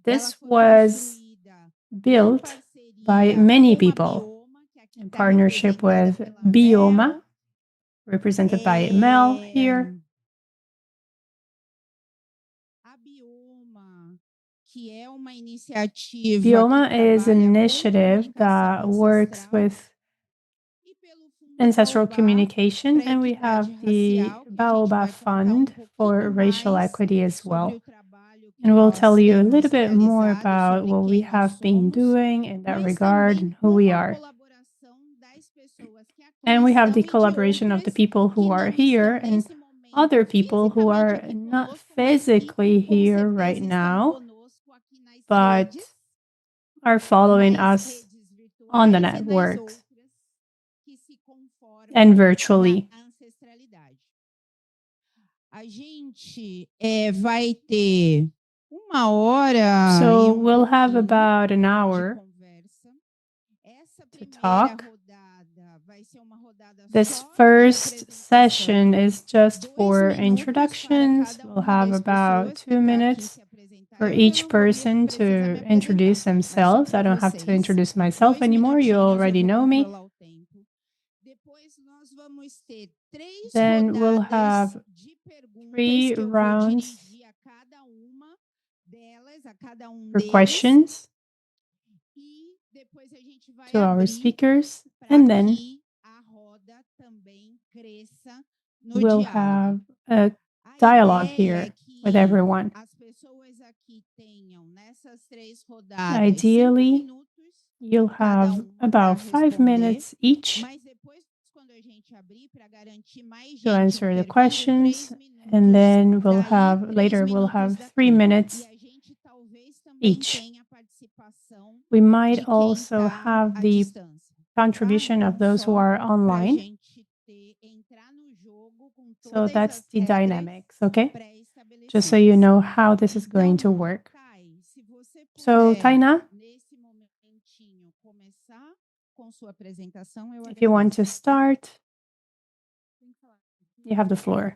This Ela foi was construída em built by parceria many com a people Bioma, que aqui in está partnership representada with pela Bioma, Mel, represented by Mel here. a Bioma, que é uma iniciativa Bioma que is an trabalha com initiative comunicação that works ancestral with e ancestral communication, and we have the Baobab Fund for racial equity as well. And we'll tell you a little bit more about what we have been doing in that regard and who we are. And we have the collaboration of the people who are here and other people who are not physically here right now, but are following us on the networks and virtually. So we'll have about an hour to talk. This first session is just for introductions. We'll have about 2 minutes for each person to introduce themselves. I don't have to introduce myself anymore. You already know me. Then we'll have 3 rounds for questions to our speakers, and then we'll have a dialogue here with everyone. Ideally, you'll have about 5 minutes each to answer the questions, and then later we'll have 3 minutes each. We might also have the contribution of those who are online. So that's the dynamics, okay? Just so you know how this is going to work. So, Taina, if you want to start, you have the floor.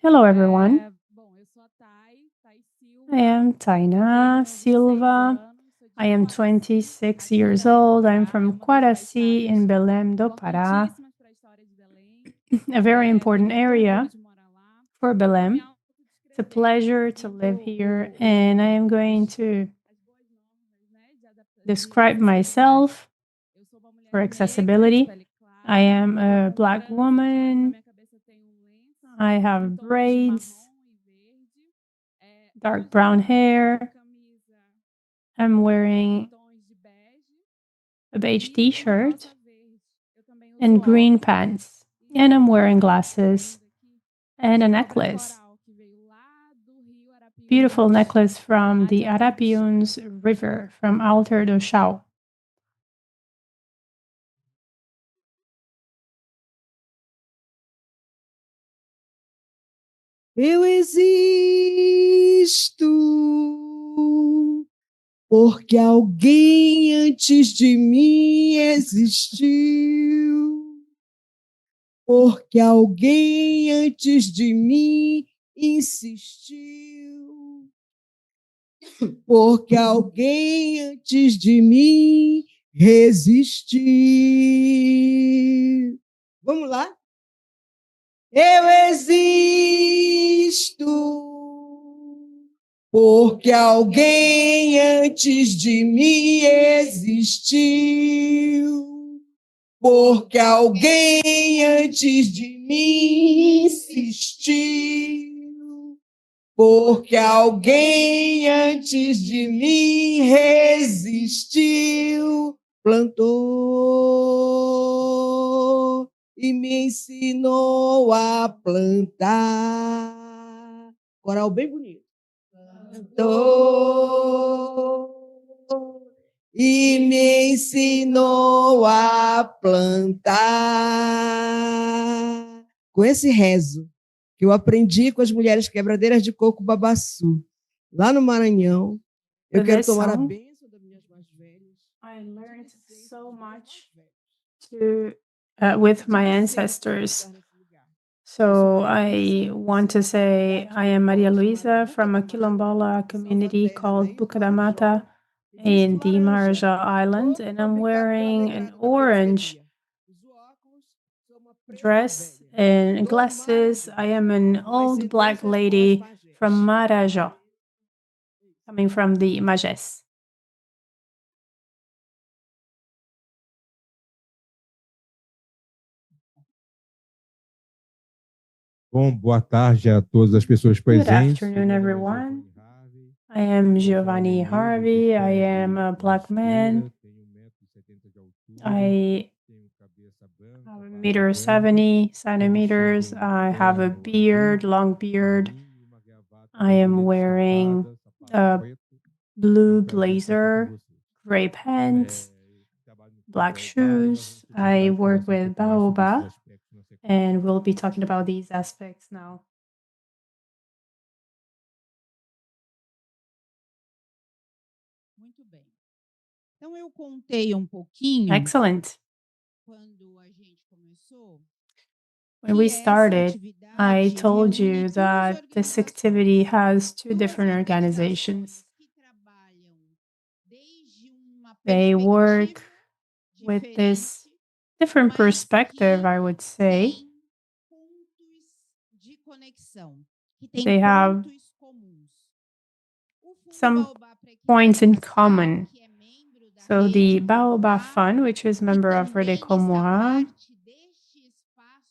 Hello, everyone. I am Taina Silva. I am 26 years old. I'm from Quaraci in Belém do Pará, a very important area for Belém. It's a pleasure to live here, and I am going to describe myself for accessibility. I am a Black woman. I have braids, dark brown hair. I'm wearing a beige t-shirt and green pants, and I'm wearing glasses and a necklace. Beautiful necklace from the Arapiuns River, from Alter do Chão. Eu existo porque alguém antes de mim existiu. Porque alguém antes de mim insistiu. Porque alguém antes de mim resistiu. Vamos lá? Eu existo porque alguém antes de mim existiu. Porque alguém antes de mim insistiu. Porque alguém antes de mim resistiu, plantou e me ensinou a plantar. Coral bem bonito. Plantou e me ensinou a plantar. Com esse rezo que eu aprendi com as mulheres quebradeiras de coco babaçu, lá no Maranhão, eu quero tomar a bênção das minhas mais velhas. I learned so much with my ancestors. So I want to say I am Maria Luisa from a Quilombola community called Buca da Mata in the Marajó Island, and I'm wearing an orange dress and glasses. I am an old Black lady from Marajó, coming from the Magés. Bom, boa tarde a todas as pessoas Good presentes. afternoon, everyone. I am Giovanni Harvey. I am a Black man. I have 1.70 centimeters. I have a beard, long beard. I am wearing a blue blazer, gray pants, black shoes. I work with Baobab, and we'll be talking about these aspects now. Muito bem. Então eu contei pouquinho. Excellent. Quando a gente começou. When we started, I told you that this activity has two different organizations. They work with this different perspective, I would say. They have some points in common. So the Baobab Fund, which is member of Rede Comum,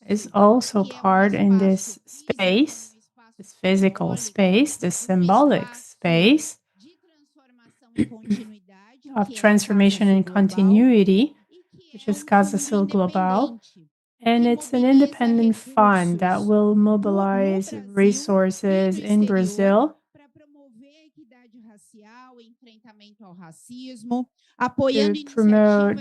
is also part in this space, this physical space, this symbolic space of transformation and continuity, which is Casa Global. And it's an independent fund that will mobilize resources in Brazil to promote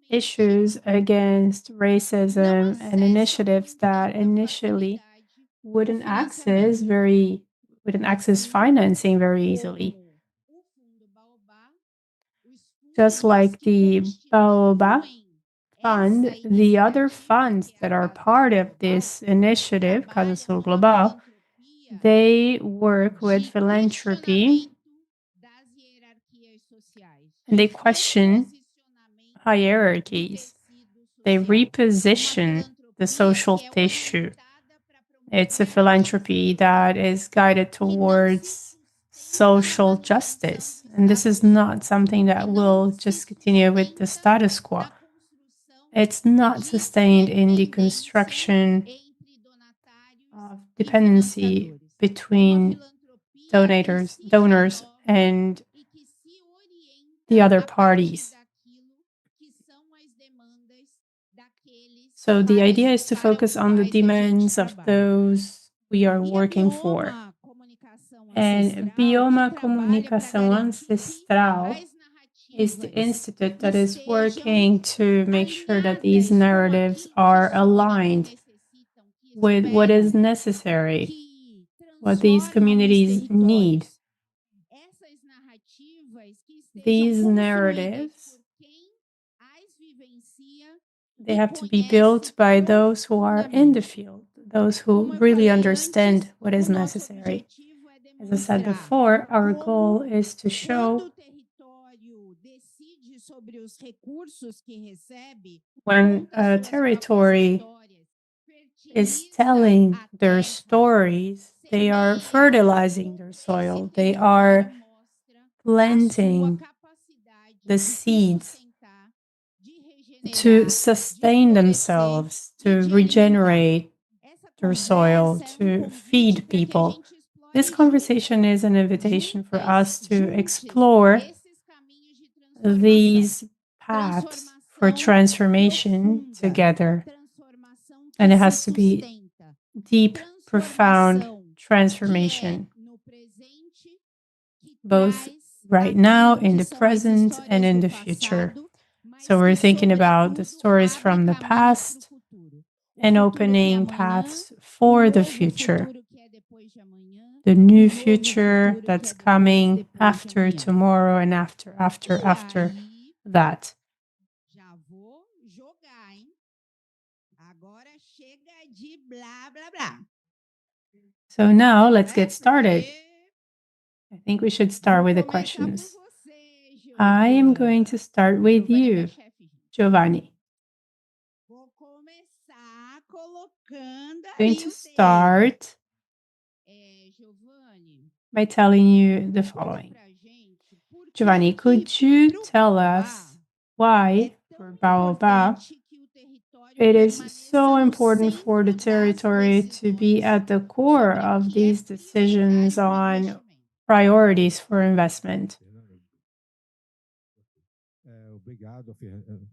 issues against racism and initiatives that initially wouldn't access financing very easily. Just like the Baobab Fund, the other funds that are part of this initiative, Casa Global, they work with philanthropy and they question hierarchies. They reposition the social tissue. It's a philanthropy that is guided towards social justice. And this is not something that will just continue with the status quo. It's not sustained in the construction of dependency between donors and the other parties. So the idea is to focus on the demands of those we are working for. And Bioma Comunicação Ancestral is the institute that is working to make sure that these narratives are aligned with what is necessary, what these communities need. These narratives, they have to be built by those who are in the field, those who really understand what is necessary. As I said before, our goal is to show when a territory is telling their stories, they are fertilizing their soil, they are planting the seeds to sustain themselves, to regenerate their soil, to feed people. This conversation is an invitation for us to explore these paths for transformation together. And it has to be deep, profound transformation, both right now, in the present, and in the future. So we're thinking about the stories from the past and opening paths for the future. The new future that's coming after tomorrow and after that. So now let's get started. I think we should start with the questions. I am going to start with you, Giovanni. I'm going to start by telling you the following. Giovanni, could you tell us why, for Baobab, it is so important for the territory to be at the core of these decisions on priorities for investment.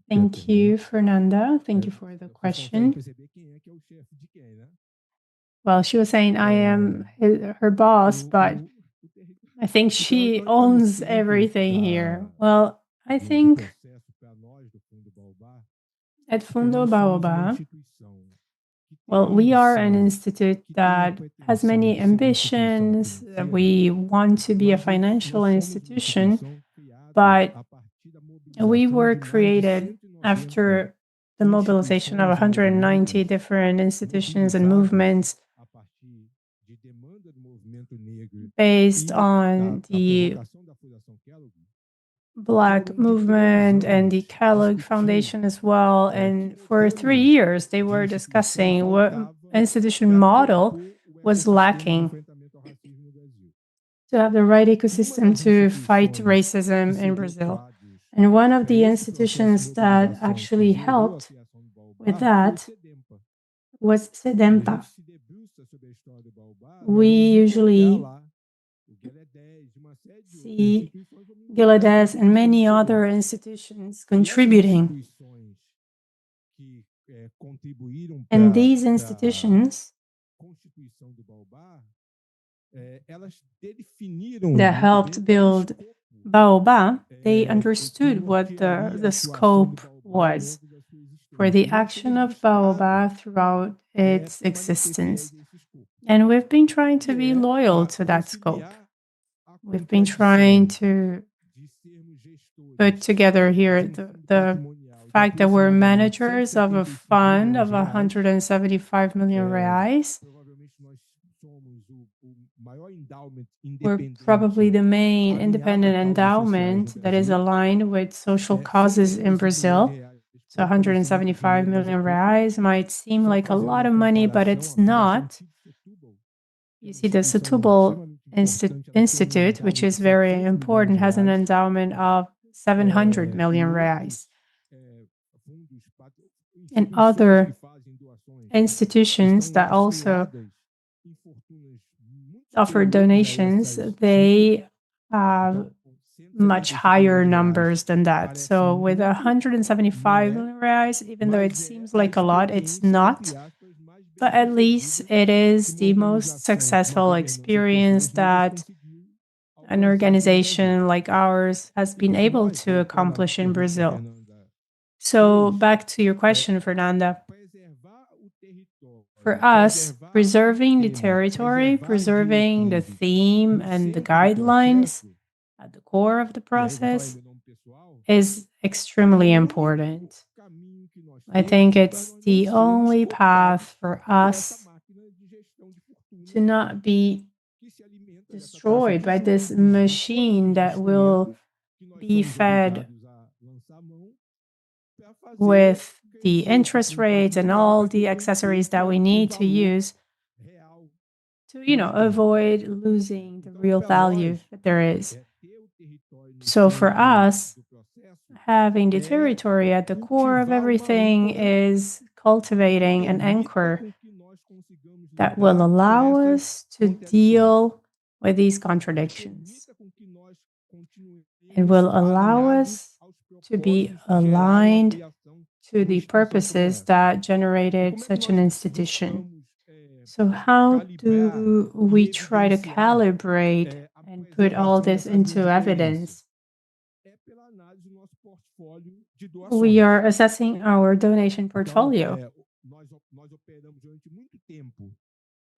Thank you, Fernanda. Thank you for the question. Well, she was saying I am her boss, but I think she owns everything here. Well, I think at Fundo Baobá, well, we are an institute that has many ambitions. We want to be a financial institution, but we were created after the mobilization of 190 different institutions and movements based on the Black movement and the Kellogg Foundation as well. And for 3 years, they were discussing what institution model was lacking to have the right ecosystem to fight racism in Brazil. And one of the institutions that actually helped with that was SEDEMPA. We usually see Gilead and many other institutions contributing. And these institutions that helped build Baobá, they understood what the scope was for the action of Baobá throughout its existence. And we've been trying to be loyal to that scope. We've been trying to put together here the fact that we're managers of a fund of 175 million reais. We're probably the main independent endowment that is aligned with social causes in Brazil. So 175 million reais might seem like a lot of money, but it's not. You see, the Setúbal Institute, which is very important, has an endowment of 700 million reais. And other institutions that also offer donations, they have much higher numbers than that. So with 175 million reais, even though it seems like a lot, it's not. But at least it is the most successful experience that an organization like ours has been able to accomplish in Brazil. So back to your question, Fernanda. For us, preserving the territory, preserving the theme and the guidelines at the core of the process is extremely important. I think it's the only path for us to not be destroyed by this machine that will be fed with the interest rates and all the accessories that we need to use to, avoid losing the real value that there is. So for us, having the territory at the core of everything is cultivating an anchor that will allow us to deal with these contradictions. It will allow us to be aligned to the purposes that generated such an institution. So how do we try to calibrate and put all this into evidence? We are assessing our donation portfolio.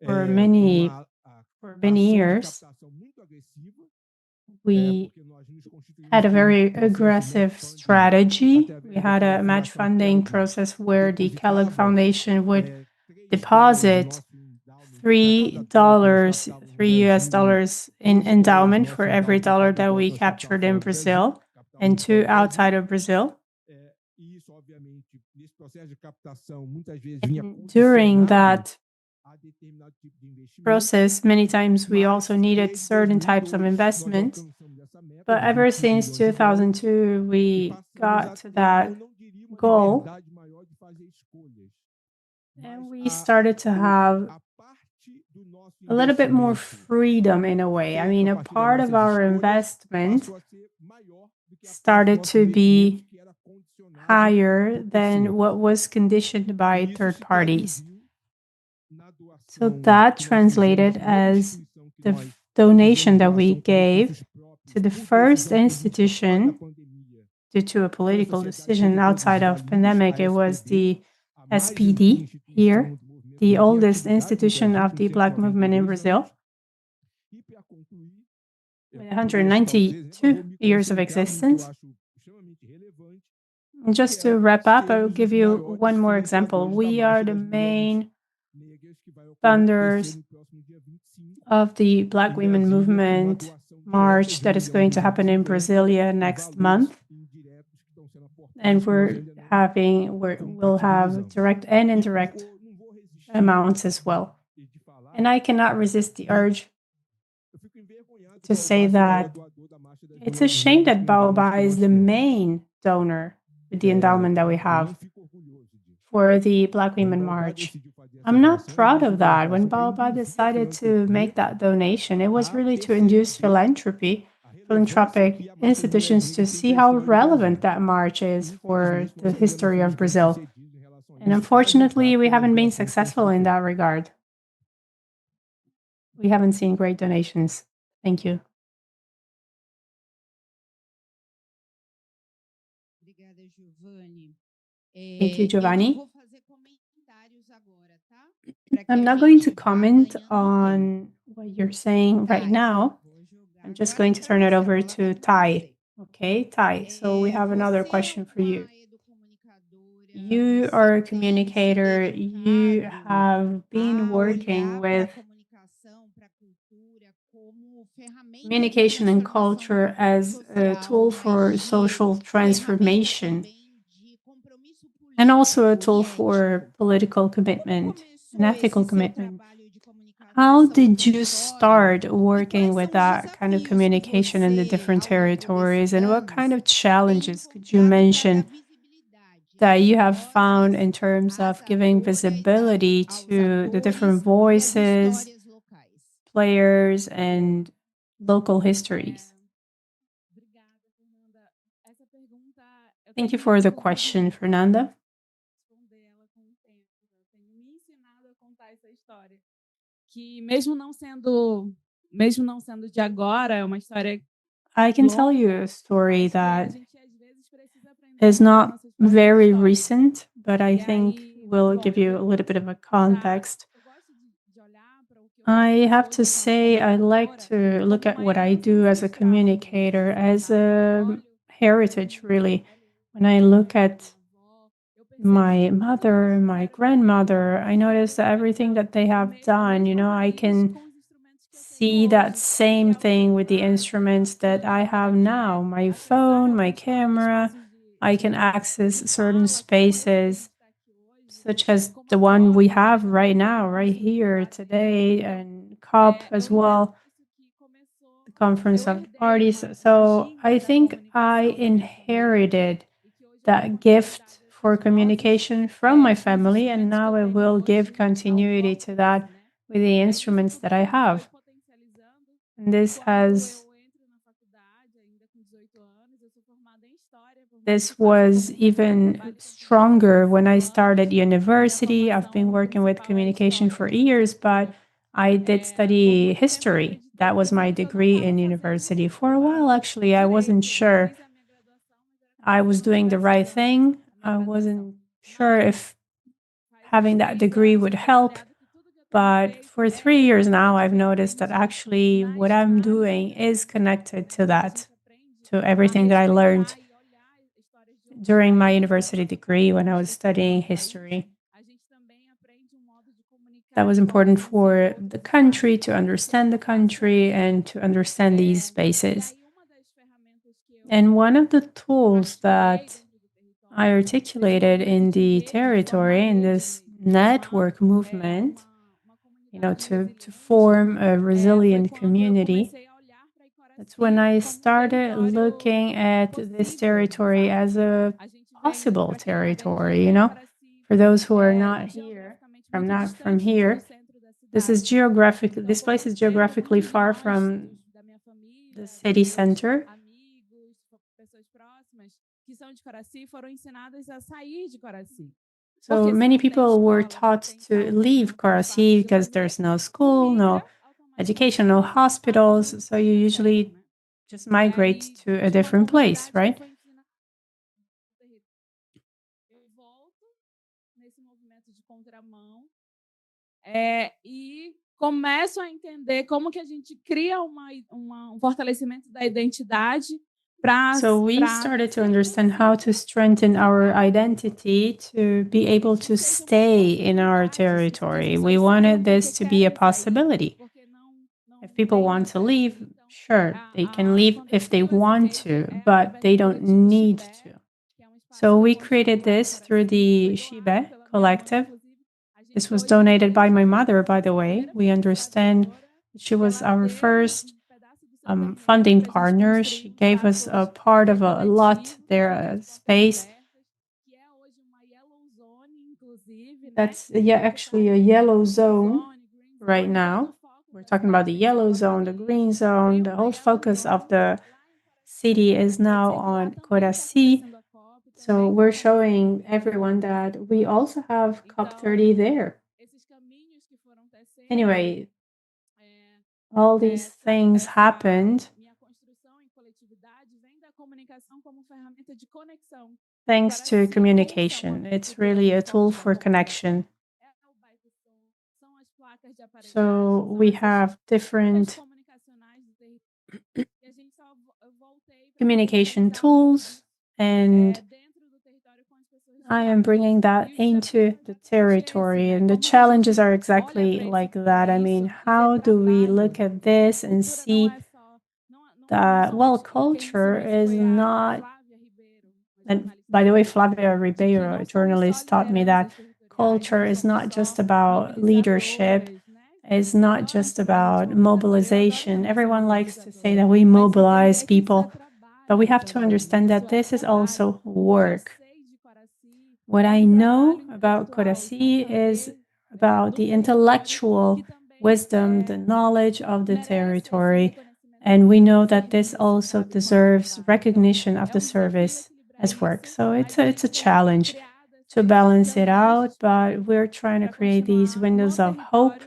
For many years, we had a very aggressive strategy. We had a match funding process where the Kellogg Foundation would deposit $3 in endowment for every dollar that we captured in Brazil and $2 outside of Brazil. During that process, many times we also needed certain types of investment. But ever since 2002, we got to that goal And we started to have a little bit more freedom in a way. I mean, a part of our investment started to be higher than what was conditioned by third parties. So that translated as the donation that we gave to the first institution due to a political decision outside of pandemic. It was the SPD here, the oldest institution of the Black movement in Brazil, with 192 years of existence. And just to wrap up, I will give you one more example. We are the main funders of the Black Women Movement March that is going to happen in Brasilia next month. And we'll have direct and indirect amounts as well. And I cannot resist the urge to say that it's a shame that Baobá is the main donor with the endowment that we have for the Black Women March. I'm not proud of that. When Baobá decided to make that donation, it was really to induce philanthropic institutions to see how relevant that march is for the history of Brazil. And unfortunately, we haven't been successful in that regard. We haven't seen great donations. Thank you. Thank you, Giovanni. I'm not going to comment on what you're saying right now. I'm just going to turn it over to Tai. Okay, Tai. So we have another question for you. You are a communicator. You have been working with communication and culture as a tool for social transformation, and also a tool for political commitment and ethical commitment. How did you start working with that kind of communication in the different territories, and what kind of challenges could you mention that you have found in terms of giving visibility to the different voices, players, and local histories? Thank you for the question, Fernanda. I can tell you a story that is not very recent, but I think will give you a little bit of a context. I have to say, I like to look at what I do as a communicator as a heritage, really. When I look at my mother, my grandmother, I notice that everything that they have done, I can see that same thing with the instruments that I have now. My phone, my camera, I can access certain spaces, such as the one we have right now, right here today, and COP as well, the Conference of Parties. So I think I inherited that gift for communication from my family, and now I will give continuity to that with the instruments that I have. And this was even stronger when I started university. I've been working with communication for years, but I did study history. That was my degree in university. For a while, actually, I wasn't sure I was doing the right thing. I wasn't sure if having that degree would help. But for 3 years now, I've noticed that actually what I'm doing is connected to that, to everything that I learned during my university degree when I was studying history. That was important for the country, to understand the country and to understand these spaces. And one of the tools that I articulated in the territory, in this network movement, to form a resilient community, that's when I started looking at this territory as a possible territory, For those who are not here, from here, this place is geographically far from the city center. So many people were taught to leave Coraci because there's no school, no education, no hospitals. So you usually just migrate to a different place, right? E começo a entender como que a gente cria fortalecimento da identidade. So we started to understand how to strengthen our identity to be able to stay in our territory. We wanted this to be a possibility. If people want to leave, sure, they can leave if they want to, but they don't need to. So we created this through the Shibe Collective. This was donated by my mother, by the way. We understand she was our first funding partner. She gave us a part of a lot there, a space. That's actually a yellow zone right now. We're talking about the yellow zone, the green zone. The whole focus of the city is now on Coraci. So we're showing everyone that we also have COP30 there. Anyway, all these things happened thanks to communication. It's really a tool for connection. So we have different communication tools, and I am bringing that into the territory, and the challenges are exactly like that. I mean, how do we look at this and see that, well, culture is not, and by the way, Flavia Ribeiro, a journalist, taught me that culture is not just about leadership, it's not just about mobilization. Everyone likes to say that we mobilize people, but we have to understand that this is also work. What I know about Coraci is about the intellectual wisdom, the knowledge of the territory, and we know that this also deserves recognition of the service as work. So it's a challenge to balance it out, but we're trying to create these windows of hope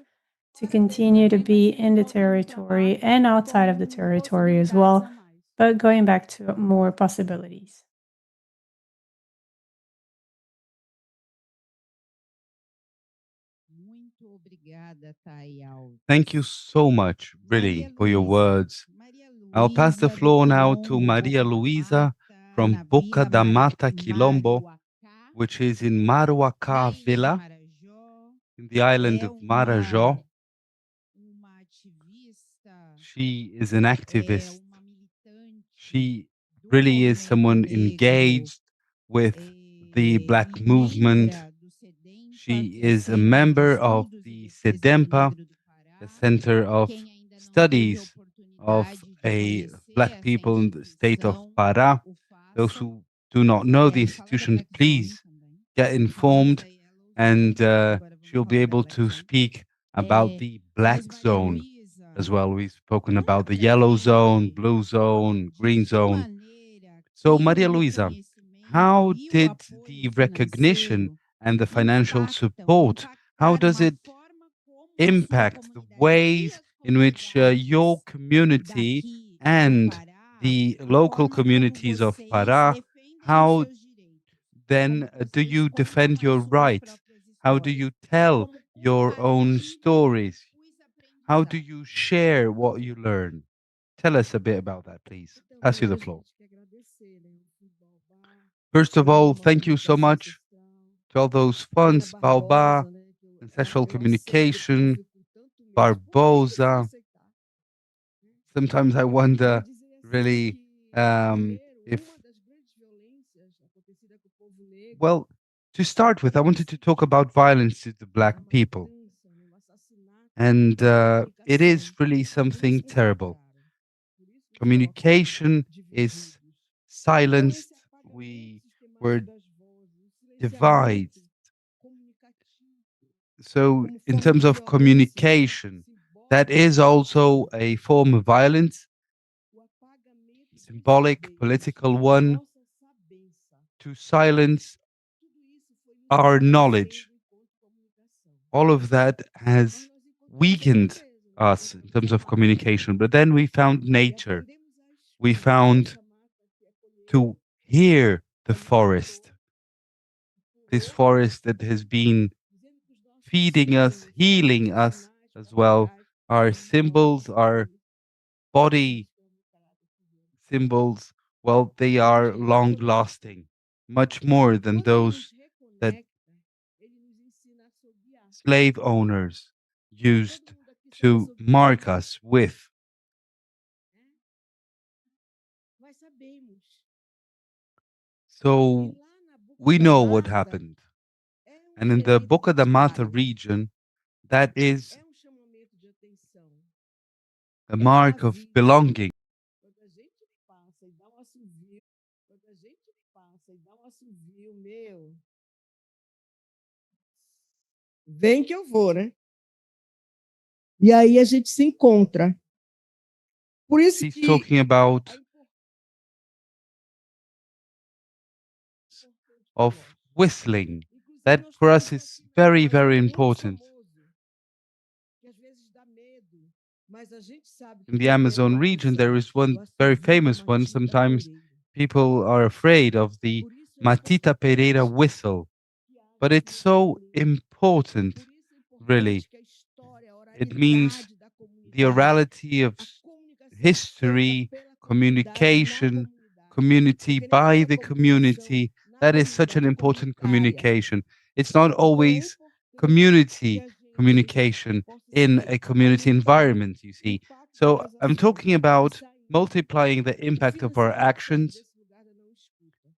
to continue to be in the territory and outside of the territory as well, but going back to more possibilities. Thank you so much, really, for your words. I'll pass the floor now to Maria Luisa from Boca da Mata Quilombo, which is in Maruacá Villa, in the island of Marajó. She is an activist. She really is someone engaged with the Black movement. She is a member of the CEDEMPA, the Center of Studies of Black people in the state of Pará. Those who do not know the institution, please get informed, and she'll be able to speak about the Black Zone as well. We've spoken about the yellow zone, blue zone, green zone. So, Maria Luisa, how did the recognition and the financial support, how does it impact the ways in which your community and the local communities of Pará, how then do you defend your rights? How do you tell your own stories? How do you share what you learn? Tell us a bit about that, please. Pass you the floor. First of all, thank you so much to all those funds, Baobá, Ancestral Communication, Barbosa. Sometimes I wonder, really, if... Well, to start with, I wanted to talk about violence to the Black people. And it is really something terrible. Communication is silenced. We were divided So, in terms of communication, that is also a form of violence, symbolic, political one, to silence our knowledge. All of that has weakened us in terms of communication. But then we found nature. We found to hear the forest, this forest that has been feeding us, healing us as well. Our symbols, our body symbols, well, they are long lasting, much more than those that slave owners used to mark us with. So we know what happened. And in the Boca da Mata region, that is a mark of belonging. Vem que eu vou, né? E aí a gente se encontra. Por isso He's talking about of whistling. That for us is very, very important. In the Amazon region, there is one very famous one. Sometimes people are afraid of the Matita Pereira whistle, but it's so important, really. It means the orality of history, communication, community by the community. That is such an important communication. It's not always community communication in a community environment, you see. So I'm talking about multiplying the impact of our actions,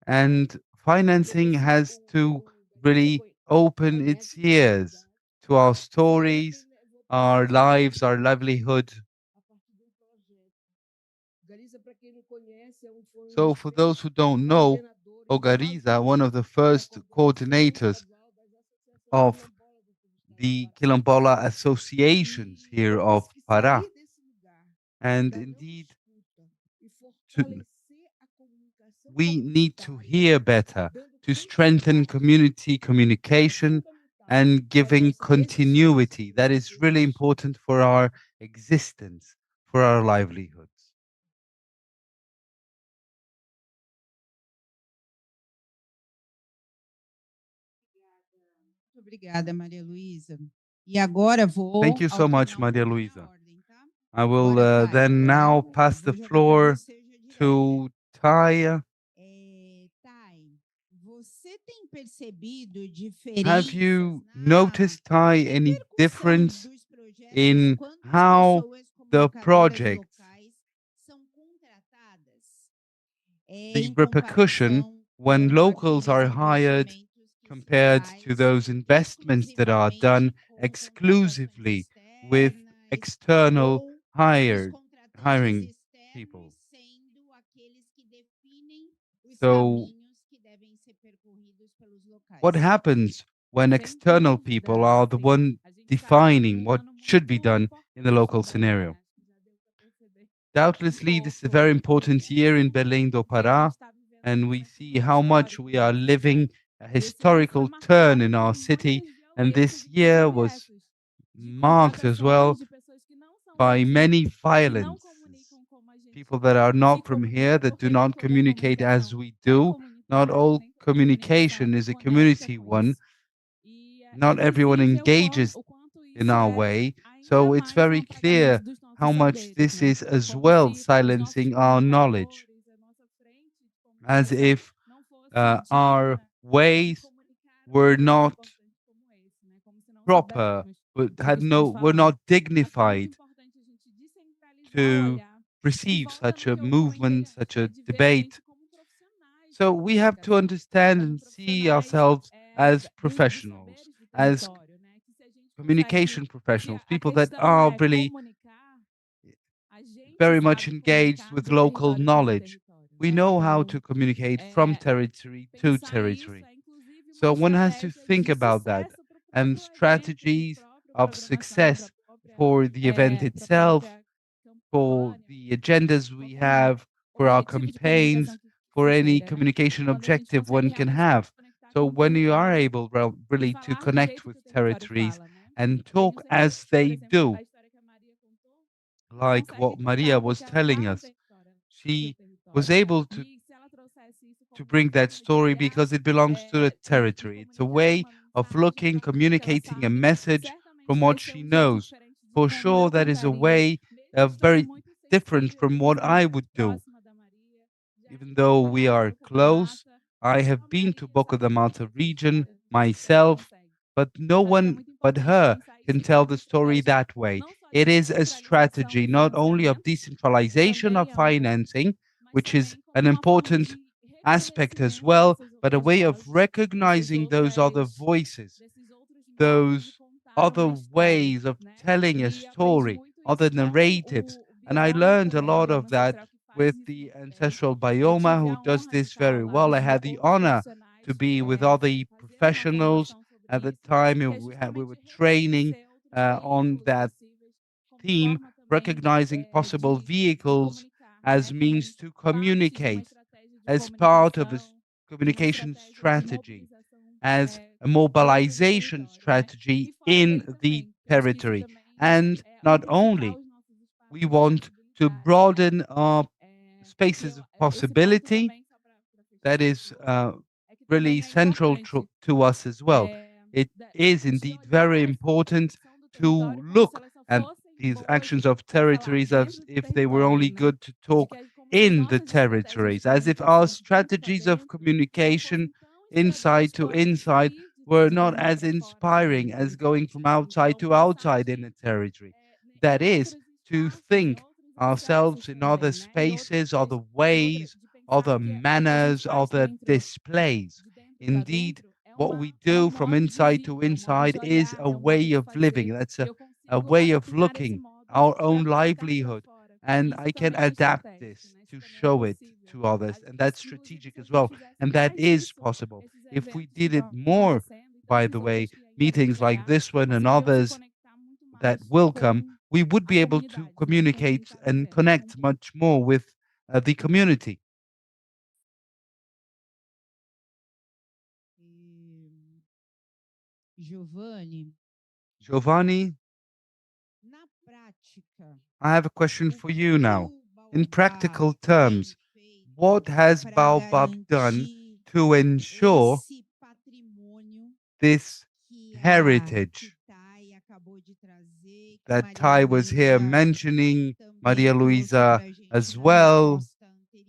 and financing has to really open its ears to our stories, our lives, our livelihood. So for those who don't know, Ogariza, one of the first coordinators of the Quilombola associations here of Pará. And indeed, we need to hear better to strengthen community communication and giving continuity. That is really important for our existence, for our livelihoods. Obrigada, Maria Luísa. E agora vou. Thank you so much, Maria Luísa. I will then now pass the floor to Taya. Have you noticed, Ty, any difference in how the projects, the repercussion when locals are hired compared to those investments that are done exclusively with external hiring people? So what happens when external people are the one defining what should be done in the local scenario? Doubtlessly, this is a very important year in Belém do Pará, and we see how much we are living a historical turn in our city, and this year was marked as well by many violences. People that are not from here, that do not communicate as we do. Not all communication is a community one. Not everyone engages in our way. So it's very clear how much this is as well silencing our knowledge, as if our ways were not proper, were not dignified to receive such a movement, such a debate. So we have to understand and see ourselves as professionals, as communication professionals, people that are really very much engaged with local knowledge. We know how to communicate from territory to territory. So one has to think about that. and strategies of success for the event itself, for the agendas we have, for our campaigns, for any communication objective one can have. So when you are able really to connect with territories and talk as they do, like what Maria was telling us, she was able to bring that story because it belongs to the territory. It's a way of looking, communicating a message from what she knows. For sure, that is a way very different from what I would do. Even though we are close, I have been to Boca da Mata region myself, but no one but her can tell the story that way. It is a strategy not only of decentralization of financing, which is an important aspect as well, but a way of recognizing those other voices, those other ways of telling a story, other narratives. And I learned a lot of that with the ancestral bioma, who does this very well. I had the honor to be with other professionals at the time. We were training on that theme, recognizing possible vehicles as means to communicate, as part of a communication strategy, as a mobilization strategy in the territory. And not only, we want to broaden our spaces of possibility. That is really central to us as well. It is indeed very important to look at these actions of territories as if they were only good to talk in the territories, as if our strategies of communication inside to inside were not as inspiring as going from outside to outside in a territory. That is, to think ourselves in other spaces, other ways, other manners, other displays. Indeed, what we do from inside to inside is a way of living. That's a way of looking, our own livelihood. And I can adapt this to show it to others. And that's strategic as well. And that is possible. If we did it more, by the way, meetings like this one and others that will come, we would be able to communicate and connect much more with the community. Giovanni, I have a question for you now. In practical terms, what has Baobab done to ensure this heritage that Tai was here mentioning, Maria Luisa as well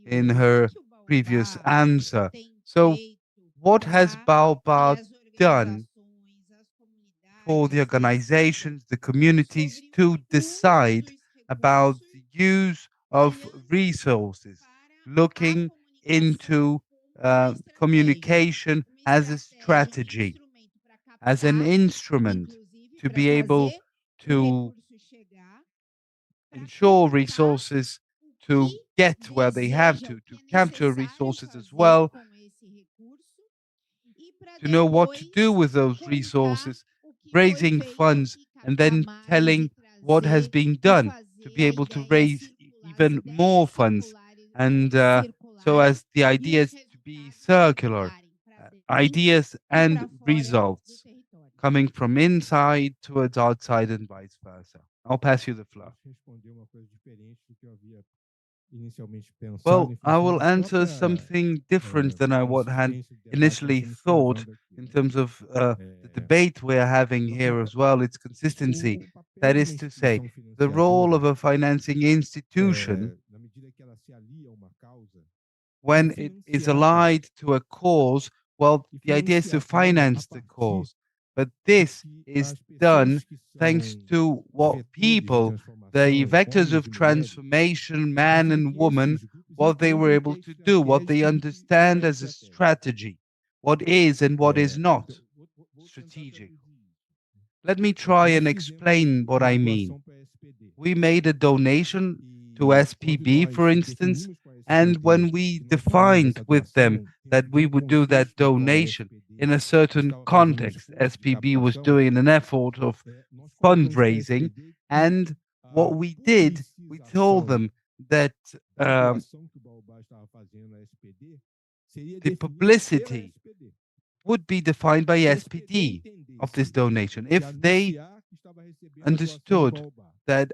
in her previous answer? So, what has Baobab done for the organizations, the communities to decide about the use of resources, looking into communication as a strategy, as an instrument to be able to ensure resources to get where they have to capture resources as well, to know what to do with those resources, raising funds, and then telling what has been done to be able to raise even more funds. And so as the idea is to be circular, ideas and results coming from inside towards outside and vice versa. I'll pass you the floor. Well, I will answer something different than I what had initially thought in terms of the debate we're having here as well, its consistency. That is to say, the role of a financing institution when it is allied to a cause, well, the idea is to finance the cause. But this is done thanks to what people, the vectors of transformation, man and woman, what they were able to do, what they understand as a strategy, what is and what is not strategic. Let me try and explain what I mean. We made a donation to SPB, for instance, And when we defined with them that we would do that donation in a certain context, SPB was doing an effort of fundraising, and what we did, we told them that the publicity would be defined by SPD of this donation. If they understood that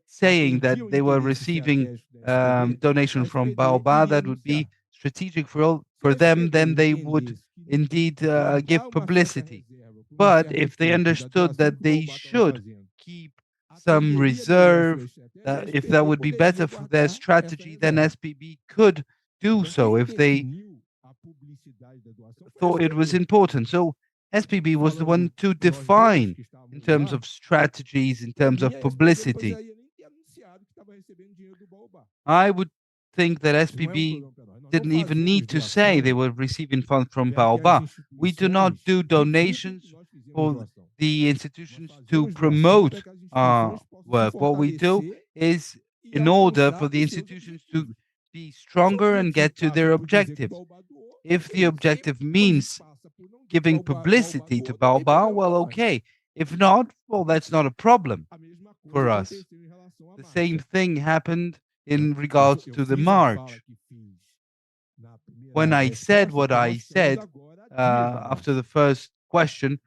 saying that they were receiving donation from Baobab, that would be strategic for them, then they would indeed give publicity. But if they understood that they should keep some reserve, if that would be better for their strategy, then SPB could do so if they thought it was important. So SPB was the one to define in terms of strategies, in terms of publicity. I would think that SPB didn't even need to say they were receiving funds from Baobab. We do not do donations for the institutions to promote our work. What we do is in order for the institutions to be stronger and get to their objectives. If the objective means giving publicity to Baobab, well, okay. If not, well, that's not a problem for us. The same thing happened in regards to the march. When I said what I said after the first question,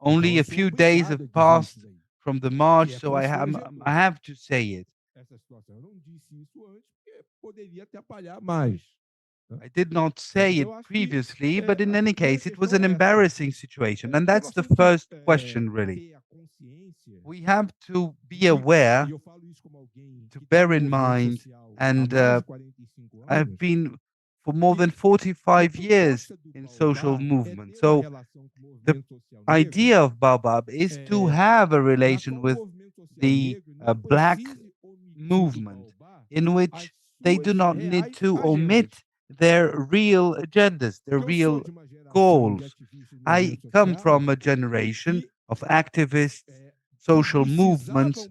only a few days have passed from the march, so I have to say it. I did not say it previously, but in any case, it was an embarrassing situation. And that's the first question, really. We have to be aware, to bear in mind, and I've been for more than 45 years in social movement. So the idea of Baobab is to have a relation with the Black movement in which they do not need to omit their real agendas, their real goals. I come from a generation of activists, social movements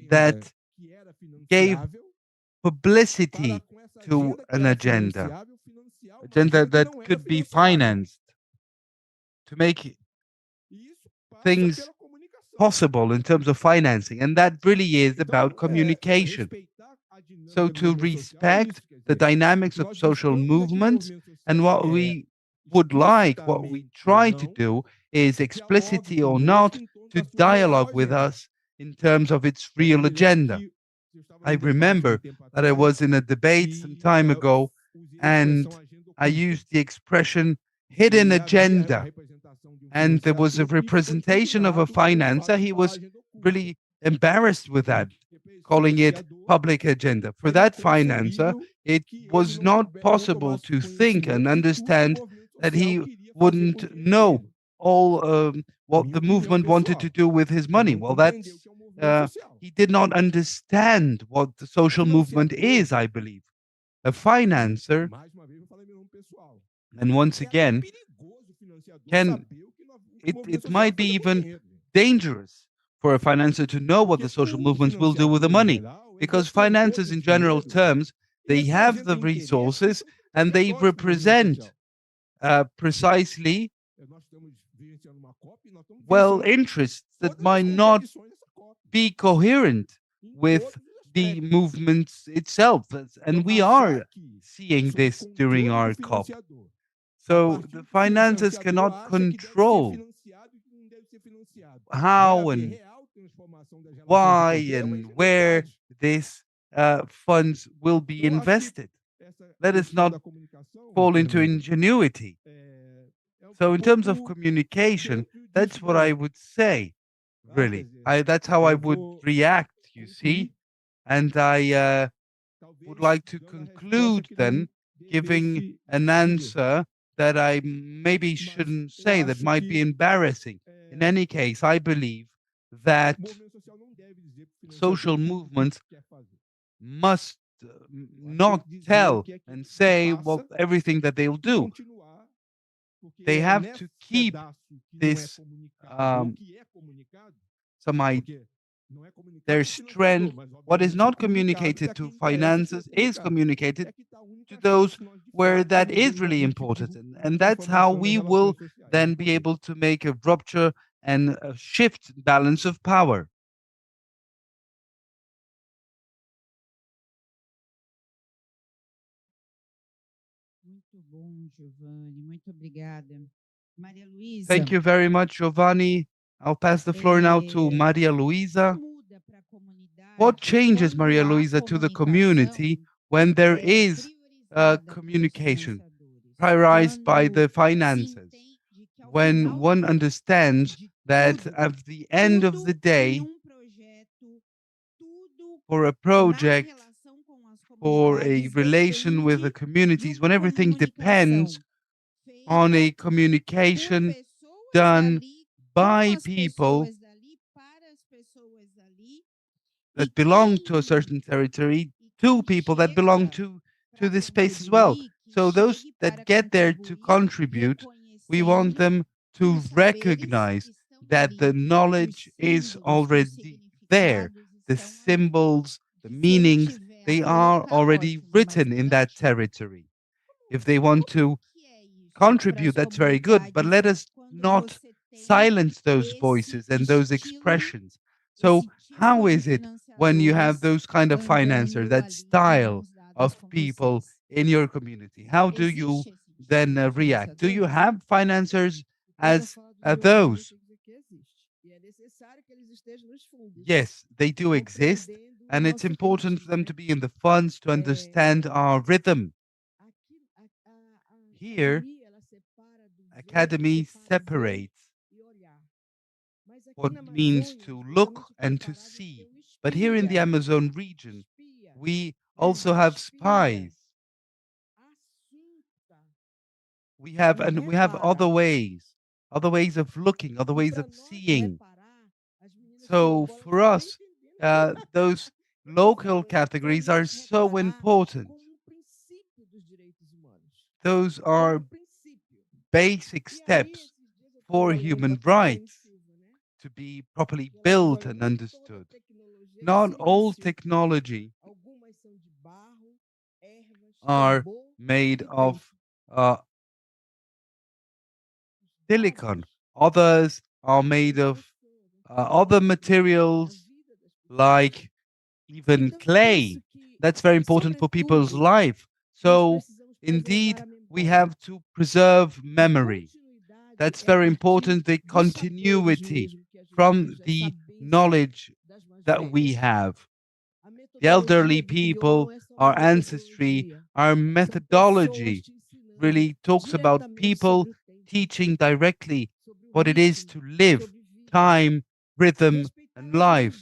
that gave publicity to an agenda that could be financed to make things possible in terms of financing. And that really is about communication. So to respect the dynamics of social movements, and what we would like, what we try to do is, explicitly or not, to dialogue with us in terms of its real agenda. I remember that I was in a debate some time ago, and I used the expression hidden agenda. And there was a representation of a financer. He was really embarrassed with that, calling it public agenda. For that financer, it was not possible to think and understand that he wouldn't know all what the movement wanted to do with his money. Well, that's he did not understand what the social movement is, I believe. A financer, and once again, it might be even dangerous for a financer to know what the social movements will do with the money, because financiers, in general terms, they have the resources and they represent precisely, well, interests that might not be coherent with the movement itself. And we are seeing this during our COP. So the financiers cannot control how and why and where these funds will be invested. Let us not fall into ingenuity. So in terms of communication, that's what I would say, really. That's how I would react, you see. And I would like to conclude then, giving an answer that I maybe shouldn't say, that might be embarrassing. In any case, I believe that social movements must not tell and say, well, everything that they'll do. They have to keep this some their strength. What is not communicated to finances is communicated to those where that is really important. And that's how we will then be able to make a rupture and a shift balance of power. Muito bom, Giovanni. Muito obrigada. Maria Luísa. Thank you very much, Giovanni. I'll pass the floor now to Maria Luísa. What changes, Maria Luísa, to the community when there is communication prioritized by the finances? When one understands that at the end of the day, for a project, for a relation with the communities, when everything depends on a communication done by people that belong to a certain territory, to people that belong to this space as well. So those that get there to contribute, we want them to recognize that the knowledge is already there. The symbols, the meanings, they are already written in that territory. If they want to contribute, that's very good, but let us not silence those voices and those expressions. So how is it when you have those kind of financiers, that style of people in your community? How do you then react? Do you have financiers as those? Yes, they do exist, and it's important for them to be in the funds to understand our rhythm. Here, Academy separates what it means to look and to see. But here in the Amazon region, we also have spies. We have other ways of looking, other ways of seeing. So for us, those local categories are so important. Those are basic steps for human rights to be properly built and understood. Not all technology are made of silicon. Others are made of other materials like even clay. That's very important for people's life. So indeed, we have to preserve memory. That's very important, the continuity from the knowledge that we have. The elderly people, our ancestry, our methodology really talks about people teaching directly what it is to live, time, rhythm, and life,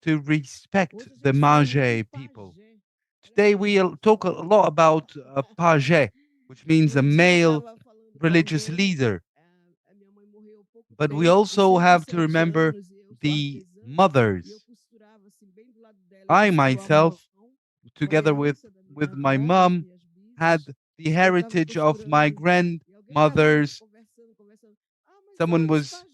to respect the Mage people. Today we'll talk a lot about a page, which means a male religious leader. But we also have to remember the mothers. I myself, together with my mom, had the heritage of my grandmothers. Someone was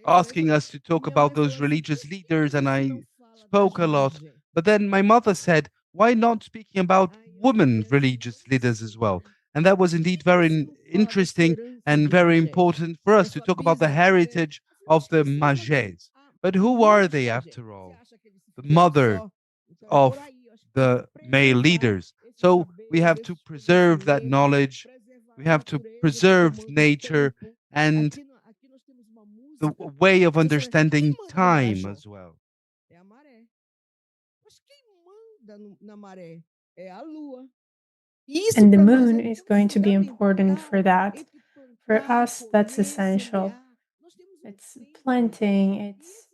asking us to talk about those religious leaders, and I spoke a lot. But then my mother said, why not speaking about women religious leaders as well? And that was indeed very interesting and very important for us to talk about the heritage of the Mages. But who are they after all? The mother of the male leaders. So we have to preserve that knowledge. We have to preserve nature and the way of understanding time as well. And the moon is going to be important for that. For us, that's essential. It's planting, it's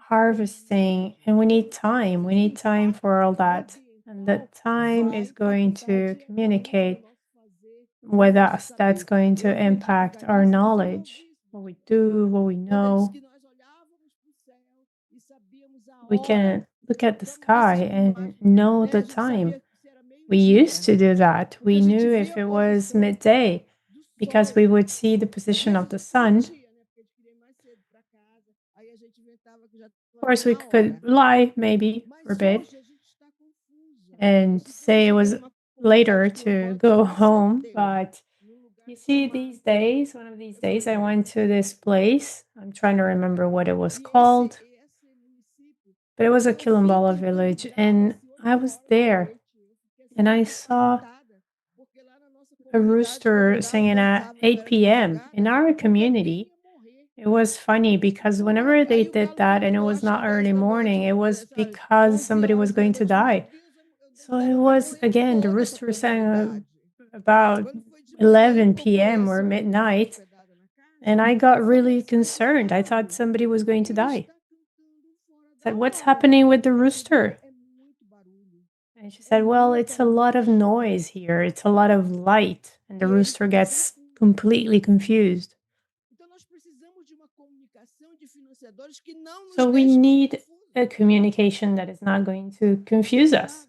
harvesting, and we need time. We need time for all that. And that time is going to communicate with us. That's going to impact our knowledge, what we do, what we know. We can look at the sky and know the time. We used to do that. We knew if it was midday because we would see the position of the sun. Of course, we could lie maybe for a bit and say it was later to go home, but you see, these days, one of these days, I went to this place. I'm trying to remember what it was called, but it was a quilombola village, and I was there, and I saw a rooster singing at 8 p.m. In our community. It was funny because whenever they did that and it was not early morning, it was because somebody was going to die. So it was, again, the rooster sang about 11 p.m. or midnight, and I got really concerned. I thought somebody was going to die. I said, "What's happening with the rooster?" And she said, "Well, it's a lot of noise here. It's a lot of light." And the rooster gets completely confused. So we need a communication that is not going to confuse us,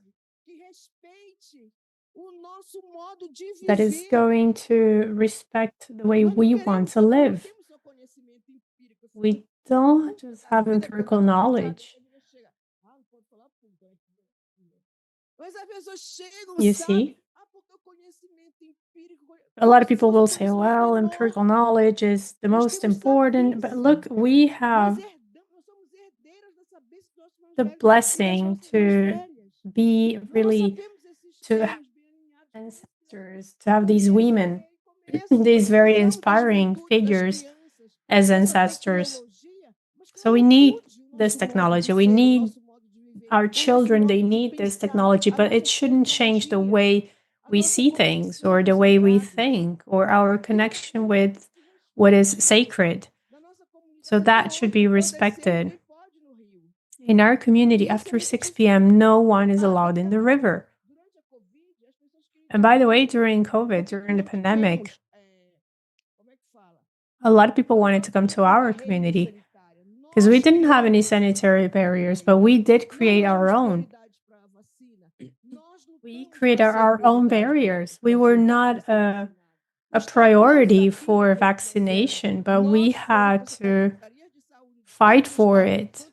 that is going to respect the way we want to live. We don't just have empirical knowledge. You see? A lot of people will say, well, empirical knowledge is the most important. But look, we have the blessing to be really, to have ancestors, to have these women, these very inspiring figures as ancestors. So we need this technology. We need our children, they need this technology, but it shouldn't change the way we see things or the way we think or our connection with what is sacred. So that should be respected. In our community, after 6 p.m., no one is allowed in the river. And by the way, during COVID, during the pandemic, a lot of people wanted to come to our community because we didn't have any sanitary barriers, but we did create our own. We created our own barriers. We were not a priority for vaccination, but we had to fight for it.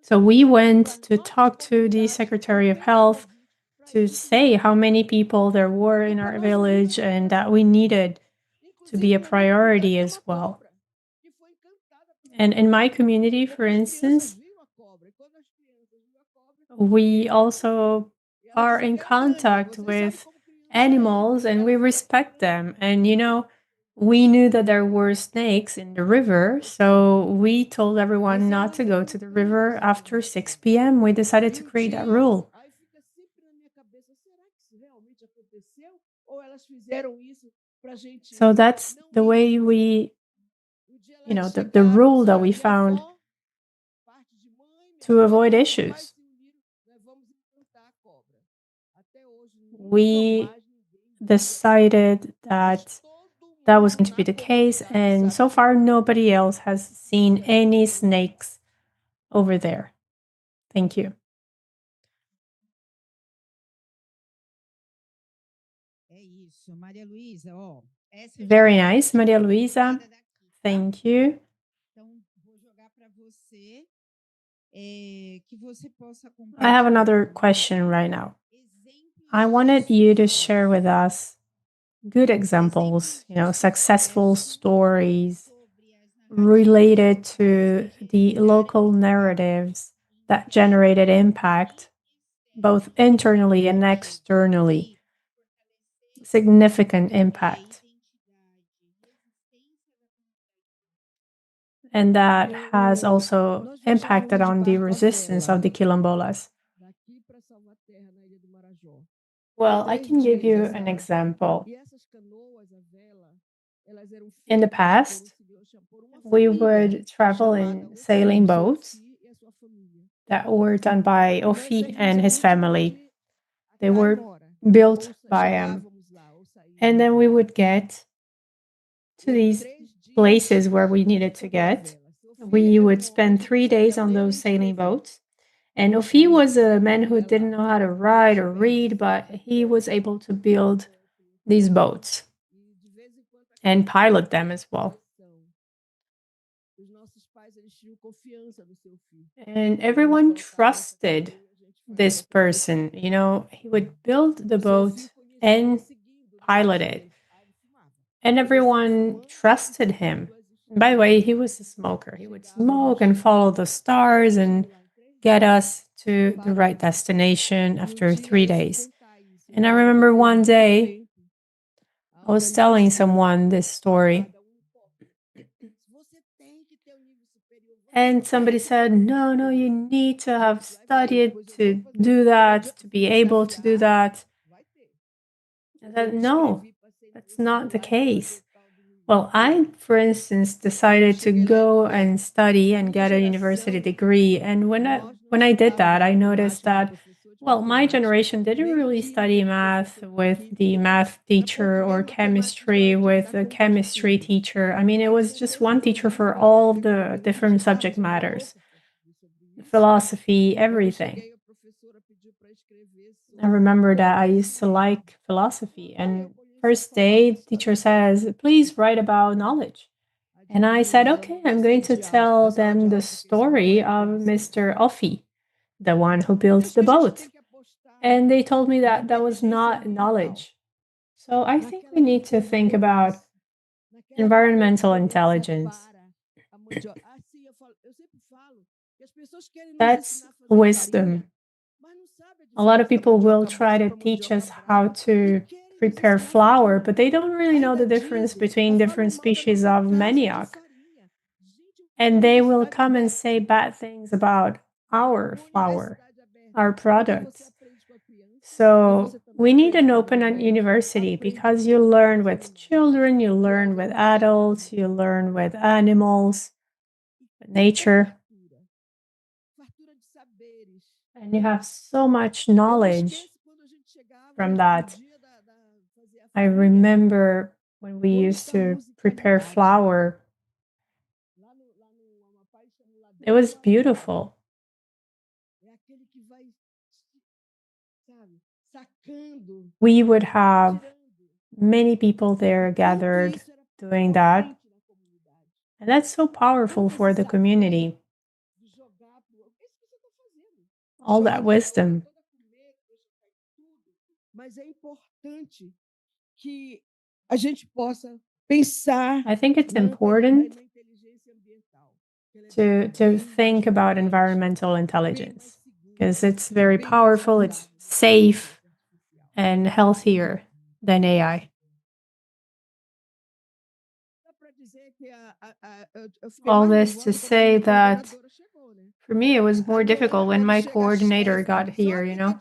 So we went to talk to the Secretary of Health to say how many people there were in our village and that we needed to be a priority as well. And in my community, for instance, we also are in contact with animals and we respect them. And, you know, we knew that there were snakes in the river, so we told everyone not to go to the river after 6 p.m. We decided to create that rule. So that's the way we, you know, the rule that we found to avoid issues. We decided that that was going to be the case, and so far nobody else has seen any snakes over there. Thank you. Very nice, Maria Luisa. Thank you. I have another question right now. I wanted you to share with us good examples, you know, successful stories related to the local narratives that generated impact, both internally and externally, significant impact. And that has also impacted on the resistance of the quilombolas. Well, I can give you an example. In the past, we would travel in sailing boats that were done by Orpheo and his family. They were built by him. And then we would get to these places where we needed to get. We would spend 3 days on those sailing boats. And Orpheo was a man who didn't know how to write or read, but he was able to build these boats and pilot them as well. And everyone trusted this person. You know, he would build the boat and pilot it. And everyone trusted him. By the way, he was a smoker. He would smoke and follow the stars and get us to the right destination after 3 days. And I remember one day I was telling someone this story. And somebody said, no, you need to have studied to do that, to be able to do that. I said, no, that's not the case. Well, I, for instance, decided to go and study and get a university degree. And when I did that, I noticed that, well, my generation didn't really study math with the math teacher or chemistry with the chemistry teacher. I mean, it was just one teacher for all the different subject matters, philosophy, everything. I remember that I used to like philosophy, and first day, teacher says, please write about knowledge. And I said, okay, I'm going to tell them the story of Mr. Orpheo, the one who built the boat. And they told me that that was not knowledge. So I think we need to think about environmental intelligence. That's wisdom. A lot of people will try to teach us how to prepare flour, but they don't really know the difference between different species of manioc. And they will come and say bad things about our flour, our products. So we need an open university because you learn with children, you learn with adults, you learn with animals, with nature. And you have so much knowledge from that. I remember when we used to prepare flour, it was beautiful. We would have many people there gathered doing that. And that's so powerful for the community. All that wisdom. I think it's important to think about environmental intelligence because it's very powerful, it's safe and healthier than AI. All this to say that for me, it was more difficult when my coordinator got here, you know?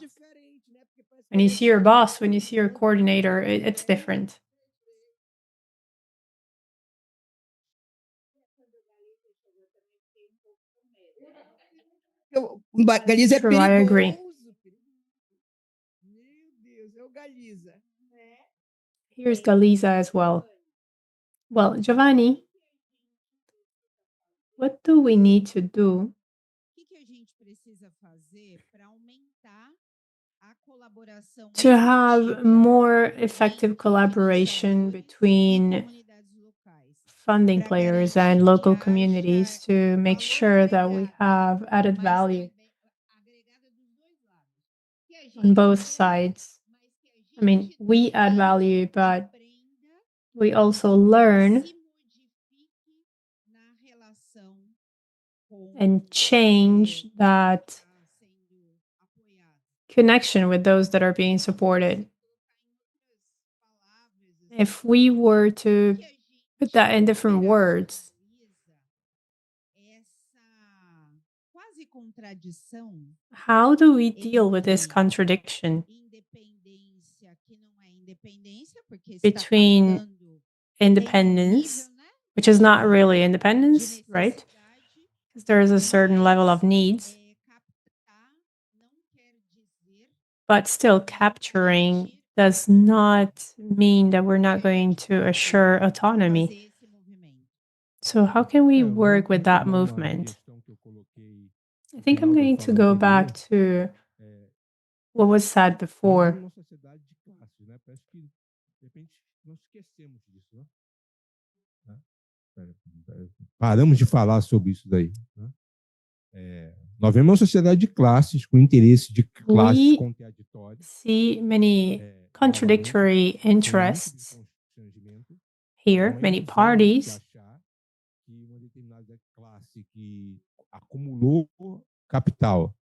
When you see your boss, when you see your coordinator, it's different. True, I agree. Here's Galiza as well. Well, Giovanni, what do we need to do to have more effective collaboration between funding players and local communities to make sure that we have added value on both sides? I mean, we add value, but we also learn and change that connection with those that are being supported. If we were to put that in different words, how do we deal with this contradiction between independence, which is not really independence, right? Because there is a certain level of needs, but still capturing does not mean that we're not going to assure autonomy. So how can we work with that movement? I think I'm going to go back to what was said before. paramos de falar sobre isso daí. Né? Nós vemos uma sociedade de classes, com interesse de classes contraditórias. See many contradictory interests here, many parties. Que acumulou capital,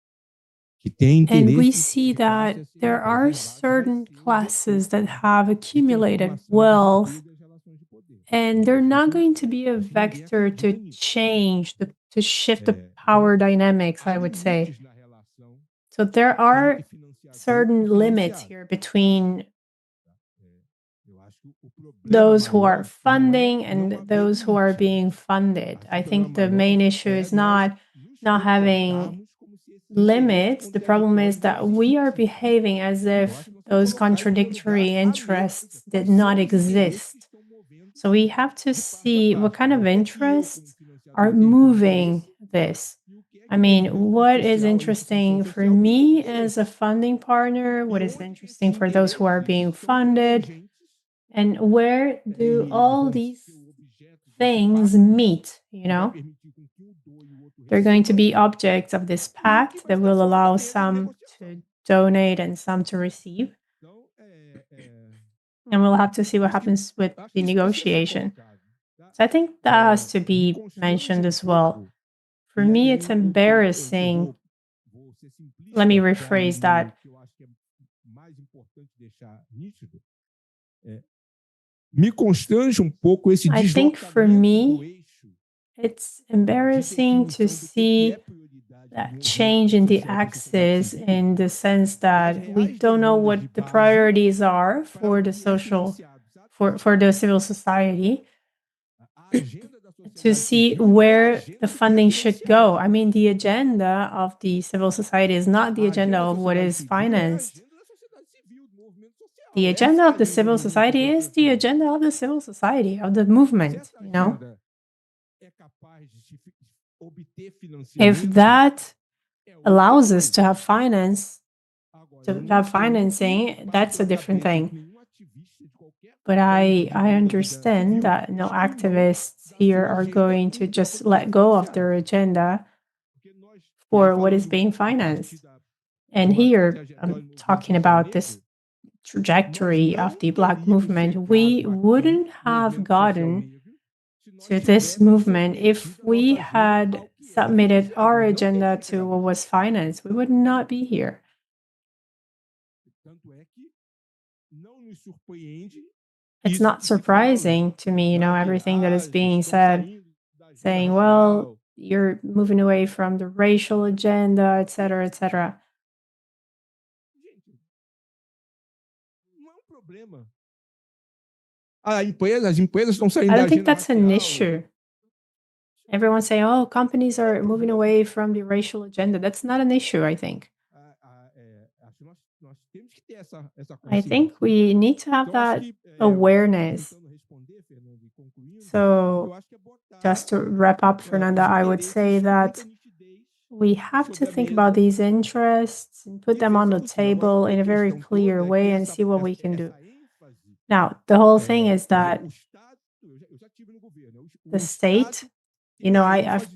que tem interesse. And we see that there are certain classes that have accumulated wealth, and they're not going to be a vector to change, to shift the power dynamics, I would say. So there are certain limits here between those who are funding and those who are being funded. I think the main issue is not having limits. The problem is that we are behaving as if those contradictory interests did not exist. So we have to see what kind of interests are moving this. I mean, what is interesting for me as a funding partner? What is interesting for those who are being funded? And where do all these things meet, you know? They're going to be objects of this pact that will allow some to donate and some to receive. And we'll have to see what happens with the negotiation. So I think that has to be mentioned as well. For me, it's embarrassing. Let me rephrase that. I think for me, it's embarrassing to see that change in the axis, in the sense that we don't know what the priorities are for the for the civil society, to see where the funding should go. I mean, the agenda of the civil society is not the agenda of what is financed. The agenda of the civil society is the agenda of the civil society, of the movement, you know? If that allows us to have financing, that's a different thing. But I understand that no activists here are going to just let go of their agenda for what is being financed. And here, I'm talking about this trajectory of the Black movement. We wouldn't have gotten to this movement if we had submitted our agenda to what was financed. We would not be here. It's not surprising to me, you know, everything that is being said, saying, well, you're moving away from the racial agenda, etc., etc. I don't think that's an issue. Everyone's saying, oh, companies are moving away from the racial agenda. That's not an issue, I think. I think we need to have that awareness. So, just to wrap up, Fernanda, I would say that we have to think about these interests and put them on the table in a very clear way and see what we can do. Now, the whole thing is that the state, you know, I've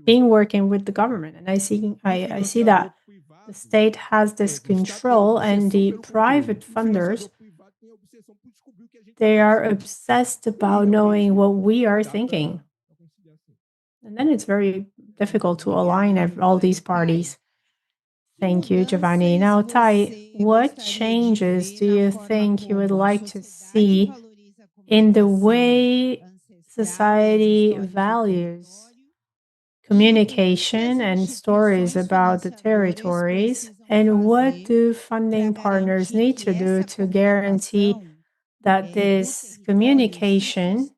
been working with the government, and I see that the state has this control, and the private funders, they are obsessed about knowing what we are thinking. And then it's very difficult to align all these parties. Thank you, Giovanni. Now, Tai, what changes do you think you would like to see in the way society values communication and stories about the territories? And what do funding partners need to do to guarantee that this communication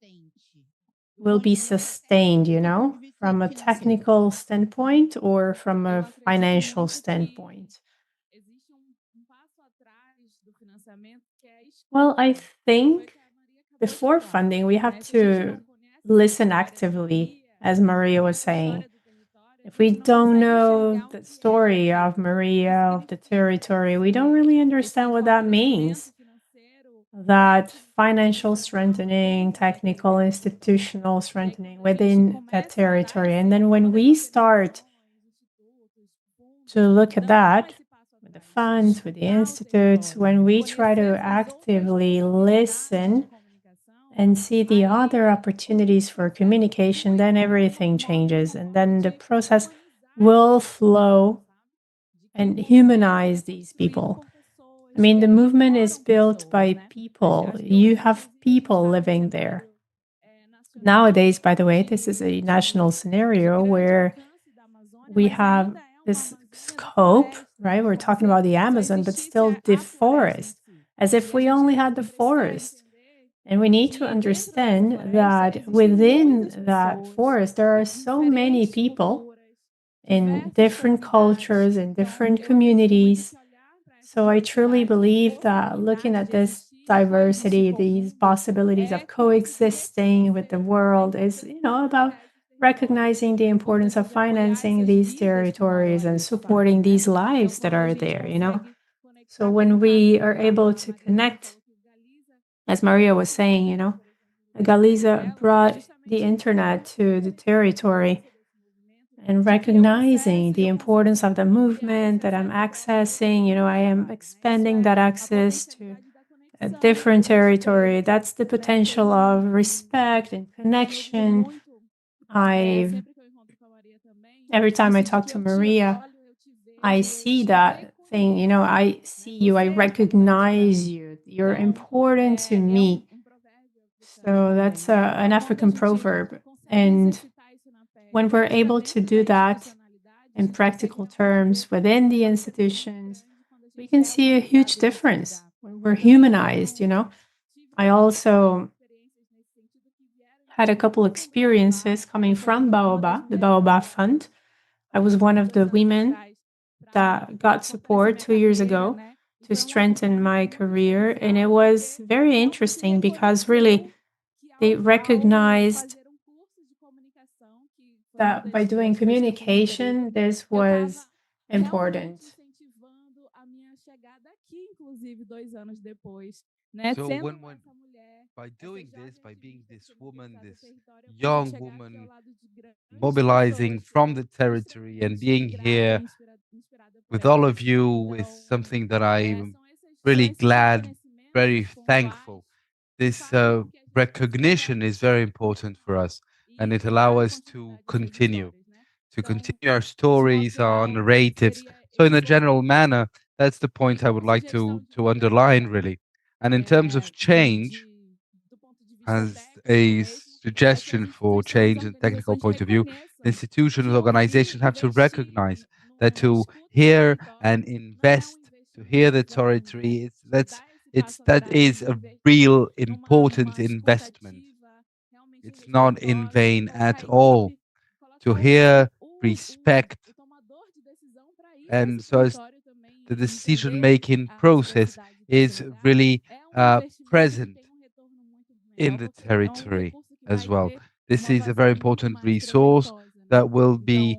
will be sustained, you know, from a technical standpoint or from a financial standpoint? Well, I think before funding, we have to listen actively, as Maria was saying. If we don't know the story of Maria, of the territory, we don't really understand what that means. that financial strengthening, technical, institutional strengthening within that territory. And then when we start to look at that with the funds, with the institutes, when we try to actively listen and see the other opportunities for communication, then everything changes. And then the process will flow and humanize these people. I mean, the movement is built by people. You have people living there. Nowadays, by the way, this is a national scenario where we have this scope, right? We're talking about the Amazon, but still the forest, as if we only had the forest. And we need to understand that within that forest, there are so many people in different cultures, in different communities. So I truly believe that looking at this diversity, these possibilities of coexisting with the world is, about recognizing the importance of financing these territories and supporting these lives that are there, So when we are able to connect, as Maria was saying, Galiza brought the internet to the territory and recognizing the importance of the movement that I'm accessing, I am expanding that access to a different territory. That's the potential of respect and connection. Every time I talk to Maria, I see that thing, I see you, I recognize you, you're important to me. So that's an African proverb. And when we're able to do that in practical terms within the institutions, we can see a huge difference when we're humanized, I also had a couple experiences coming from Baobab, the Baobab Fund. I was one of the women that got support 2 years ago to strengthen my career. And it was very interesting because really they recognized that by doing communication, this was important. So by doing this, by being this woman, this young woman, mobilizing from the territory and being here with all of you is something that I'm really glad, very thankful. This recognition is very important for us, and it allows us to continue our stories, our narratives. So in a general manner, that's the point I would like to underline, really. And in terms of change, as a suggestion for change and technical point of view, institutions, organizations have to recognize that to hear and invest, to hear the territory, that is a real important investment. It's not in vain at all. To hear, respect, and so as the decision-making process is really present in the territory as well. This is a very important resource that will be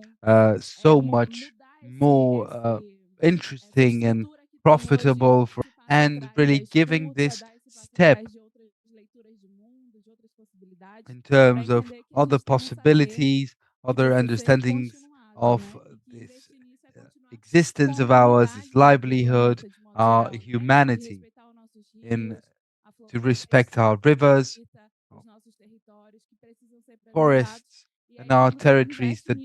so much more interesting and profitable for, and really giving this step in terms of other possibilities, other understandings of this existence of ours, this livelihood, our humanity, in to respect our rivers, forests, and our territories that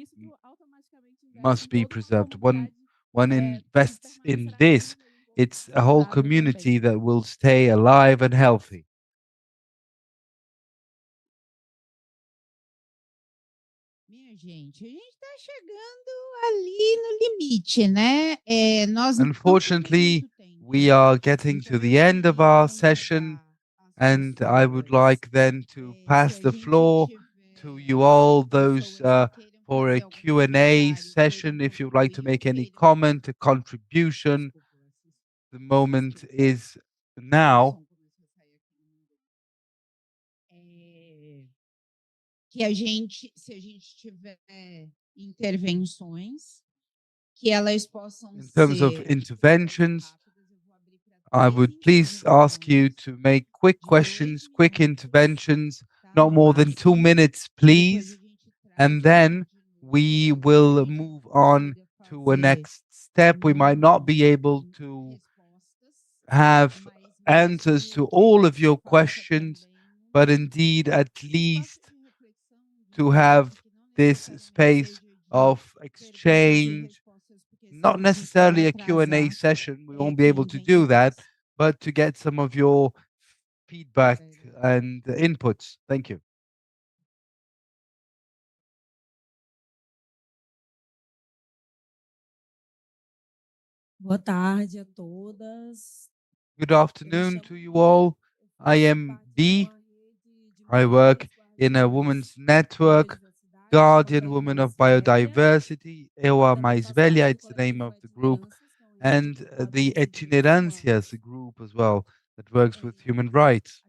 must be preserved. When one invests in this, it's a whole community that will stay alive and healthy. Gente, a gente está chegando ali no limite, né? Unfortunately, we are getting to the end of our session, and I would like then to pass the floor to you all, those for a Q&A session. If you'd like to make any comment, a contribution, the moment is now. Que a gente, se a gente tiver intervenções, que elas possam in terms of interventions, I would please ask you to make quick questions, quick interventions, not more than 2 minutes, please. And then we will move on to a next step. We might not be able to have answers to all of your questions, but indeed at least to have this space of exchange, not necessarily a Q&A session, we won't be able to do that, but to get some of your feedback and inputs. Thank you. Boa tarde a todas. Good afternoon to you all. I am B. I work in a women's network, Guardian Women of Biodiversity. Eu a Mais Velha, it's the name of the group, and the Itinerâncias group as well, that works with human rights.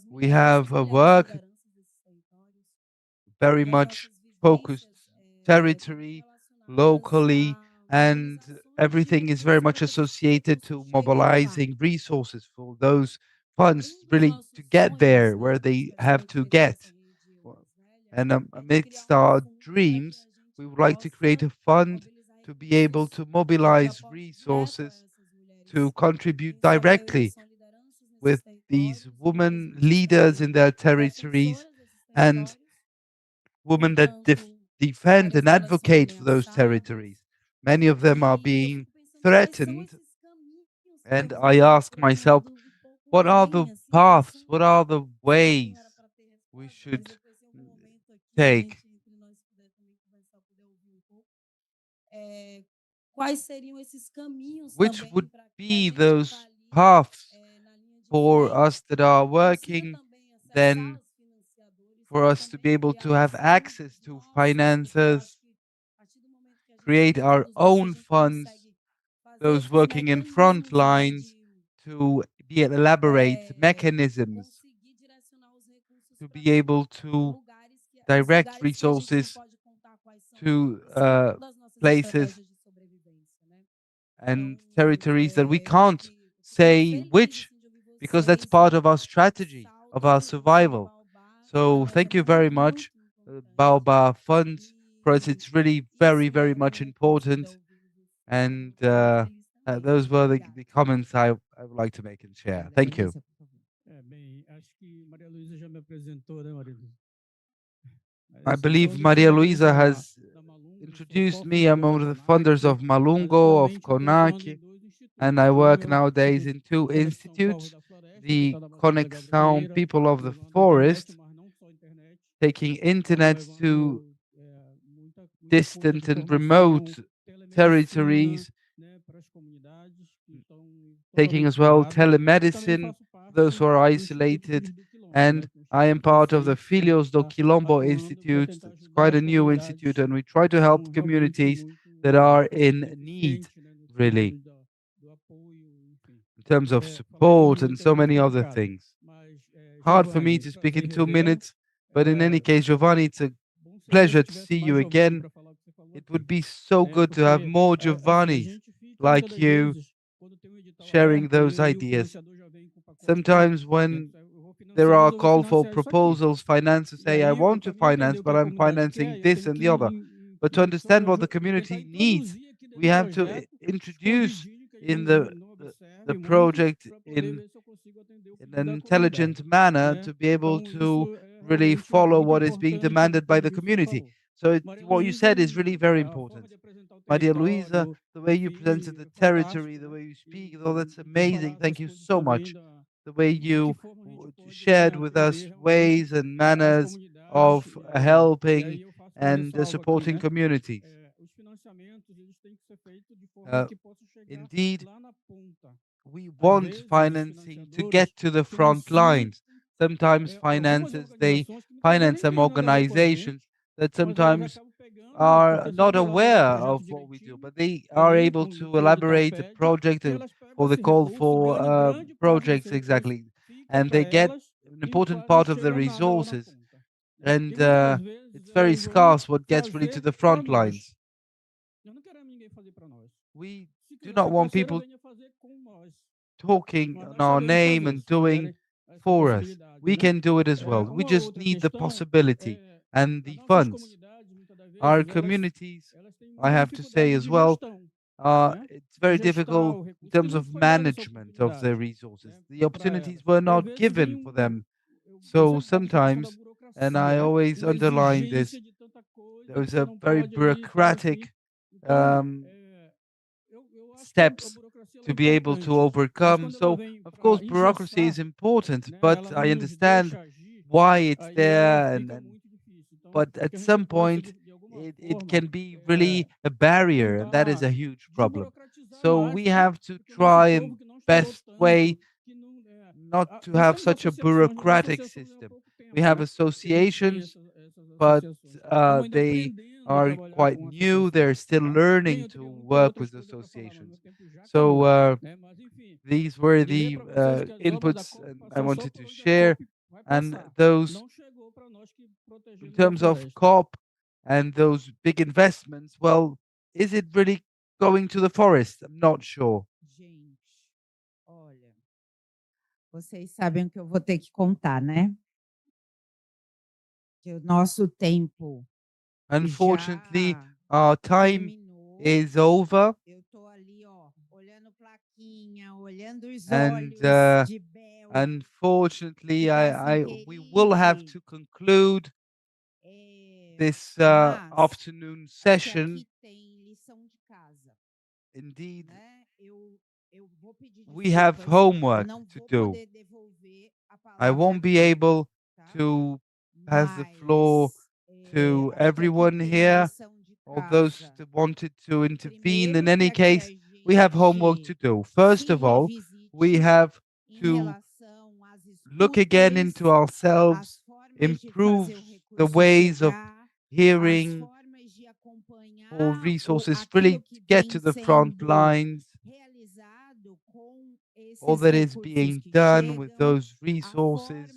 We have a work very much focused territory, locally, and everything is very much associated to mobilizing resources for those funds really to get there where they have to get. And amidst our dreams, we would like to create a fund to be able to mobilize resources to contribute directly with these women leaders in their territories and women that defend and advocate for those territories. Many of them are being threatened. And I ask myself, what are the paths, what are the ways we should take? Which would be those paths for us that are working, then for us to be able to have access to finances, create our own funds, those working in front lines, to elaborate mechanisms to be able to direct resources to places and territories that we can't say which, because that's part of our strategy, of our survival. So thank you very much, Baobab Funds. For us, it's really very, very much important. And those were the comments I would like to make and share. Thank you. I believe Maria Luisa has introduced me. I'm one of the funders of Malungo, of CONAC, and I work nowadays in 2 institutes, the Conexão People of the Forest, taking internet to distant and remote territories, taking as well telemedicine, those who are isolated, and I am part of the Filhos do Quilombo Institute. It's quite a new institute, and we try to help communities that are in need, really, in terms of support and so many other things. Hard for me to speak in 2 minutes, but in any case, Giovanni, it's a pleasure to see you again. It would be so good to have more Giovannis like you sharing those ideas. Sometimes when there are call for proposals, financiers say, I want to finance, but I'm financing this and the other. But to understand what the community needs, we have to introduce in the project in an intelligent manner to be able to really follow what is being demanded by the community. So what you said is really very important. Maria Luisa, the way you presented the territory, the way you speak, oh, that's amazing. Thank you so much. The way you shared with us ways and manners of helping and supporting communities. Indeed, we want financing to get to the front lines. Sometimes finances, they finance some organizations that sometimes are not aware of what we do, but they are able to elaborate a project or the call for projects exactly, and they get an important part of the resources, and it's very scarce what gets really to the front lines. We do not want people talking on our name and doing for us. We can do it as well. We just need the possibility and the funds. Our communities, I have to say as well, it's very difficult in terms of management of the resources. The opportunities were not given for them. So sometimes, and I always underline this, there is a very bureaucratic steps to be able to overcome. So, of course, bureaucracy is important, but I understand why it's there. But at some point, it can be really a barrier, and that is a huge problem. So we have to try in best way not to have such a bureaucratic system. We have associations, but they are quite new. They're still learning to work with associations. So these were the inputs I wanted to share. And those, in terms of COP and those big investments, well, is it really going to the forest? I'm not sure. Gente, olha, vocês sabem o que eu vou ter que contar, né? Que o nosso tempo. Unfortunately, our time is over. Eu tô ali, ó, olhando plaquinha, olhando os And olhos de Bel. unfortunately, we will have to conclude this afternoon session. Indeed, we have homework to do. I won't be able to pass the floor to everyone here, or those that wanted to intervene. In any case, we have homework to do. First of all, we have to look again into ourselves, improve the ways of hearing for resources, really get to the front lines. All that is being done with those resources,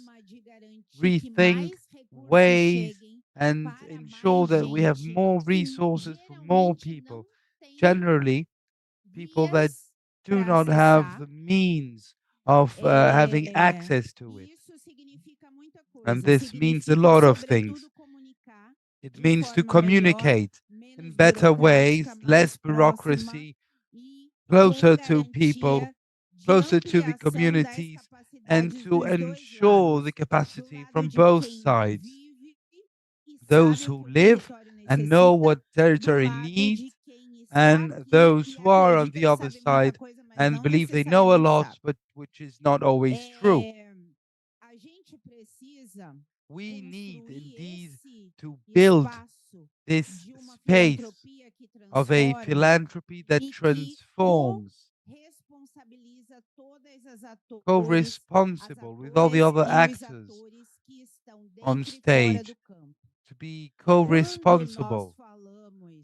rethink ways and ensure that we have more resources for more people. Generally, people that do not have the means of having access to it. And this means a lot of things. It means to communicate in better ways, less bureaucracy, closer to people, closer to the communities, and to ensure the capacity from both sides. Those who live and know what territory needs, and those who are on the other side and believe they know a lot, but which is not always true. We need indeed to build this space of a philanthropy that transforms, co-responsible with all the other actors on stage, to be co-responsible.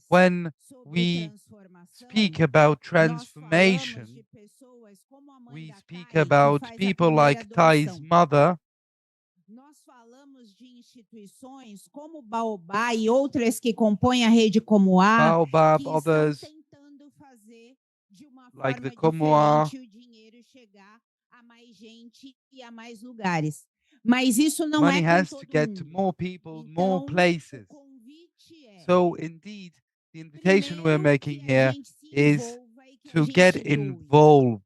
When we speak about transformation, we speak about people like Thai's mother. Nós falamos de instituições como Baobá e outras que compõem a rede como a, Baobab, que others estão tentando fazer de uma like the forma Comoa, diferente o dinheiro chegar a mais gente e a mais lugares. Mas isso não money é com has to todo get mundo. to more people, Então, more places. o convite é, So indeed, the invitation we're primeiro, making que a here gente se is envolva e que a to gente get doe involved,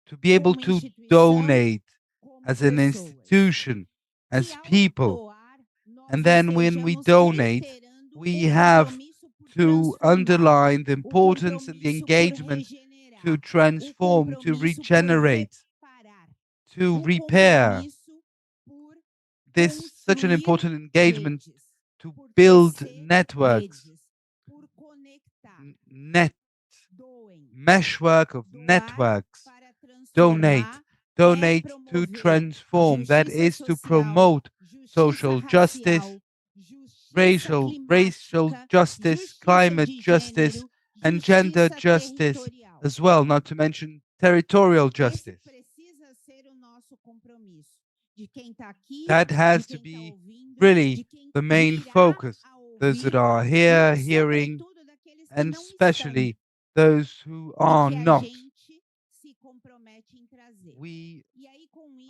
to be able como to instituição, donate como as an pessoas. institution, E as ao people. doar, nós And then when we estejamos donate, reiterando we o have compromisso por to transformar, underline the o importance and the compromisso por engagement regenerar, to o transform, to compromisso por regenerate, reparar, to o repair. compromisso por This such an construir important engagement redes, to por build tecer networks, redes, por conectar. Doem, meshwork of Doar networks. para Donate, transformar donate é to promover transform. That justiça is to social, promote justiça social justice, racial, justiça racial climática, justice, justiça climate de justice, gênero, and gender justiça justice territorial. as well, not to mention territorial Esse justice. precisa ser o nosso compromisso de quem está aqui, That has de to quem está be ouvindo, really de quem the main virá focus. a Those that ouvir are here, e, hearing, sobretudo, daqueles que and não especially those who are not. We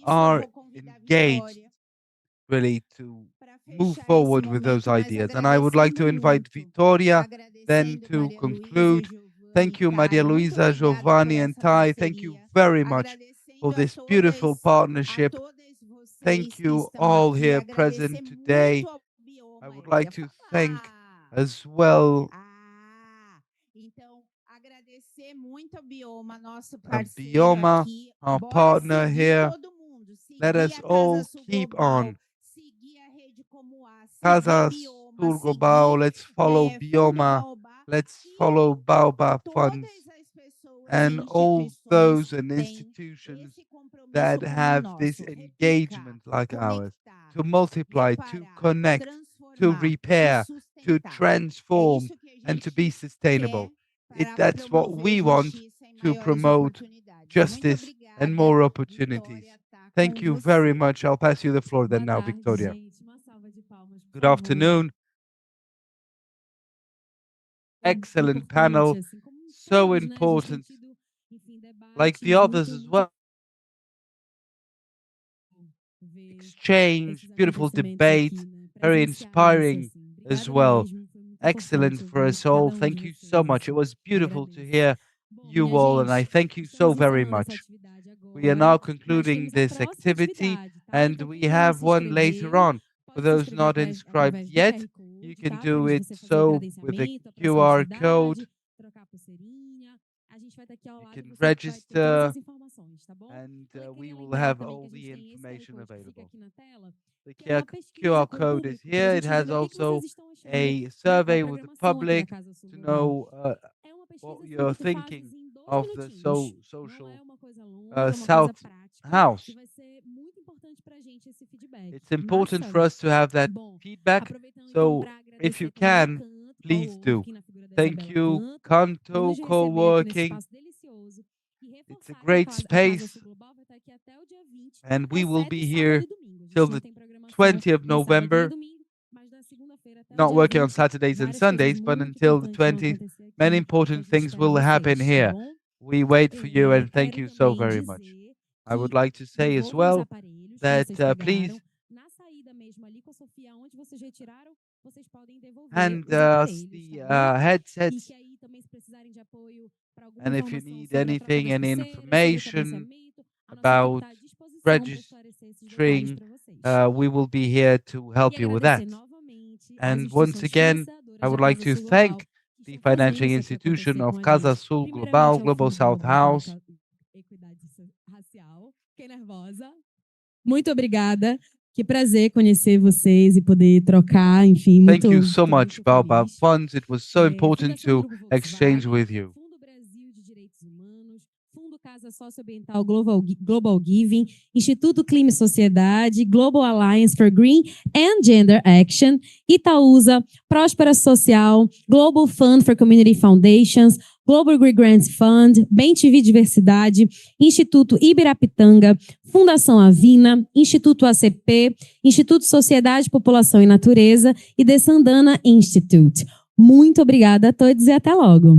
are engaged really to move forward with those ideas. And I would like to invite Victoria then to conclude. Thank you, Maria Luisa, Giovanni, and Tai. Thank you very much for this beautiful partnership. Thank you all here present today. I would like to thank as well Bioma, our partner here. Let us all keep on. Casa Sul Global, let's follow Bioma, let's follow Baobab Funds, and all those and institutions that have this engagement like ours, to multiply, to connect, to repair, to transform, and to be sustainable. That's what we want, to promote justice and more opportunities. Thank you very much. I'll pass you the floor then now, Victoria. Good afternoon. Excellent panel, so important, like the others as well. Exchange, beautiful debate, very inspiring as well. Excellent for us all. Thank you so much. It was beautiful to hear you all, and I thank you so very much. We are now concluding this activity, and we have one later on. For those not inscribed yet, you can do it so with the QR code. You can register, and we will have all the information available. The QR code is here. It has also a survey with the public to know what you're thinking of the social South House. It's important for us to have that feedback, so if you can, please do. Thank you, Canto Co-working. It's a great space, and we will be here till the 20th of November, not working on Saturdays and Sundays, but until the 20th. Many important things will happen here. We wait for you, and thank you so very much. I would like to say as well that please hand us the headsets, and if you need anything, any information about registering, we will be here to help you with that. And once again, I would like to thank the financing institution of Casa Sul Global, Global South House. Muito obrigada. Que prazer conhecer vocês e poder trocar, enfim. Thank you so much, Baobab Funds. It was so important to exchange with you. Fundo Brasil de Direitos Humanos, Fundo Casa Socioambiental Global Giving, Instituto Clima e Sociedade, Global Alliance for Green and Gender Action, Itaúsa, Próspera Social, Global Fund for Community Foundations, Global Green Grants Fund, BemTV Diversidade, Instituto Ibirapitanga, Fundação Avina, Instituto ACP, Instituto Sociedade, População e Natureza e Descendana Institute. Muito obrigada a todos e até logo.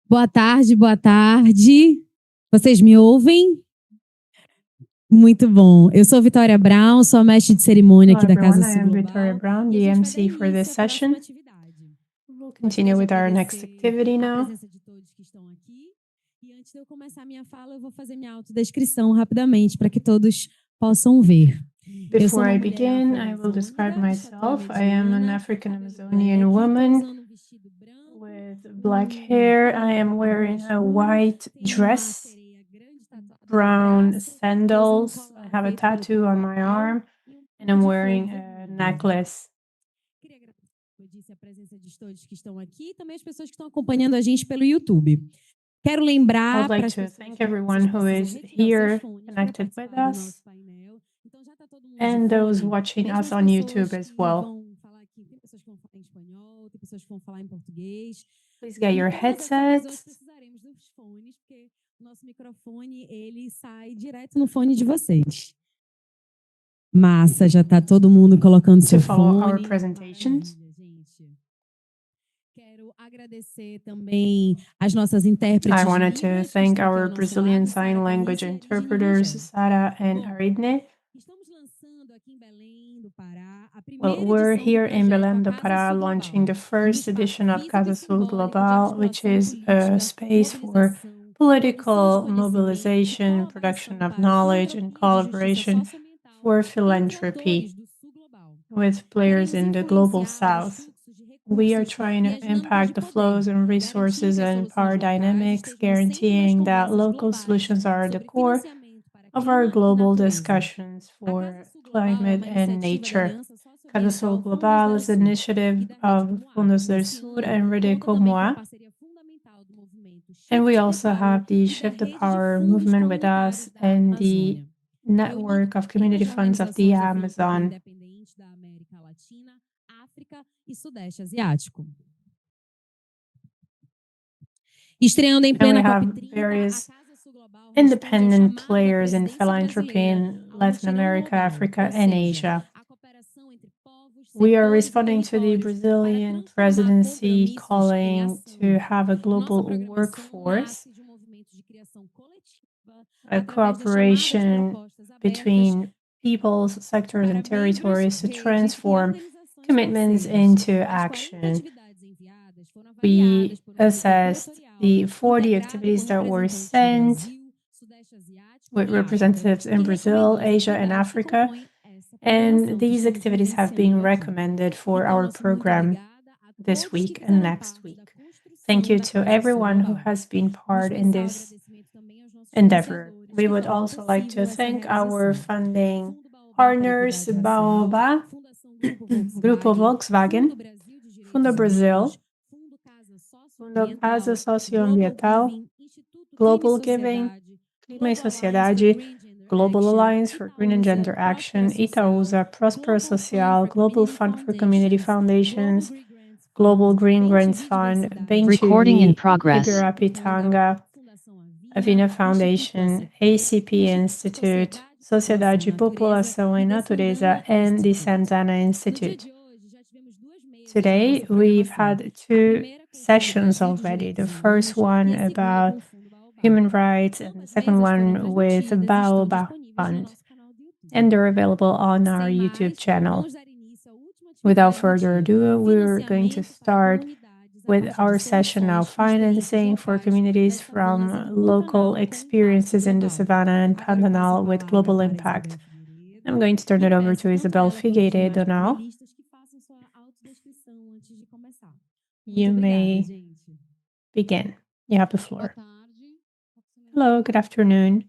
Boa tarde, boa tarde. Vocês me ouvem? Muito bom. Eu sou Vitória Brown, sou a mestre de cerimônia aqui da Casa I am Victoria Brown, the MC for this session. We'll continue with our next activity now. E antes de eu começar a minha fala, eu vou fazer minha autodescrição rapidamente para que todos possam ver. Before I begin, I will describe myself. I am an African Amazonian woman with black hair. I am wearing a white dress, brown sandals. I have a tattoo on my arm, and I'm wearing a necklace. Eu disse a presença de todos que estão aqui e também as pessoas que estão acompanhando a gente pelo YouTube. Quero lembrar I'd like to thank everyone who is here connected with us and those watching us on YouTube as well. Please get your headsets. Nosso microfone, ele sai direto no fone de vocês. Massa, já está todo mundo colocando seu fone. Our presentations. Quero agradecer também as nossas intérpretes. I wanted to thank our Brazilian Sign Language interpreters, Sara and Aridne. Well, we're here in Belém do Pará launching the first edition of Casa Global, which is a space for political mobilization, production of knowledge, and collaboration for philanthropy with players in the global south. We are trying to impact the flows and resources and power dynamics, guaranteeing that local solutions are at the core of our global discussions for climate and nature. Casa Global is an initiative of Fundo del Sur and Rede Comoa. And we also have the Shift the Power movement with us and the network of community funds of the Amazon. E Sudeste Asiático. Estreando em plena COP30, various independent players in philanthropy in Latin America, Africa, and Asia. We are responding to the Brazilian presidency calling to have a global workforce, a cooperation between peoples, sectors, and territories to transform commitments into action. We assessed the 40 activities that were sent with representatives in Brazil, Asia, and Africa. And these activities have been recommended for our program this week and next week. Thank you to everyone who has been part in this endeavor. We would also like to thank our funding partners, Baobá, Grupo Volkswagen, Fundo Brasil, Fundo Casa, Socioambiental, Global Giving, Clima e Sociedade, Global Alliance for Green and Gender Action, Itaúsa, Prospera Social, Global Fund for Community Foundations, Global Green Grants Fund, Recording in progress. Ibirapitanga, Avina Foundation, ACP Institute, Sociedade, População e Natureza, and the Santana Institute. Today, we've had 2 sessions already. The first one about human rights and the second one with Baobá Fund. And they're available on our YouTube channel. Without further ado, we're going to start with our session now, financing for communities from local experiences in the Savannah and Pantanal with global impact. I'm going to turn it over to Isabel Figueiredo now. You may begin. You have the floor. Hello, good afternoon.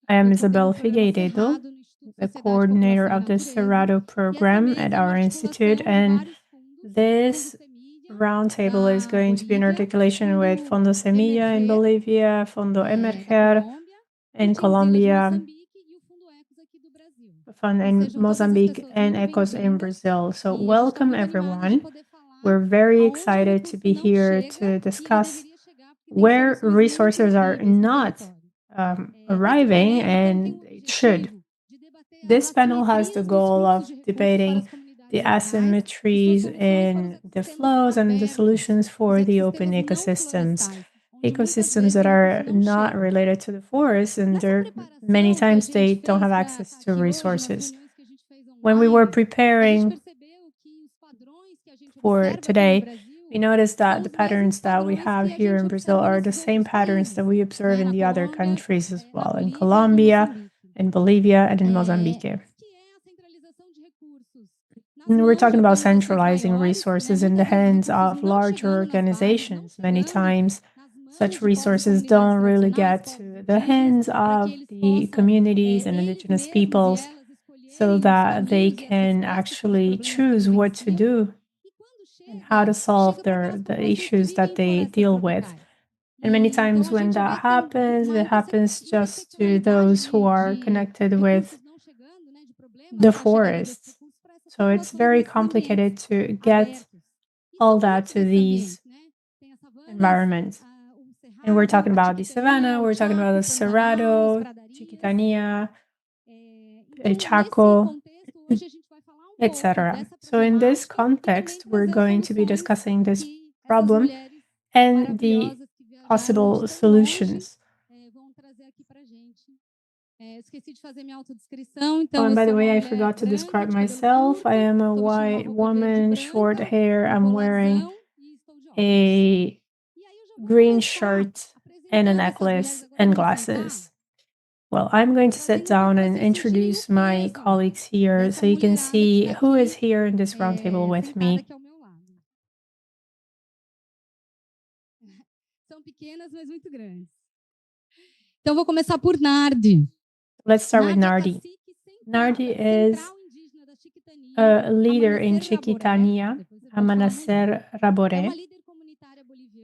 I am Isabel Figueiredo, the coordinator of the Cerrado program at our institute, and this roundtable is going to be in articulation with Fundo Semilla in Bolivia, Fundo Emerger in Colombia, Fund in Mozambique, and ECOS in Brazil. So welcome everyone. We're very excited to be here to discuss where resources are not arriving and it should. This panel has the goal of debating the asymmetries in the flows and the solutions for the open ecosystems. Ecosystems that are not related to the forest, and many times they don't have access to resources. When we were preparing for today, we noticed that the patterns that we have here in Brazil are the same patterns that we observe in the other countries as well, in Colombia, in Bolivia, and in Mozambique. And we're talking about centralizing resources in the hands of larger organizations. Many times, such resources don't really get to the hands of the communities and indigenous peoples so that they can actually choose what to do and how to solve the issues that they deal with. And many times when that happens, it happens just to those who are connected with the forests. So it's very complicated to get all that to these environments. And we're talking about the savanna, we're talking about the Cerrado, Chiquitania, El Chaco, etc. So in this context, we're going to be discussing this problem and the possible solutions. Oh, and by the way, I forgot to describe myself. I am a white woman, short hair. I'm wearing a green shirt and a necklace and glasses. Well, I'm going to sit down and introduce my colleagues here so you can see who is here in this roundtable with me. Então vou começar por Nardi. Let's start with Nardi. Nardi is a leader in Chiquitania, Amanacer Raboré.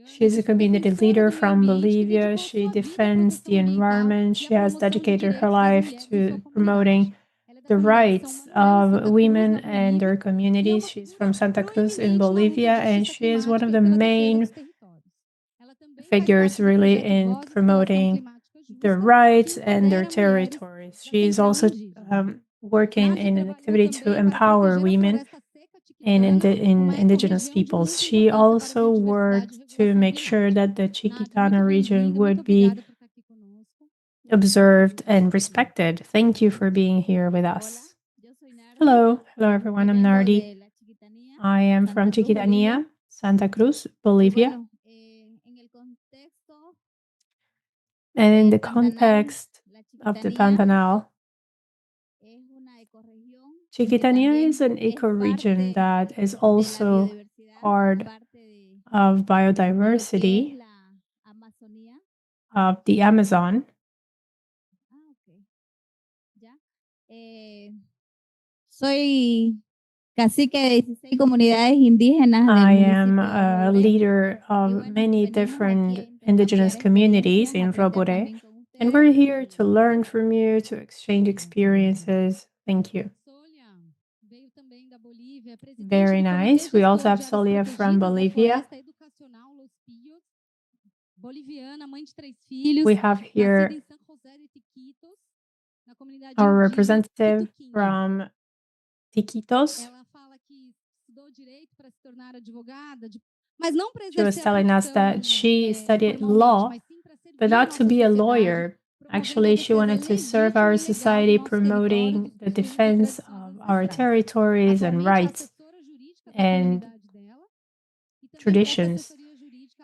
She's a community leader from Bolivia. She defends the environment. She has dedicated her life to promoting the rights of women and their communities. She's from Santa Cruz in Bolivia, and she is one of the main figures really in promoting their rights and their territories. She is also working in an activity to empower women and in indigenous peoples. She also worked to make sure that the Chiquitana region would be observed and respected. Thank you for being here with us. Hello everyone, I'm Nardi. I am from Chiquitania, Santa Cruz, Bolivia. And in the context of the Pantanal, Chiquitania is an ecoregion that is also part of biodiversity of the Amazon. I am a leader of many different indigenous communities in Raboré, and we're here to learn from you, to exchange experiences. Thank you. Very nice. We also have Solia from Bolivia. We have here our representative from Tiquitos. She was telling us that she studied law, but not to be a lawyer. Actually, she wanted to serve our society, promoting the defense of our territories and rights and traditions.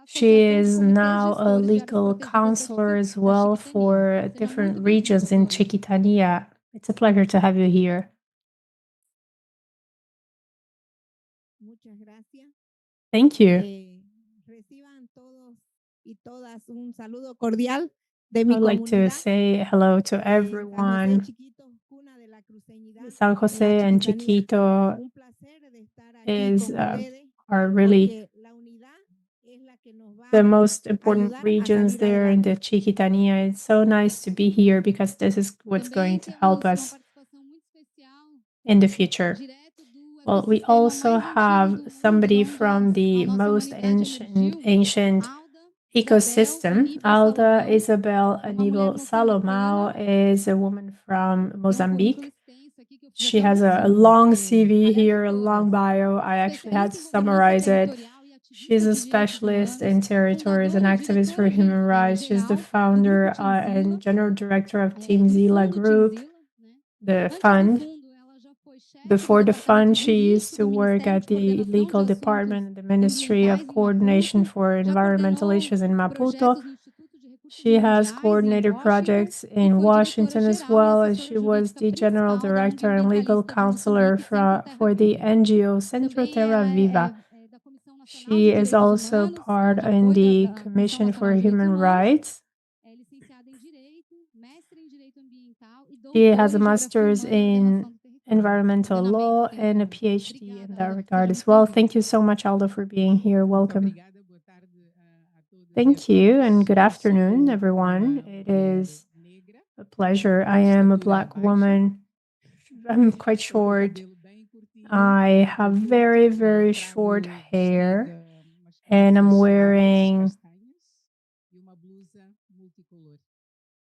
She is now a legal counselor as well for different regions in Chiquitania. It's a pleasure to have you here. Thank you. I would like to say hello to everyone. San Jose and Chiquito are really the most important regions there in the Chiquitania. It's so nice to be here because this is what's going to help us in the future. Well, we also have somebody from the most ancient ecosystem. Alda Isabel Aníbal Salomão is a woman from Mozambique. She has a long CV here, a long bio. I actually had to summarize it. She's a specialist in territories and activist for human rights. She's the founder and general director of Team Zila Group, the fund. Before the fund, she used to work at the legal department in the Ministry of Coordination for Environmental Issues in Maputo. She has coordinated projects in Washington as well, and she was the general director and legal counselor for the NGO Centro Terra Viva. She is also part in the Commission for Human Rights. She has a master's in environmental law and a PhD in that regard as well. Thank you so much, Aldo, for being here. Welcome. Thank you, and good afternoon, everyone. It is a pleasure. I am a Black woman. I'm quite short. I have very, very short hair, and I'm wearing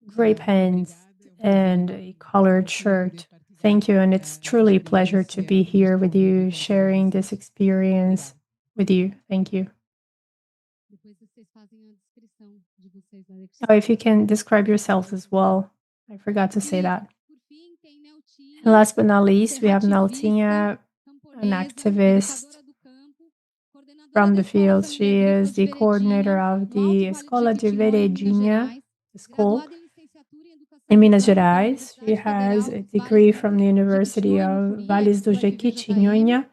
gray pants and a colored shirt. Thank you, and it's truly a pleasure to be here with you, sharing this experience with you. Thank you. Oh, if you can describe yourselves as well. I forgot to say that. And last but not least, we have Naltinha, an activist from the field. She is the coordinator of the Escola de Veredinha school in Minas Gerais. She has a degree from the University of Vales do Jequitinhonha.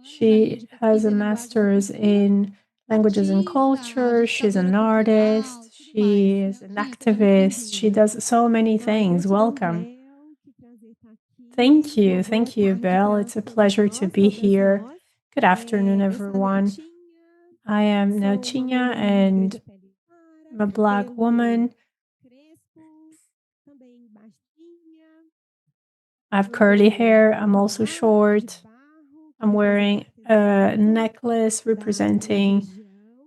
She has a master's in languages and culture. She's an artist. She is an activist. She does so many things. Welcome. Thank you. Thank you, Belle. It's a pleasure to be here. Good afternoon, everyone. I am Nautinha, and I'm a Black woman. I have curly hair. I'm also short. I'm wearing a necklace representing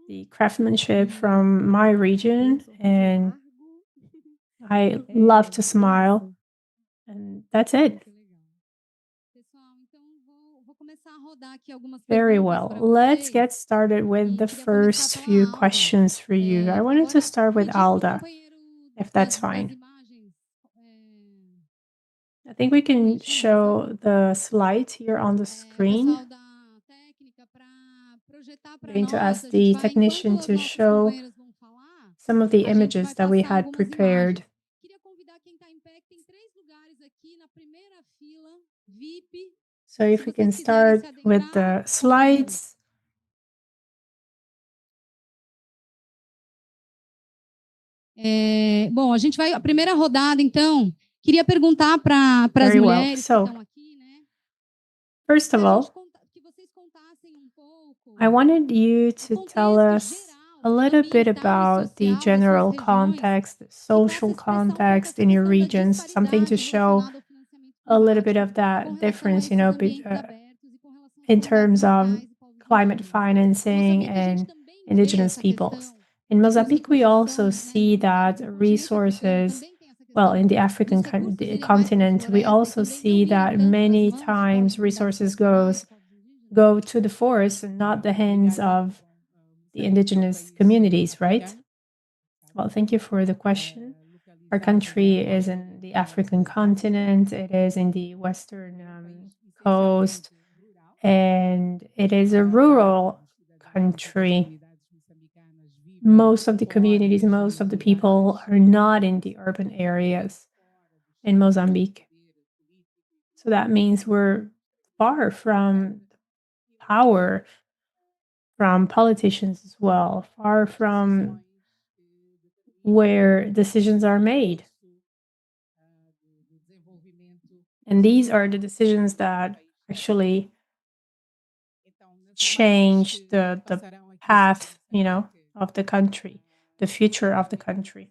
the craftsmanship from my region, and I love to smile. And that's it. Very well. Let's get started with the first few questions for you. I wanted to start with Alda, if that's fine. I think we can show the slides here on the screen. I'm going to ask the technician to show some of the images that we had prepared. So if we can start with the slides. Bom, a gente vai a primeira rodada, então. Queria perguntar para as mulheres que estão aqui, né? First of all, I wanted you to tell us a little bit about the general context, the social context in your regions, something to show a little bit of that difference, you know, in terms of climate financing and indigenous peoples. In Mozambique, we also see that resources, well, in the African continent, we also see that many times resources go to the forest and not the hands of the indigenous communities, right? Well, thank you for the question. Our country is in the African continent. It is in the western coast, and it is a rural country. Most of the communities, most of the people are not in the urban areas in Mozambique. So that means we're far from power, from politicians as well, far from where decisions are made. And these are the decisions that actually change the path, you know, of the country, the future of the country.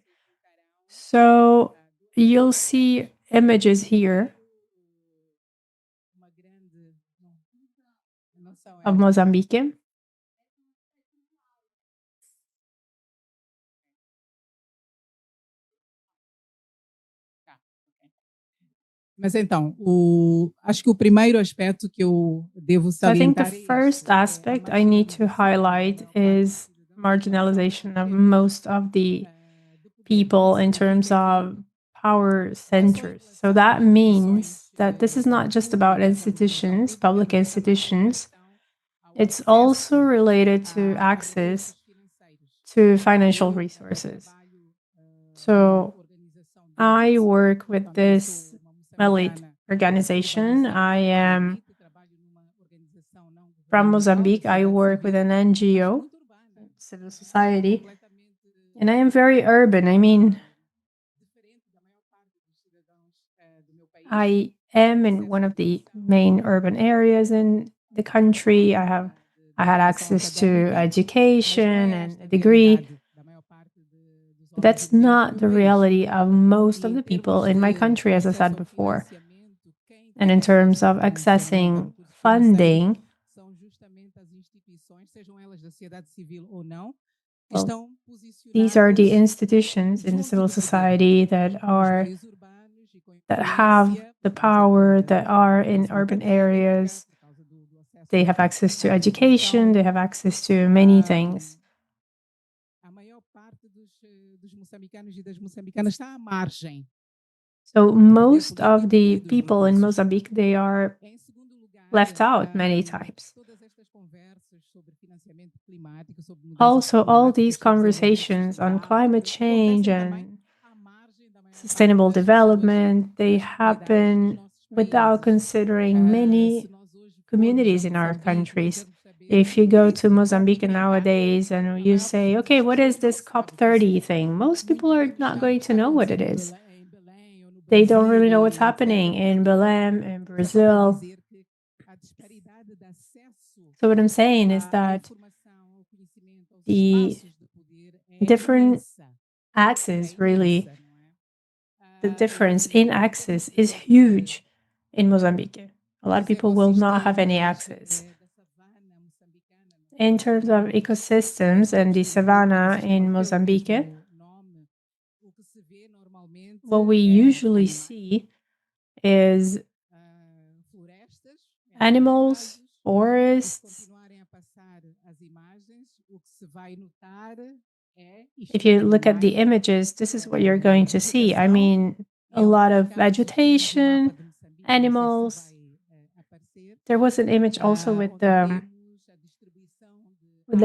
So you'll see images here of Mozambique. Mas então, acho que o primeiro aspecto que eu devo So I think the salientar first aspect I need to highlight is marginalization of most of the people in terms of power centers. So that means that this is not just about institutions, public institutions. It's also related to access to financial resources. So I work with this elite organization. I am from Mozambique. I work with an NGO, civil society, and I am very urban. I mean, I am in one of the main urban areas in the country. I had access to education and a degree. But that's not the reality of most of the people in my country, as I said before. And in terms of accessing funding, well, these are the institutions in the civil society that have the power, that are in urban areas. They have access to education, they have access to many things. So most of the people in Mozambique, they are left out many times. Also, all these conversations on climate change and sustainable development, they happen without considering many communities in our countries. If you go to Mozambique nowadays and you say, okay, what is this COP30 thing? Most people are not going to know what it is. They don't really know what's happening in Belém, in Brazil. So what I'm saying is that the different access, really, the difference in access is huge in Mozambique. A lot of people will not have any access. In terms of ecosystems and the savanna in Mozambique, what we usually see is animals, forests. If you look at the images, this is what you're going to see. I mean, a lot of vegetation, animals. There was an image also with the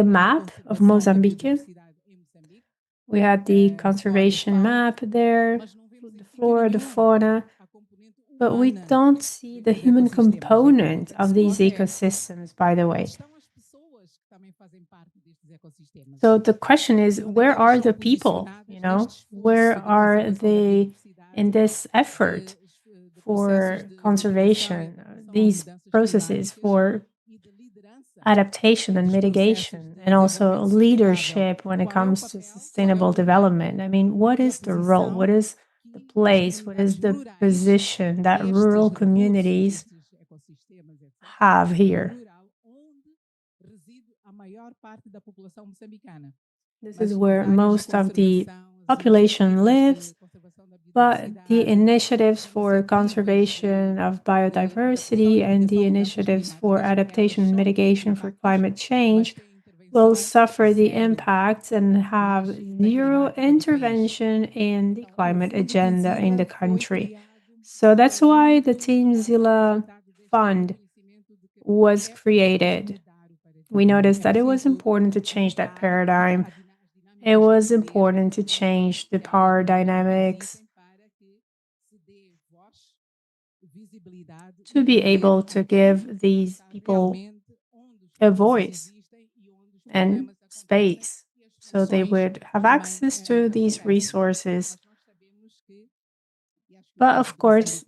map of Mozambique. We had the conservation map there, the flora, the fauna, but we don't see the human component of these ecosystems, by the way. So the question is, where are the people? Where are they in this effort for conservation, these processes for adaptation and mitigation, and also leadership when it comes to sustainable development? I mean, what is the role? What is the place? What is the position that rural communities have here? This is where most of the population lives, but the initiatives for conservation of biodiversity and the initiatives for adaptation and mitigation for climate change will suffer the impacts and have zero intervention in the climate agenda in the country. So that's why the Team Zilla Fund was created. We noticed that it was important to change that paradigm. It was important to change the power dynamics, to be able to give these people a voice and space so they would have access to these resources. But of course,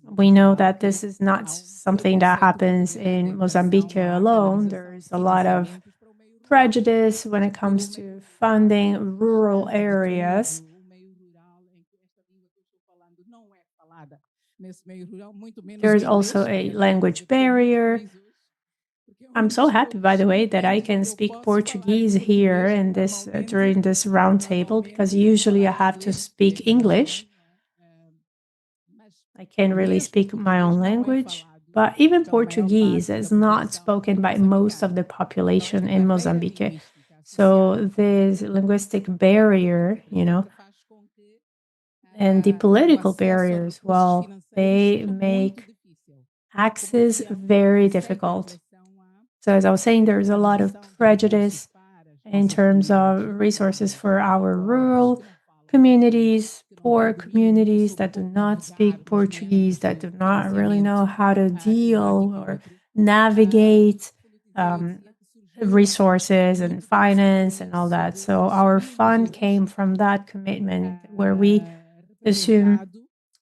we know that this is not something that happens in Mozambique alone. There is a lot of prejudice when it comes to funding rural areas. There is also a language barrier. I'm so happy, by the way, that I can speak Portuguese here in this during this roundtable, because usually I have to speak English. I can't really speak my own language, but even Portuguese is not spoken by most of the population in Mozambique. So this linguistic barrier, and the political barriers, well, they make access very difficult. So as I was saying, there's a lot of prejudice in terms of resources for our rural communities, poor communities that do not speak Portuguese, that do not really know how to deal or navigate resources and finance and all that. So our fund came from that commitment where we assume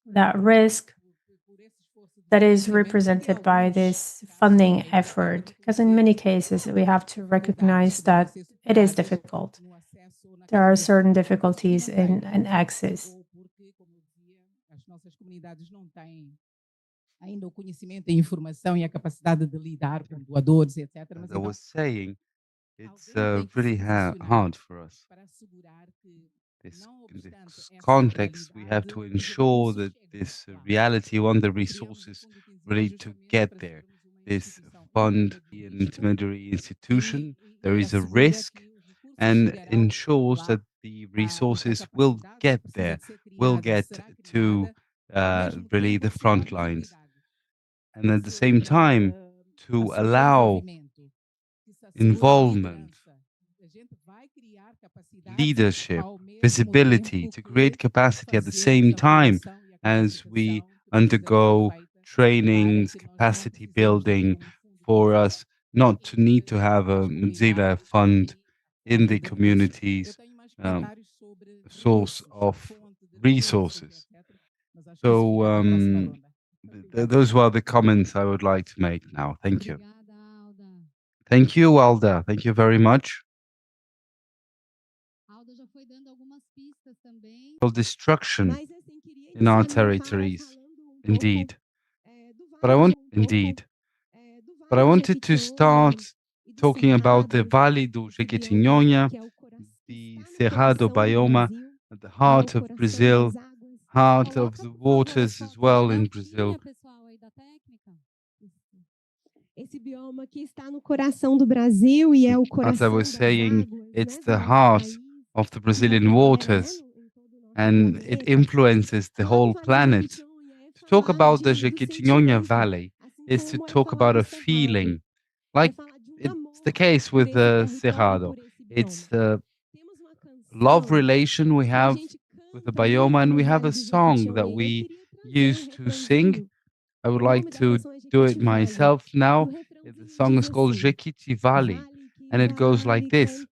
that risk that is represented by this funding effort, because in many cases we have to recognize that it is difficult. There are certain difficulties in access. As I was saying, it's really hard for us. In this context, we have to ensure that this reality on the resources really to get there. This fund, the intermediary institution, there is a risk and ensures that the resources will get there, will get to really the front lines. And at the same time, to allow involvement, leadership, visibility, to create capacity at the same time as we undergo trainings, capacity building for us not to need to have a Mozilla fund in the community's source of resources. So those were the comments I would like to make now. Thank you. Thank you, Alda. Thank you very much. Destruction in our territories, indeed. But I wanted to start talking about the Vale do Jequitinhonha, the Cerrado biome, at the heart of Brazil, heart of the waters as well in Brazil. As I was saying, it's the heart of the Brazilian waters, and it influences the whole planet. To talk about the Jequitinhonha Valley is to talk about a feeling, like it's the case with the Cerrado. It's a love relation we have with the biome, and we have a song that we used to sing. I would like to do it myself now. The song is called Jequiti Valley, and it goes like this.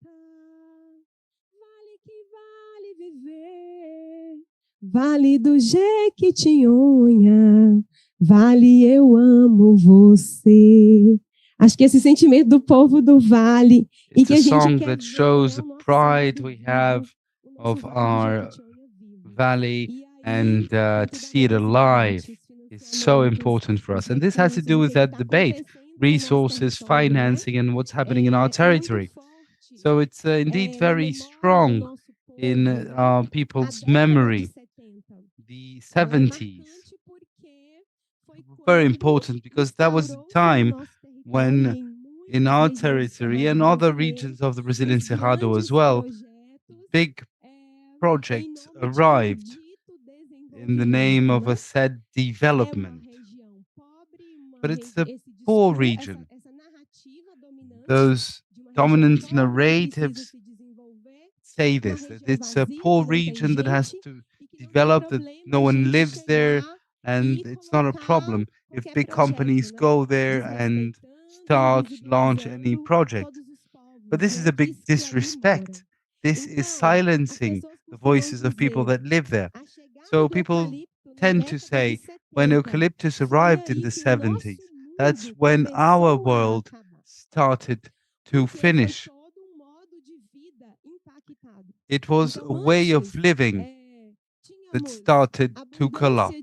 Vale do Jequitinhonha, Vale, eu amo você. Acho que esse sentimento do povo do Vale e que a gente song that shows the pride we have of our valley, and to see it alive is so important for us. And this has to do with that debate, resources, financing, and what's happening in our territory. So it's indeed very strong in our people's memory. The 70s, very important, because that was the time when in our territory and other regions of the Brazilian Cerrado as well, big projects arrived in the name of a said development. But it's a poor region. Those dominant narratives say this, that it's a poor region that has to develop, that no one lives there, and it's not a problem if big companies go there and launch any project. But this is a big disrespect. This is silencing the voices of people that live there. So people tend to say, when eucalyptus arrived in the 70s, that's when our world started to finish. It was a way of living that started to collapse.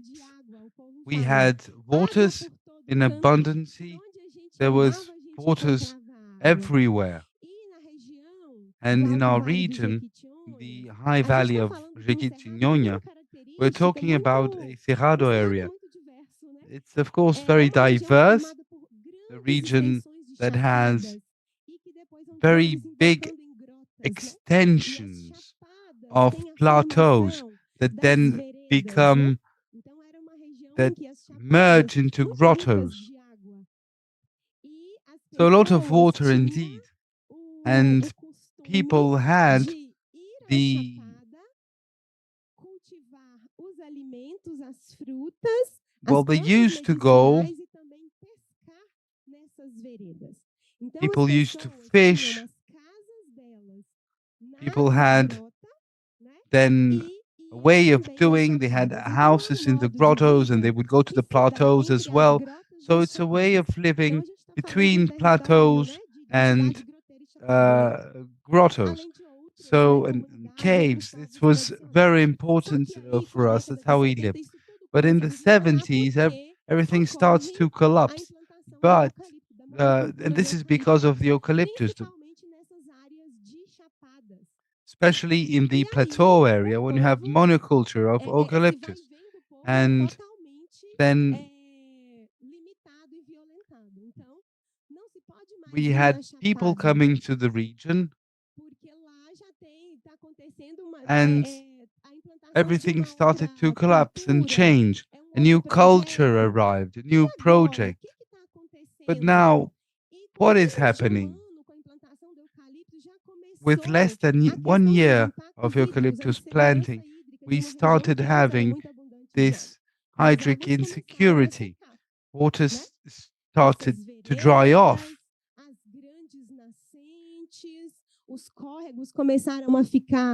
We had waters in abundance. There was waters everywhere. And in our region, the high valley of Jequitinhonha, we're talking about a Cerrado area. it's of course very diverse, a region that has very big extensions of plateaus that then that merge into grottos. So a lot of water indeed. And people had they used to go, people used to fish, people had then a way of doing, they had houses in the grottos and they would go to the plateaus as well. So it's a way of living between plateaus and grottos. So, and caves, it was very important for us. That's how we lived. But in the 70s, everything starts to collapse. But, and this is because of the eucalyptus, especially in the plateau area, when you have monoculture of eucalyptus. And then we had people coming to the region, and everything started to collapse and change. A new culture arrived, a new project. But now, what is happening? With less than 1 year of eucalyptus planting, we started having this hydric insecurity. Water started to dry off.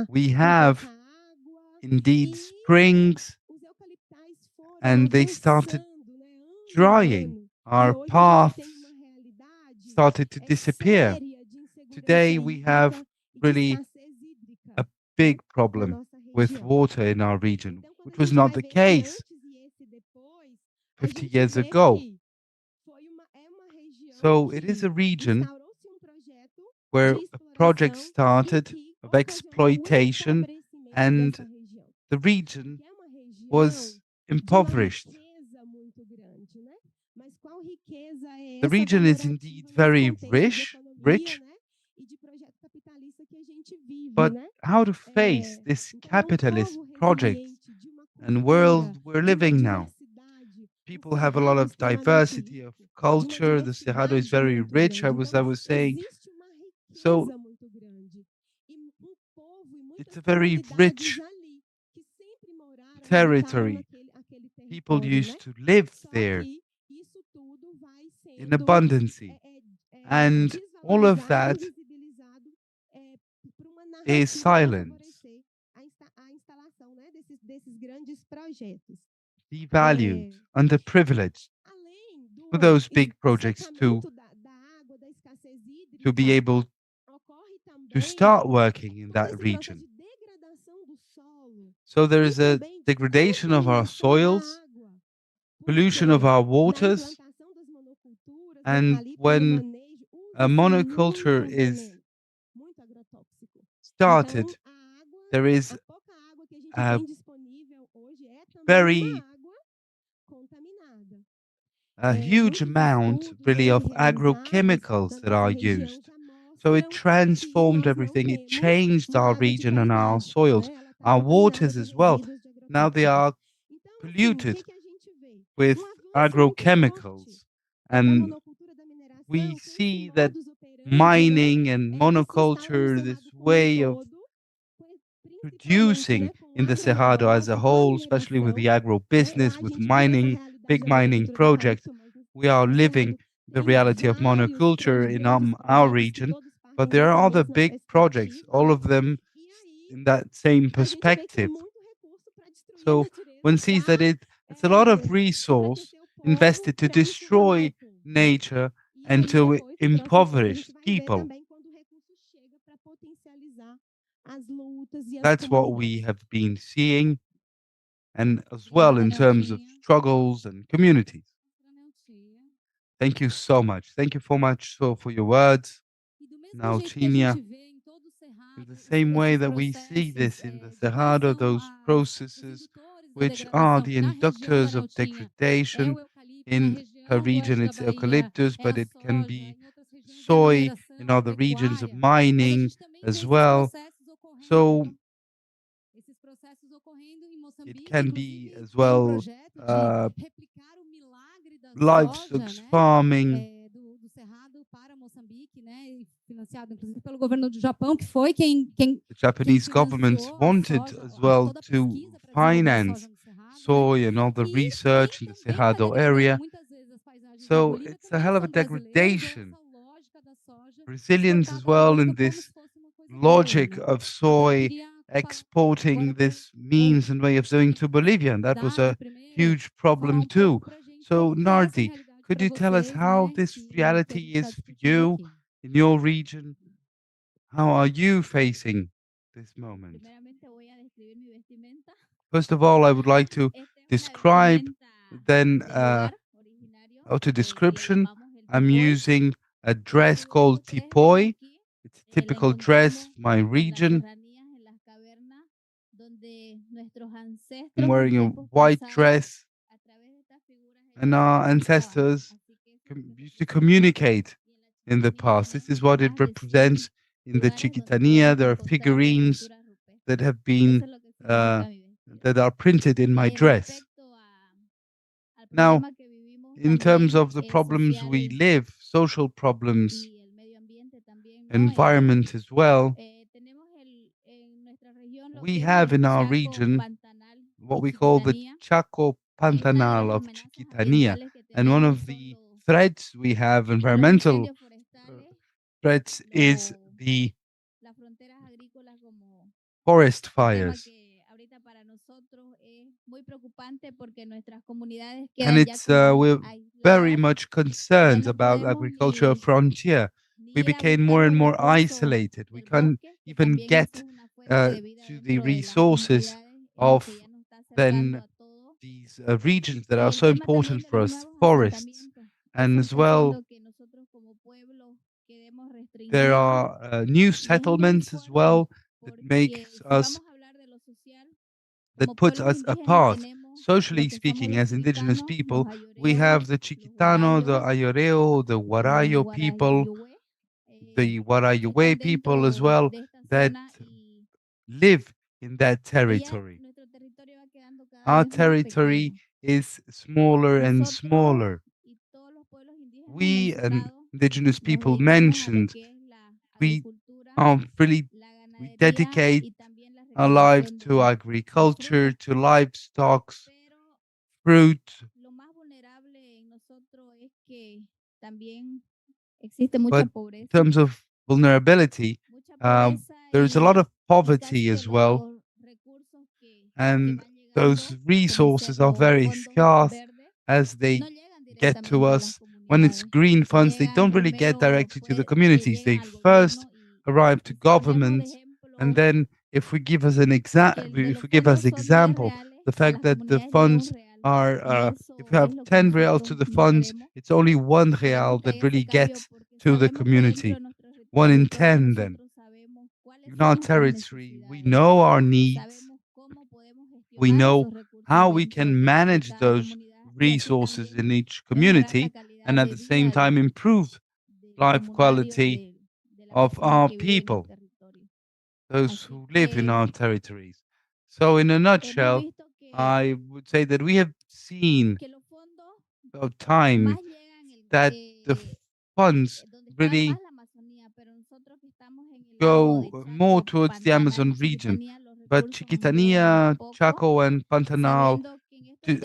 We have indeed springs, and they started drying. Our paths started to disappear. Today we have really a big problem with water in our region, which was not the case 50 years ago. So it is a region where a project started of exploitation, and the region was impoverished. The region is indeed very rich, but how to face this capitalist project and world we're living now? People have a lot of diversity of culture. The Cerrado is very rich, I was saying. So it's a very rich territory. People used to live there in abundance. And all of that is silence, devalued, underprivileged for those big projects to be able to start working in that region. So there is a degradation of our soils, pollution of our waters, and when a monoculture is started, there is a huge amount really of agrochemicals that are used. So it transformed everything. It changed our region and our soils, our waters as well. Now they are polluted with agrochemicals. And we see that mining and monoculture, this way of producing in the Cerrado as a whole, especially with the agro business, with mining, big mining projects, we are living the reality of monoculture in our region. But there are other big projects, all of them in that same perspective. So one sees that it's a lot of resource invested to destroy nature and to impoverish people. That's what we have been seeing, and as well in terms of struggles and communities. Thank you so much. Thank you so much for your words. Now, Chinia, in the same way that we see this in the Cerrado, those processes which are the inductors of degradation, In her region, it's eucalyptus, but it can be soy in other regions of mining as well. So it can be as well livestock farming. The Japanese government wanted as well to finance soy and all the research in the Cerrado area. So it's a hell of a degradation. Brazilians as well in this logic of soy exporting this means and way of doing to Bolivia, and that was a huge problem too. So Nardi, could you tell us how this reality is for you in your region? How are you facing this moment? First of all, I would like to describe, then auto description. I'm using a dress called tipoi. It's a typical dress of my region. I'm wearing a white dress, and our ancestors used to communicate in the past. This is what it represents in the Chiquitania. There are figurines that have been that are printed in my dress. Now, in terms of the problems we live, social problems, environment as well, we have in our region what we call the Chaco Pantanal of Chiquitania. And one of the threats we have, environmental threats, is the forest fires. And it's we're very much concerned about agricultural frontier. We became more and more isolated. We can't even get to the resources of then these regions that are so important for us, forests. And as well, there are new settlements as well that makes us, that puts us apart. Socially speaking, as indigenous people, we have the Chiquitano, the Ayoreo, the Warayo people, the Warayue people as well, that live in that territory. Our territory is smaller and smaller. We and indigenous people mentioned, we dedicate our lives to agriculture, to livestock, fruit. But in terms of vulnerability, there's a lot of poverty as well. And those resources are very scarce as they get to us. When it's green funds, they don't really get directly to the communities. They first arrive to governments, and then if we give us example, the fact that the funds are, if you have 10 real to the funds, it's only 1 real that really gets to the community. 1 in 10 then. In our territory, we know our needs. We know how we can manage those resources in each community and at the same time improve life quality of our people, those who live in our territories. So in a nutshell, I would say that we have seen over time that the funds really go more towards the Amazon region, but Chiquitania, Chaco, and Pantanal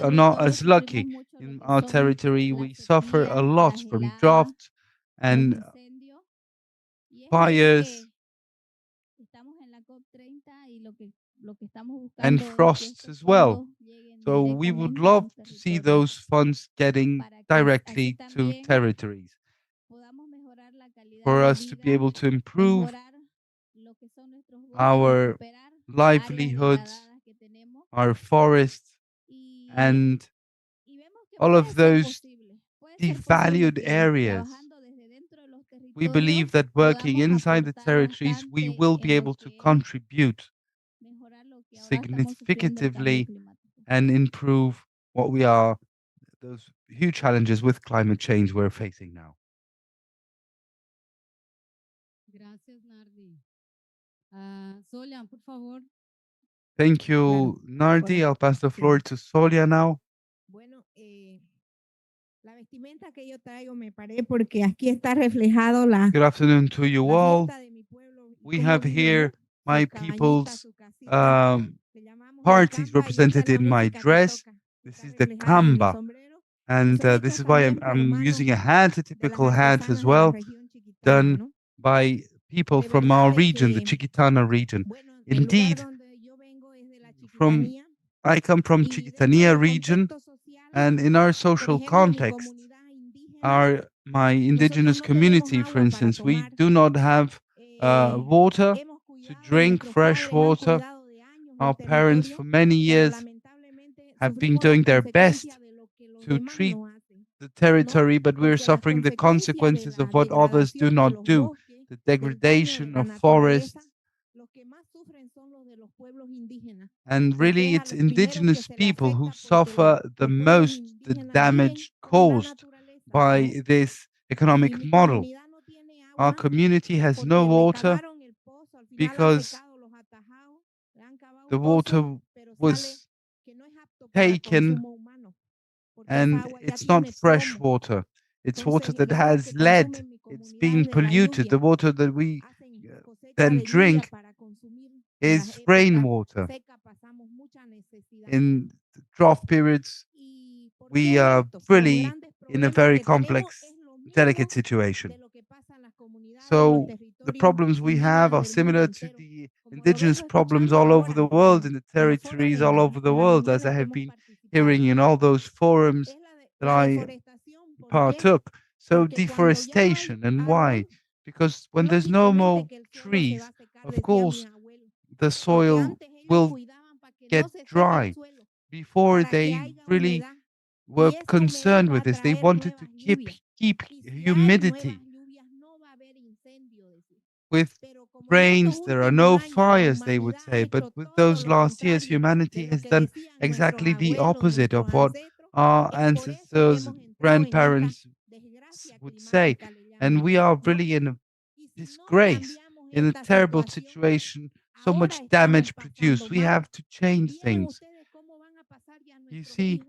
are not as lucky. In our territory, we suffer a lot from drought and fires and frosts as well. So we would love to see those funds getting directly to territories for us to be able to improve our livelihoods, our forests, and all of those devalued areas. We believe that working inside the territories, we will be able to contribute significantly and improve what we are, those huge challenges with climate change we're facing now. Gracias, Nardi. Solia, por favor. Thank you, Nardi. I'll pass the floor to Solia now. Bueno, la vestimenta que yo traigo me paré porque aquí está reflejado la. Good afternoon to you all. We have here my people's parties represented in my dress. This is the Kamba. And this is why I'm using a hat, a typical hat as well, done by people from our region, the Chiquitana region. Indeed, I come from Chiquitania region, and in our social context, my indigenous community, for instance, we do not have water to drink, fresh water. Our parents for many years have been doing their best to treat the territory, but we're suffering the consequences of what others do not do, the degradation of forests. And really, it's indigenous people who suffer the most the damage caused by this economic model. Our community has no water because the water was taken, and it's not fresh water. It's water that has lead. It's been polluted. The water that we then drink is rainwater. In drought periods, we are really in a very complex, delicate situation. So the problems we have are similar to the indigenous problems all over the world, in the territories all over the world, as I have been hearing in all those forums that I partook. So deforestation, and why? Because when there's no more trees, of course, the soil will get dry. Before, they really were concerned with this. They wanted to keep humidity. With rains, there are no fires, they would say. But with those last years, humanity has done exactly the opposite of what our ancestors, grandparents would say. And we are really in a disgrace, in a terrible situation, so much damage produced. We have to change things. You see,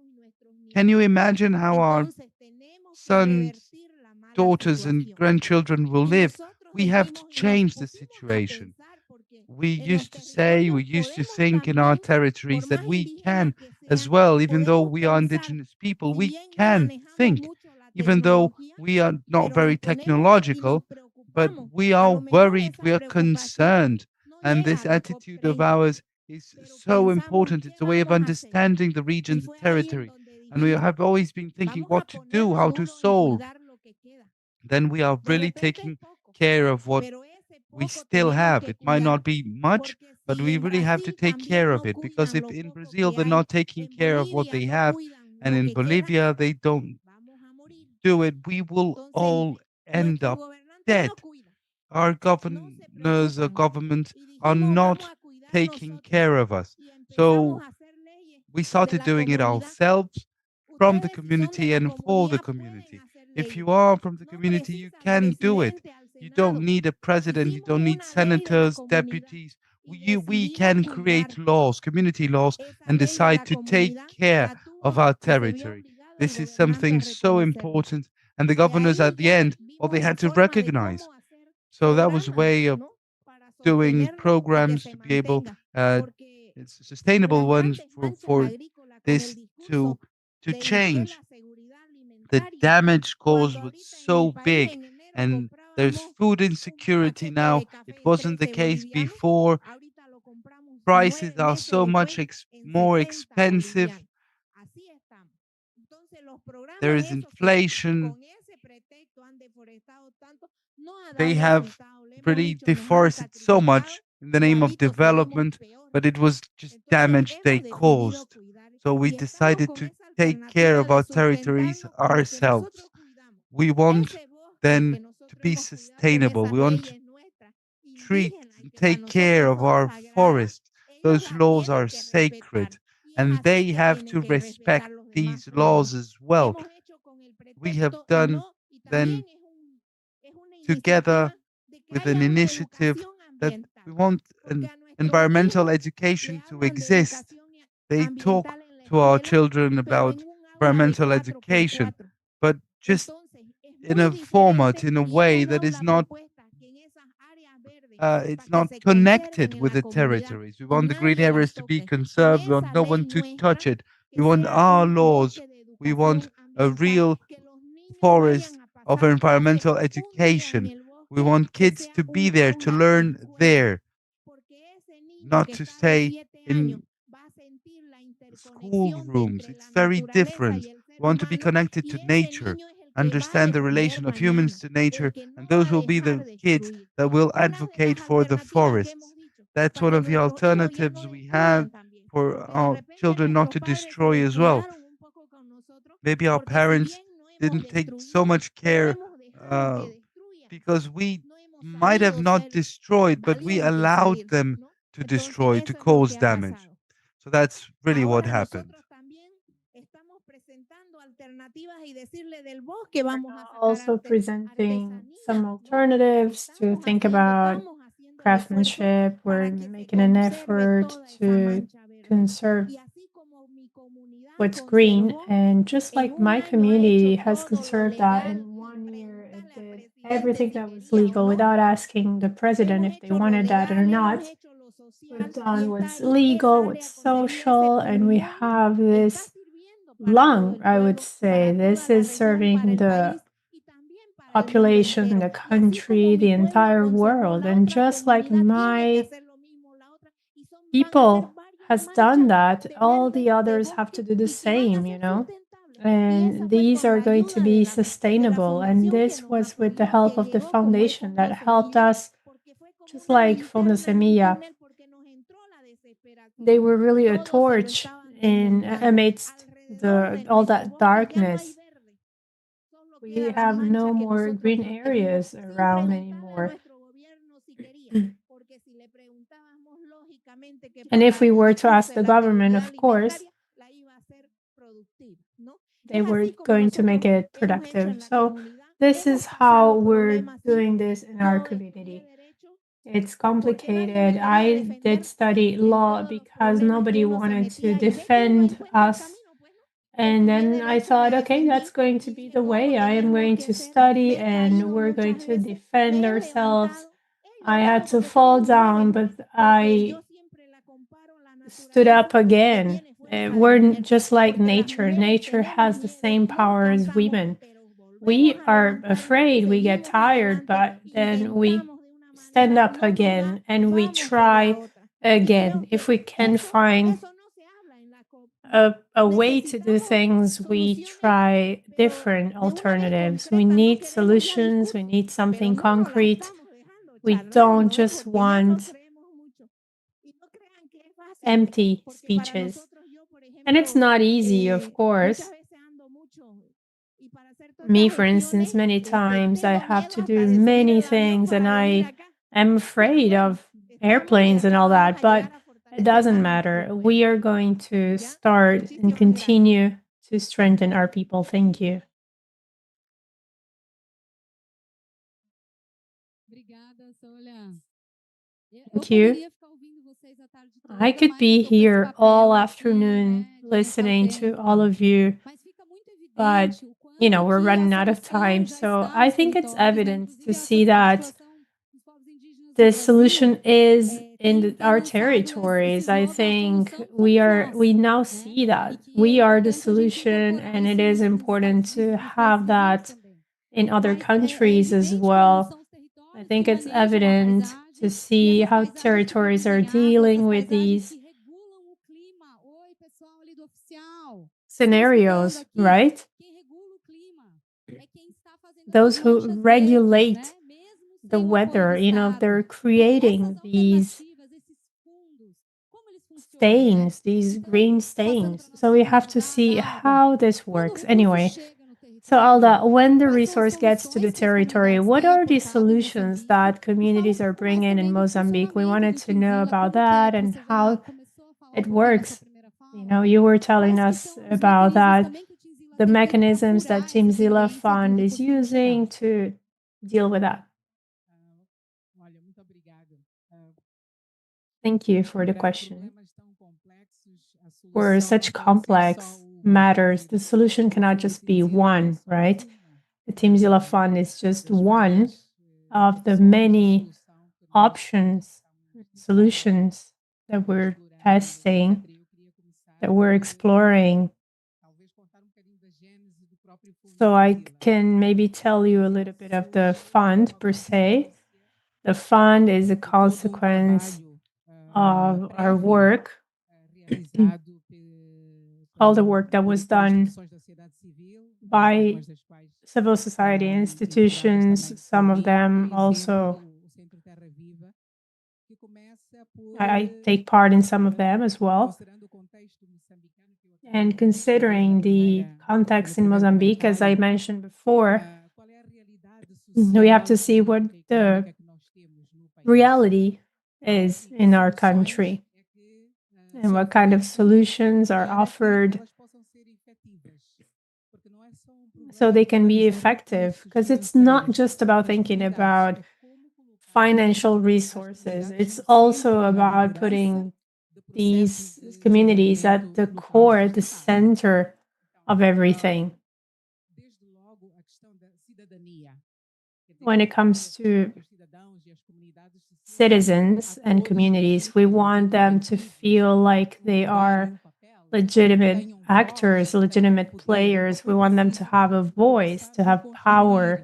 can you imagine how our sons, daughters, and grandchildren will live? We have to change the situation. We used to say, we used to think in our territories that we can as well, even though we are indigenous people, we can think, even though we are not very technological, but we are worried, we are concerned. And this attitude of ours is so important. It's a way of understanding the region, the territory. And we have always been thinking what to do, how to solve. Then we are really taking care of what we still have. It might not be much, but we really have to take care of it, because if in Brazil they're not taking care of what they have, and in Bolivia they don't do it, we will all end up dead. Our governors or governments are not taking care of us. So we started doing it ourselves, from the community and for the community. If you are from the community, you can do it. You don't need a president, you don't need senators, deputies. We can create laws, community laws, and decide to take care of our territory. This is something so important. And the governors at the end, well, they had to recognize. So that was a way of doing programs to be able, sustainable ones for this to change. The damage caused was so big, and there's food insecurity now. It wasn't the case before. Prices are so much more expensive. There is inflation. They have really deforested so much in the name of development, but it was just damage they caused. So we decided to take care of our territories ourselves. We want then to be sustainable. We want to treat and take care of our forests. Those laws are sacred, and they have to respect these laws as well. we have done then together with an initiative that we want an environmental education to exist. They talk to our children about environmental education, but just in a format, in a way that is not it's not connected with the territories. We want the green areas to be conserved. We want no one to touch it. We want our laws. We want a real forest of environmental education. We want kids to be there, to learn there, not to stay in schoolrooms. It's very different. We want to be connected to nature, understand the relation of humans to nature, and those will be the kids that will advocate for the forests. That's one of the alternatives we have for our children not to destroy as well. Maybe our parents didn't take so much care because we might have not destroyed, but we allowed them to destroy, to cause damage. So that's really what happened. Also presenting some alternatives to think about craftsmanship. We're making an effort to conserve what's green, and just like my community has conserved that in 1 year, it did everything that was legal without asking the president if they wanted that or not. We've done what's legal, what's social, and we have this lung, I would say. This is serving the population, the country, the entire world. And just like my people has done that, all the others have to do the same, you know? And these are going to be sustainable. And this was with the help of the foundation that helped us, just like Fundo Semilla. They were really a torch in amidst all that darkness. We have no more green areas around anymore. And if we were to ask the government, of course, they were going to make it productive. So this is how we're doing this in our community. It's complicated. I did study law because nobody wanted to defend us. And then I thought, okay, that's going to be the way. I am going to study and we're going to defend ourselves. I had to fall down, but I stood up again. We're just like nature. Nature has the same power as women. We are afraid, we get tired, but then we stand up again and we try again. If we can find a way to do things, we try different alternatives. We need solutions, we need something concrete. We don't just want empty speeches. And it's not easy, of course. Me, for instance, many times I have to do many things and I am afraid of airplanes and all that, but it doesn't matter. We are going to start and continue to strengthen our people. Thank you. Thank you. I could be here all afternoon listening to all of you, but you know, we're running out of time. So I think it's evident to see that the solution is in our territories. I think we now see that we are the solution, and it is important to have that in other countries as well. I think it's evident to see how territories are dealing with these scenarios, right? Those who regulate the weather, you know, they're creating these stains, these green stains. So we have to see how this works. Anyway, so Alda, when the resource gets to the territory, what are the solutions that communities are bringing in Mozambique? We wanted to know about that and how it works. You know, you were telling us about that. the mechanisms that Team Zilla Fund is using to deal with that? Thank you for the question. For such complex matters, the solution cannot just be one, right? The Team Zilla Fund is just one of the many options, solutions that we're testing, that we're exploring. So I can maybe tell you a little bit of the fund per se. The fund is a consequence of our work, all the work that was done by civil society institutions, some of them also. I take part in some of them as well. And considering the context in Mozambique, as I mentioned before, we have to see what the reality is in our country and what kind of solutions are offered so they can be effective. Because it's not just about thinking about financial resources, it's also about putting these communities at the core, the center of everything. When it comes to citizens and communities, we want them to feel like they are legitimate actors, legitimate players. We want them to have a voice, to have power.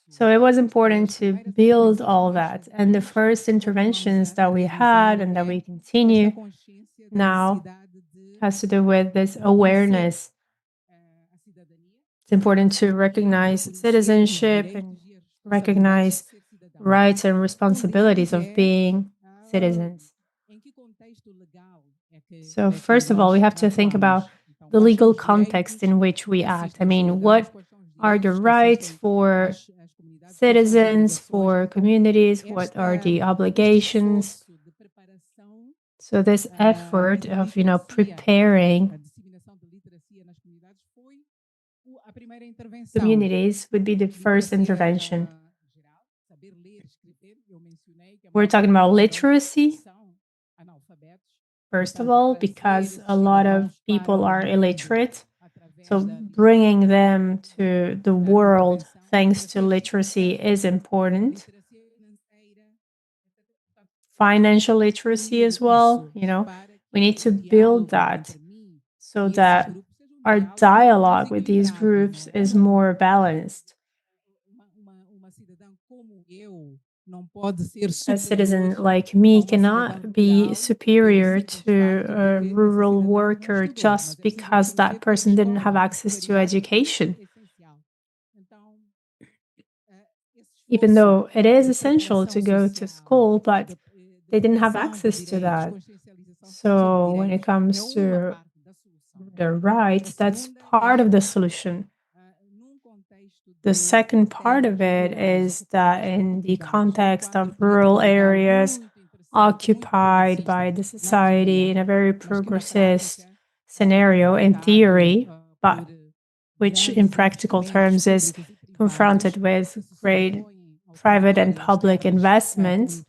So it was important to build all that. And the first interventions that we had and that we continue now has to do with this awareness. It's important to recognize citizenship and recognize rights and responsibilities of being citizens. So first of all, we have to think about the legal context in which we act. I mean, what are the rights for citizens, for communities? What are the obligations? So this effort of, preparing communities would be the first intervention. We're talking about literacy, first of all, because a lot of people are illiterate. So bringing them to the world thanks to literacy is important. Financial literacy as well, we need to build that so that our dialogue with these groups is more balanced. A citizen like me cannot be superior to a rural worker just because that person didn't have access to education. Even though it is essential to go to school, but they didn't have access to that. So when it comes to the rights, that's part of the solution. The second part of it is that in the context of rural areas occupied by the society in a very progressist scenario in theory, but which in practical terms is confronted with great private and public investments,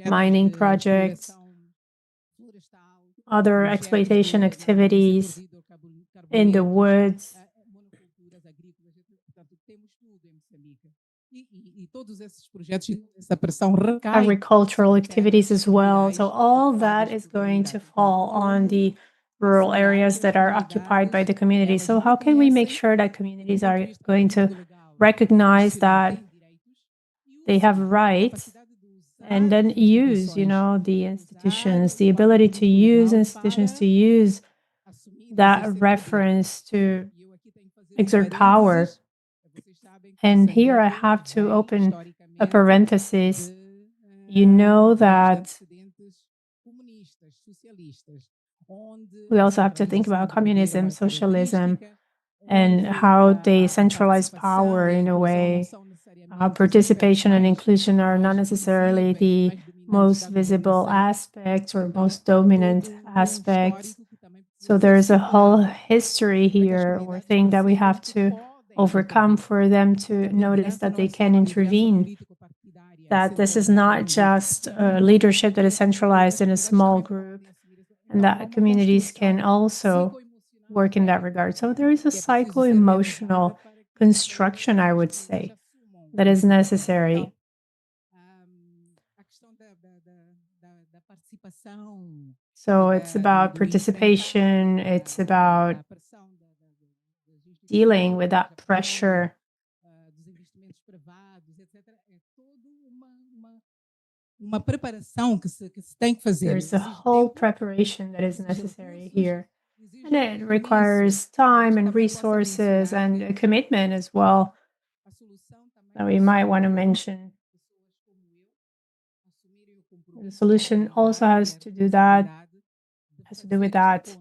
mining projects, other exploitation activities in the woods, agricultural activities as well. So all that is going to fall on the rural areas that are occupied by the community. So how can we make sure that communities are going to recognize that they have rights and then use, the institutions, the ability to use institutions, to use that reference to exert power. And here I have to open a parenthesis. You know that we also have to think about communism, socialism, and how they centralize power in a way. Participation and inclusion are not necessarily the most visible aspects or most dominant aspects. So there's a whole history here or thing that we have to overcome for them to notice that they can intervene, that this is not just a leadership that is centralized in a small group, and that communities can also work in that regard. So there is a psycho-emotional construction, I would say, that is necessary. So it's about participation, it's about dealing with that pressure. There's a whole preparation that is necessary here. And it requires time and resources and a commitment as well that we might want to mention. The solution also has to do with that.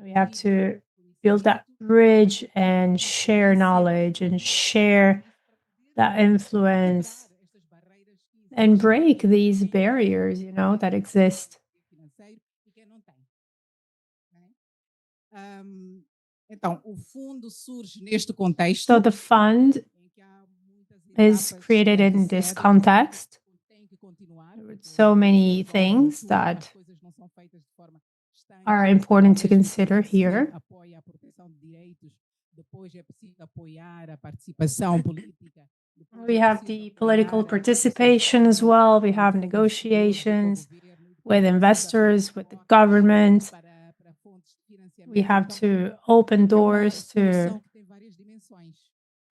We have to build that bridge and share knowledge and share that influence and break these barriers, that exist. So the fund is created in this context with so many things that are important to consider here. We have the political participation as well. We have negotiations with investors, with the government. We have to open doors to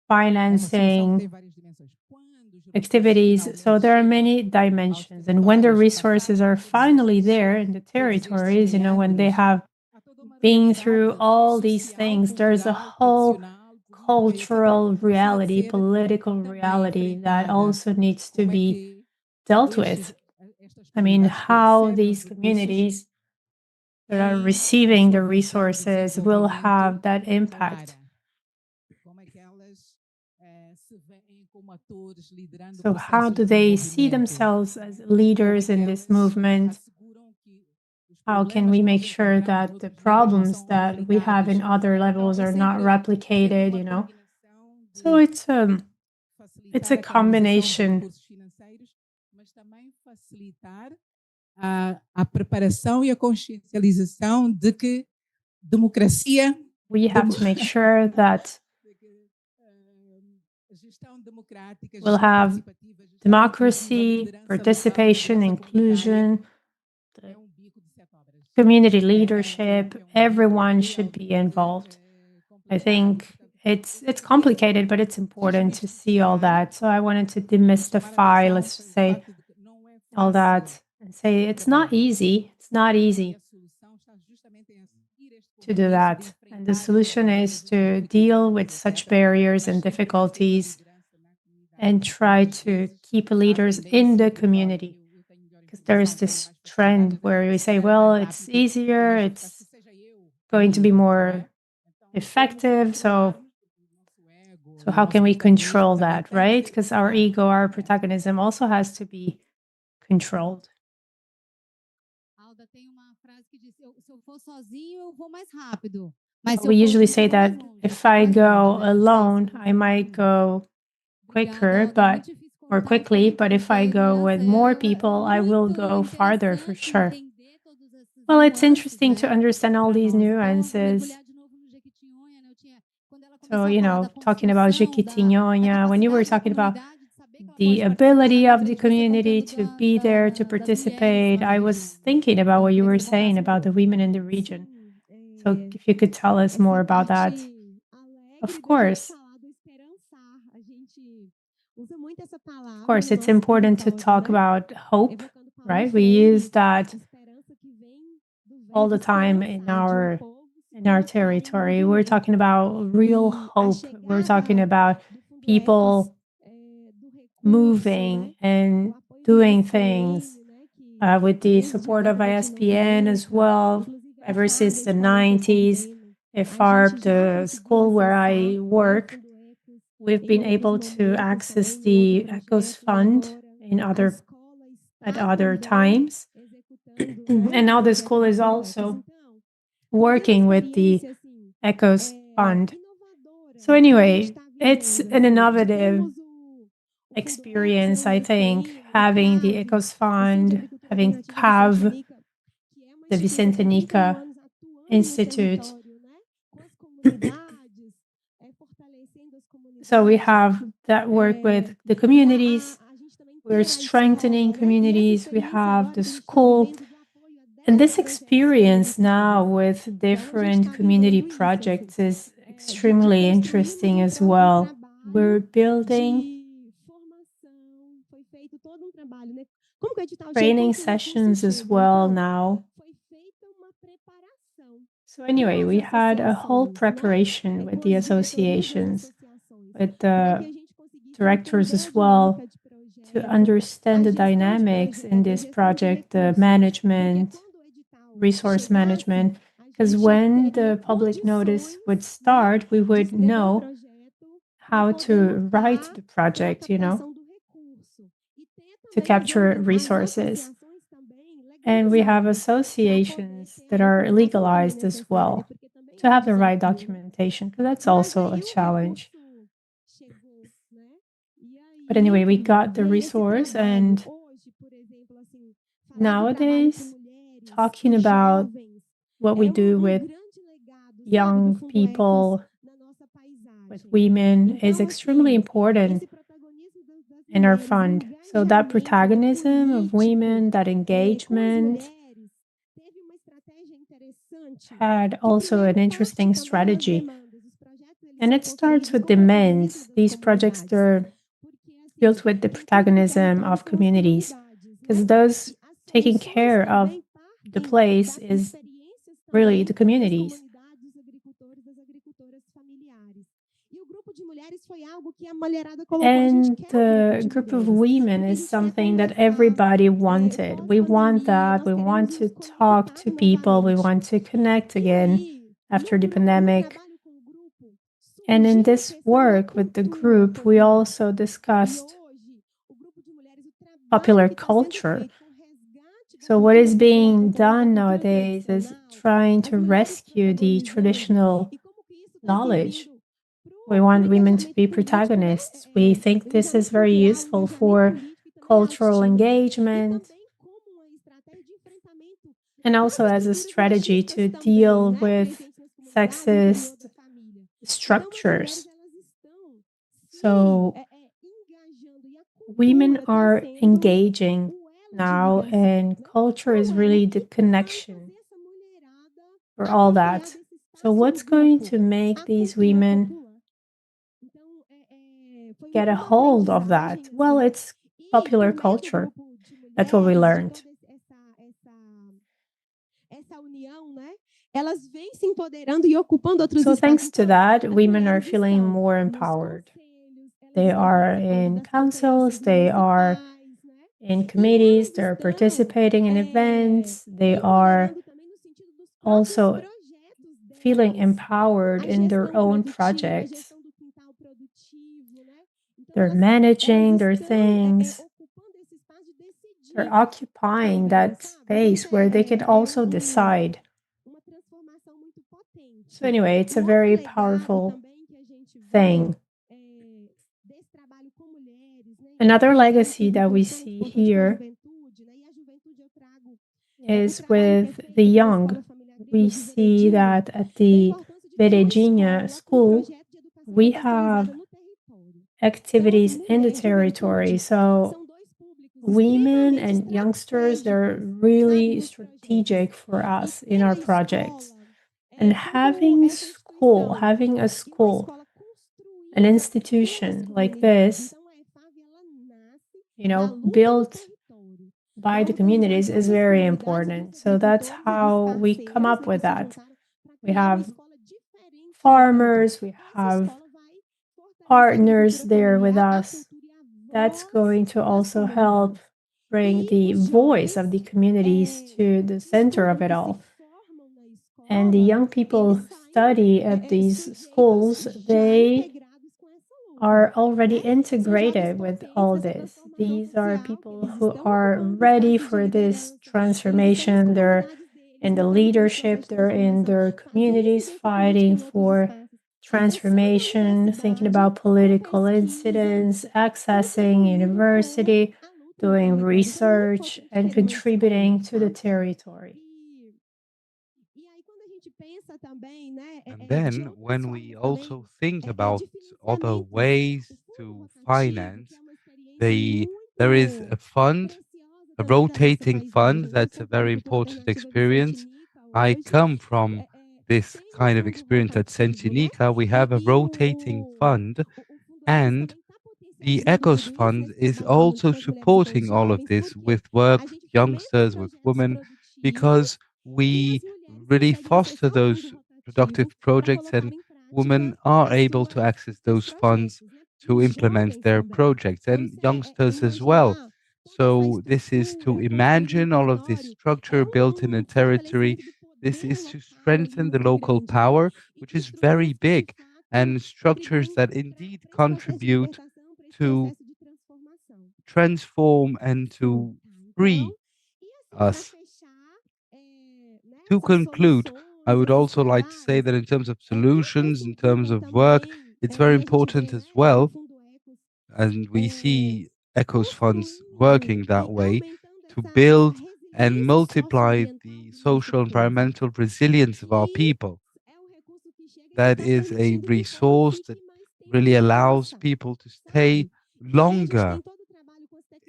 financing activities. So there are many dimensions. And when the resources are finally there in the territories, when they have been through all these things, there's a whole cultural reality, political reality that also needs to be dealt with. I mean, how these communities that are receiving the resources will have that impact. So how do they see themselves as leaders in this movement? How can we make sure that the problems that we have in other levels are not replicated, So it's a combination. We have to make sure that we'll have democracy, participation, inclusion, community leadership. Everyone should be involved. I think it's complicated, but it's important to see all that. So I wanted to demystify, let's just say, all that and say it's not easy. It's not easy to do that. And the solution is to deal with such barriers and difficulties and try to keep leaders in the community. Because there's this trend where we say, well, it's easier, it's going to be more effective. So how can we control that, right? Because our ego, our protagonism also has to be controlled. We usually say that if I go alone, I might go quicker, but more quickly. But if I go with more people, I will go farther for sure. Well, it's interesting to understand all these nuances. So, talking about Jequitinhonha, when you were talking about the ability of the community to be there, to participate, I was thinking about what you were saying about the women in the region. So if you could tell us more about that. Of course. Of course, it's important to talk about hope, right? We use that all the time in our territory. We're talking about real hope. We're talking about people moving and doing things with the support of ISPN as well. Ever since the 90s, FARP, the school where I work, we've been able to access the ECOS Fund at other times. And now the school is also working with the ECOS Fund. So anyway, it's an innovative experience, I think, having the ECOS Fund, having CAV, the Vicente Nica Institute. So we have that work with the communities. We're strengthening communities. We have the school. And this experience now with different community projects is extremely interesting as well. We're building training sessions as well now. So anyway, we had a whole preparation with the associations, with the directors as well, to understand the dynamics in this project, the management, resource management, because when the public notice would start, we would know how to write the project, to capture resources. And we have associations that are legalized as well to have the right documentation, because that's also a challenge. But anyway, we got the resource, and nowadays, talking about what we do with young people, with women, is extremely important in our fund. So that protagonism of women, that engagement, had also an interesting strategy. And it starts with demands. These projects, they're built with the protagonism of communities, because those taking care of the place is really the communities. And the group of women is something that everybody wanted. We want that. We want to talk to people. We want to connect again after the pandemic. And in this work with the group, we also discussed popular culture. So what is being done nowadays is trying to rescue the traditional knowledge. We want women to be protagonists. We think this is very useful for cultural engagement and also as a strategy to deal with sexist structures. So women are engaging now, and culture is really the connection for all that. So what's going to make these women get a hold of that? Well, it's popular culture. That's what we learned. So thanks to that, women are feeling more empowered. They are in councils, they are in committees, they're participating in events, they are also feeling empowered in their own projects. They're managing their things. They're occupying that space where they can also decide. So anyway, it's a very powerful thing. Another legacy that we see here is with the young. We see that at the Veredinha school, we have activities in the territory. So women and youngsters, they're really strategic for us in our projects. And having a school, an institution like this, built by the communities is very important. So that's how we come up with that. We have farmers, we have partners there with us. That's going to also help bring the voice of the communities to the center of it all. And the young people who study at these schools, they are already integrated with all this. These are people who are ready for this transformation. They're in the leadership, they're in their communities fighting for transformation, thinking about political incidents, accessing university, doing research, and contributing to the territory. And then when we also think about other ways to finance, there is a fund, a rotating fund. That's a very important experience. I come from this kind of experience at Sensinica. We have a rotating fund, and the ECOS Fund is also supporting all of this with work with youngsters, with women, because we really foster those productive projects, and women are able to access those funds to implement their projects, and youngsters as well. So this is to imagine all of this structure built in a territory. This is to strengthen the local power, which is very big, and structures that indeed contribute to transform and to free us. To conclude, I would also like to say that in terms of solutions, in terms of work, it's very important as well, and we see ECOS funds working that way, to build and multiply the social environmental resilience of our people. That is a resource that really allows people to stay longer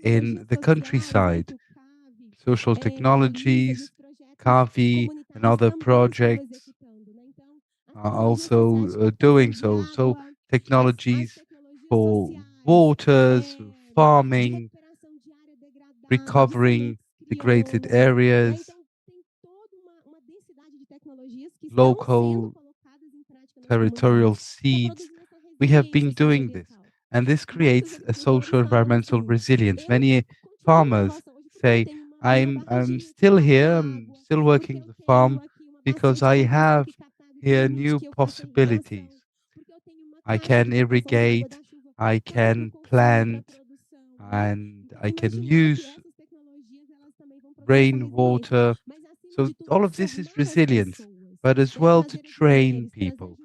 in the countryside. Social technologies, CAVI, and other projects are also doing so. So technologies for waters, farming, recovering degraded areas, local territorial seeds. We have been doing this, and this creates a social environmental resilience. Many farmers say, I'm still here, I'm still working the farm because I have here new possibilities. I can irrigate, I can plant, and I can use rainwater. So all of this is resilience, but as well to train people,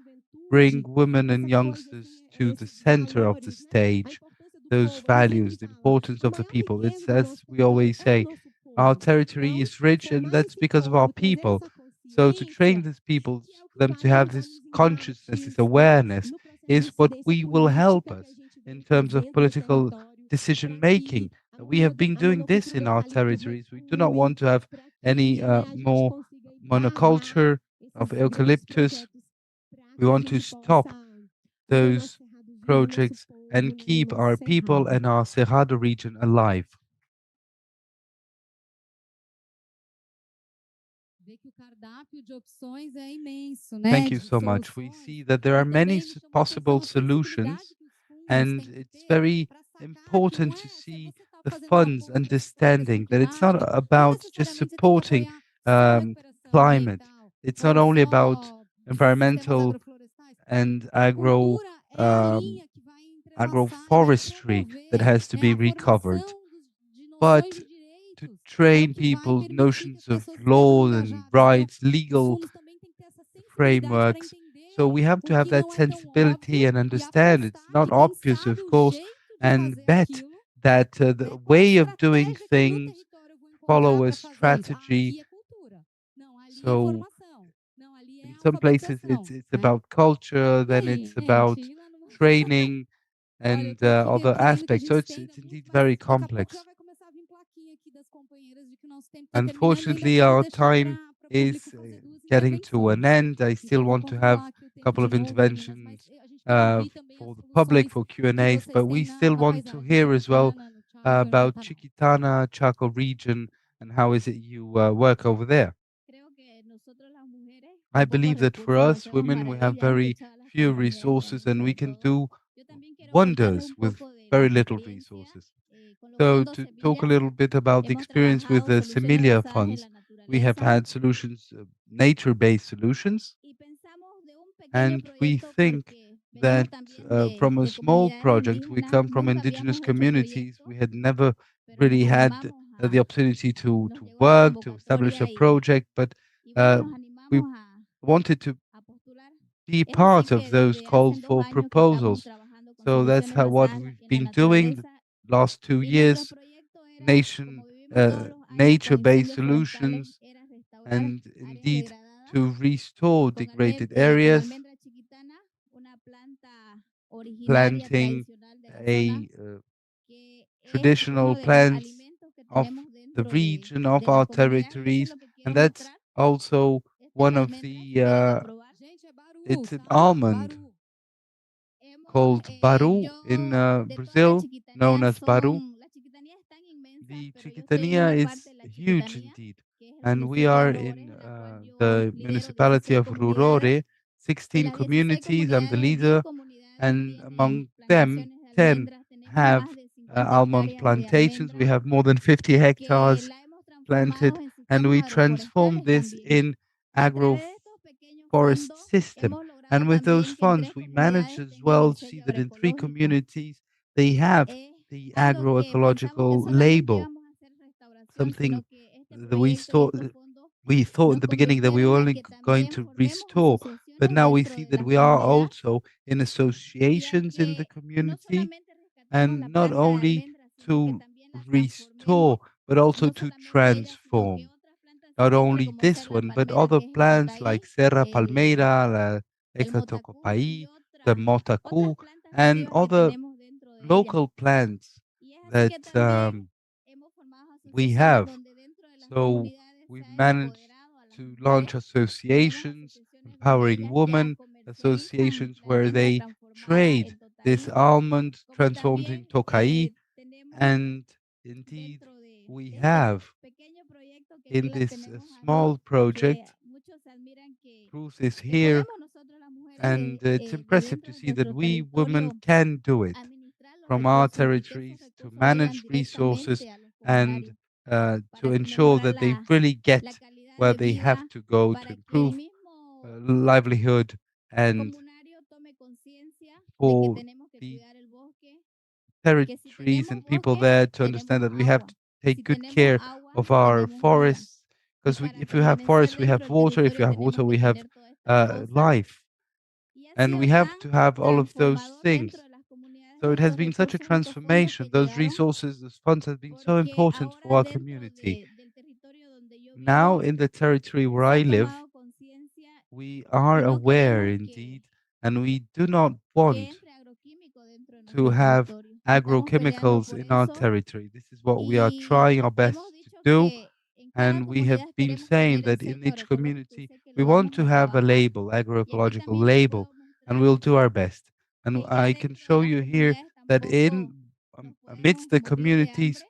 bring women and youngsters to the center of the stage, those values, the importance of the people. It's as we always say, our territory is rich, and that's because of our people. So to train these people, for them to have this consciousness, this awareness, is what we will help us in terms of political decision making. We have been doing this in our territories. We do not want to have any more monoculture of eucalyptus. We want to stop those projects and keep our people and our Cerrado region alive. Thank you so much. We see that there are many possible solutions, and it's very important to see the funds understanding that it's not about just supporting climate. It's not only about environmental and agroforestry that has to be recovered, but to train people notions of law and rights, legal frameworks. So we have to have that sensibility and understand it's not obvious, of course, and bet that the way of doing things follow a strategy. So in some places it's about culture, then it's about training and other aspects. So it's indeed very complex. Unfortunately, our time is getting to an end. I still want to have a couple of interventions for the public, for Q&As, but we still want to hear as well about Chiquitana, Chaco region, and how is it you work over there. I believe that for us women, we have very few resources, and we can do wonders with very little resources. So to talk a little bit about the experience with the Semilia funds, we have had solutions, nature-based solutions, and we think that from a small project, we come from indigenous communities. We had never really had the opportunity to work, to establish a project, but we wanted to be part of those called for proposals. So that's what we've been doing the last 2 years, nature-based solutions, and indeed to restore degraded areas, planting a traditional plants of the region of our territories, and that's also one of the it's an almond called baru in Brazil, known as baru. The Chiquitania is huge indeed, and we are in the municipality of Rurore, 16 communities. I'm the leader, and among them, 10 have almond plantations. We have more than 50 hectares planted, and we transform this in agroforest system. And with those funds, we manage as well to see that in 3 communities, they have the agroecological label, something that we thought in the beginning that we were only going to restore, but now we see that we are also in associations in the community, and not only to restore, but also to transform. Not only this one, but other plants like Serra Palmeira, la Ecatocopai, the Motacu, and other local plants that we have. So we managed to launch associations, empowering women, associations where they trade this almond transformed in tokai. And indeed, we have in this small project, Ruth is here, and it's impressive to see that we women can do it from our territories to manage resources and to ensure that they really get where they have to go to improve livelihood, and for the territories and people there to understand that we have to take good care of our forests, because if you have forests, we have water. If you have water, we have life, and we have to have all of those things. So it has been such a transformation. Those resources, those funds have been so important for our community. Now, in the territory where I live, we are aware indeed, and we do not want to have agrochemicals in our territory. This is what we are trying our best to do. And we have been saying that in each community, we want to have a label, agroecological label, and we'll do our best. And I can show you here that amidst the communities,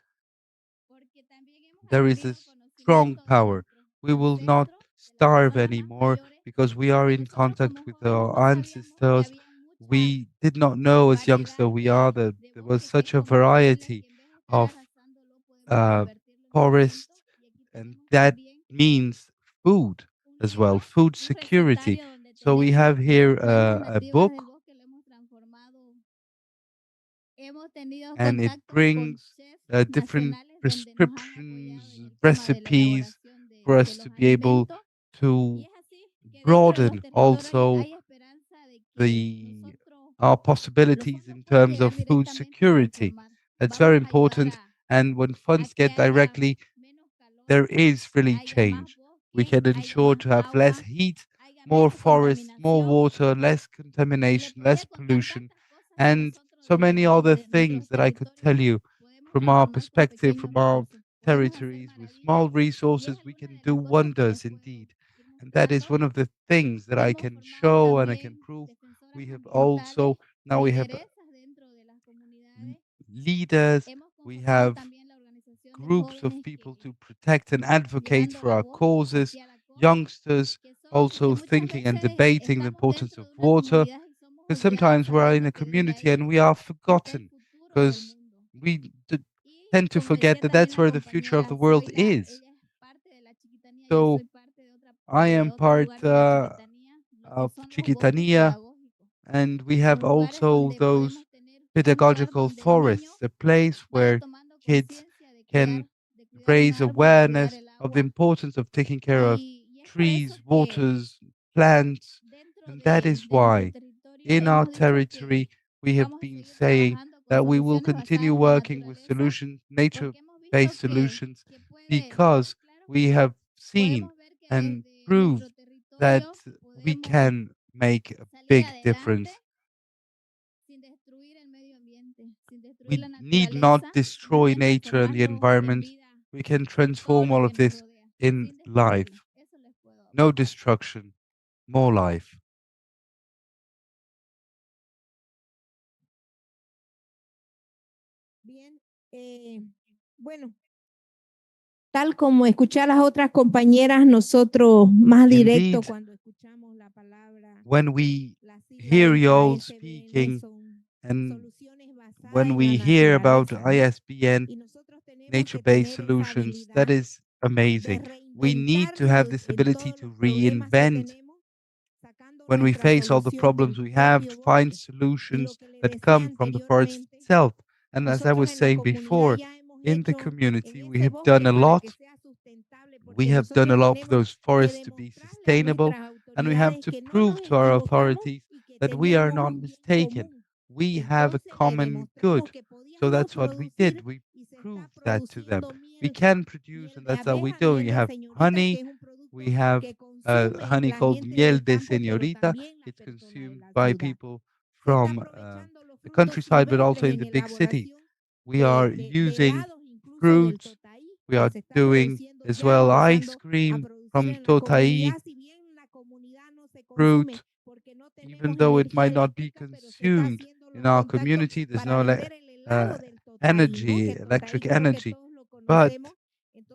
there is a strong power. We will not starve anymore because we are in contact with our ancestors. We did not know as youngsters we are that there was such a variety of forests, and that means food as well, food security. So we have here a book, and it brings different prescriptions, recipes for us to be able to broaden also our possibilities in terms of food security. That's very important. And when funds get directly, there is really change. We can ensure to have less heat, more forests, more water, less contamination, less pollution, and so many other things that I could tell you from our perspective, from our territories. With small resources, we can do wonders indeed. And that is one of the things that I can show and I can prove. We have also, now we have leaders, we have groups of people to protect and advocate for our causes, youngsters also thinking and debating the importance of water, because sometimes we're in a community and we are forgotten, because we tend to forget that that's where the future of the world is. So I am part of Chiquitania, and we have also those pedagogical forests, a place where kids can raise awareness of the importance of taking care of trees, waters, plants. And that is why in our territory we have been saying that we will continue working with solutions, nature-based solutions, because we have seen and proved that we can make a big difference. We need not destroy nature and the environment. We can transform all of this in life. No destruction, more life. Bien, bueno, tal como escuchar a las otras compañeras, nosotros más directo Indeed, cuando escuchamos la palabra, when we hear you all speaking and when we hear about ISBN, nature-based solutions, that is amazing. We need to have this ability to reinvent. When we face all the problems we have, to find solutions that come from the forest itself. And as I was saying before, in the community, we have done a lot. We have done a lot for those forests to be sustainable, and we have to prove to our authorities that we are not mistaken. We have a common good. So that's what we did. We proved that to them. We can produce, and that's how we do. We have honey. We have honey called miel de señorita. It's consumed by people from the countryside, but also in the big cities. We are using fruits. We are doing as well ice cream from totai fruit. Even though it might not be consumed in our community, there's no energy, electric energy. But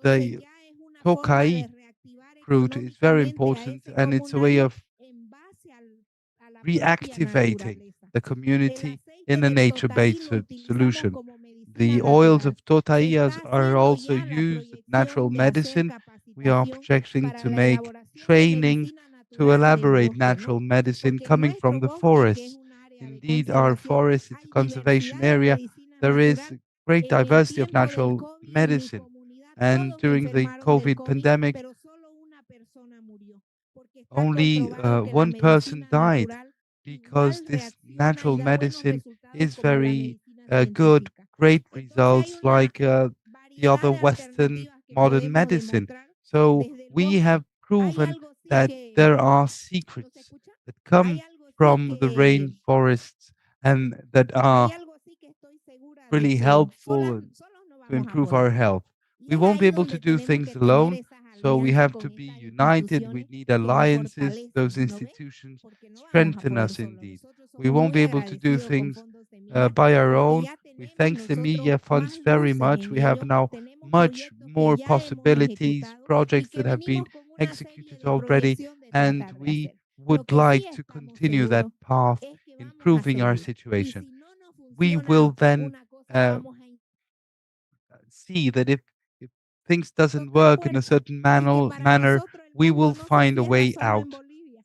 the tokai fruit is very important, and it's a way of reactivating the community in a nature-based solution. The oils of totaias are also used as natural medicine. We are projecting to make trainings to elaborate natural medicine coming from the forest. Indeed, our forest is a conservation area. There is great diversity of natural medicine. And during the COVID pandemic, only one person died because this natural medicine is very good, great results like the other Western modern medicine. So we have proven that there are secrets that come from the rainforests and that are really helpful to improve our health. We won't be able to do things alone, so we have to be united. We need alliances. Those institutions strengthen us indeed. We won't be able to do things by our own. We thank the media funds very much. We have now much more possibilities, projects that have been executed already, and we would like to continue that path, improving our situation. We will then see that if things doesn't work in a certain manner, we will find a way out.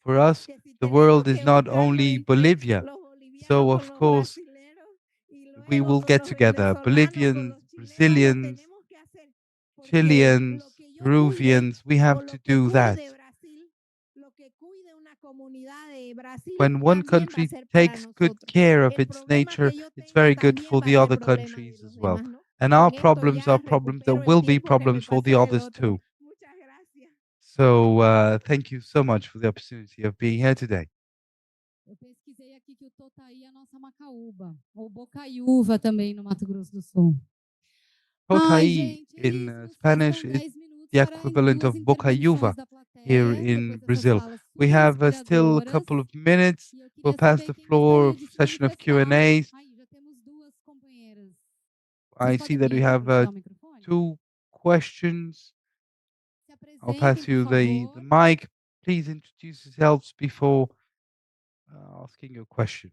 For us, the world is not only Bolivia. So, of course, we will get together. Bolivians, Brazilians, Chileans, Peruvians, we have to do that. When one country takes good care of its nature, it's very good for the other countries as well. And our problems are problems that will be problems for the others too. So thank you so much for the opportunity of being here today. Eu pesquisei aqui que o totaí é a nossa macaúba, ou bocaiúva também no Mato Grosso do Sul. Totai in Spanish is the equivalent of bocaiúva here in Brazil. We have still a couple of minutes. We'll pass the floor, session of Q&As. I see that we have 2 questions. I'll pass you the mic. Please introduce yourselves before asking your question.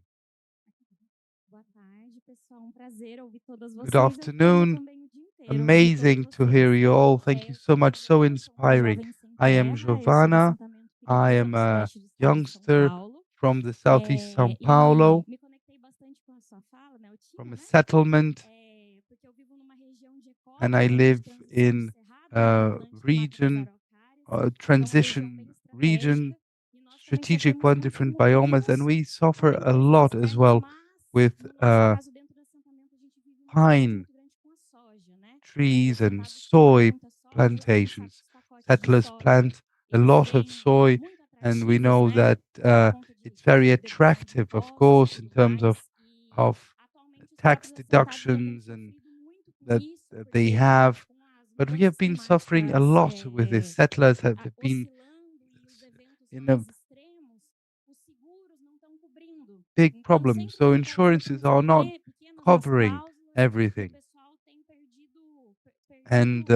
Good afternoon. Amazing to hear you all. Thank you so much. So inspiring. I am Giovanna. I am a youngster from the southeast São Paulo, from a settlement, and I live in a region transition region, strategic one, different biomes, and we suffer a lot as well with pine trees and soy plantations. Settlers plant a lot of soy, and we know that it's very attractive, of course, in terms of tax deductions and that they have. But we have been suffering a lot with this. Settlers have been in a big problem. So insurances are not covering everything. And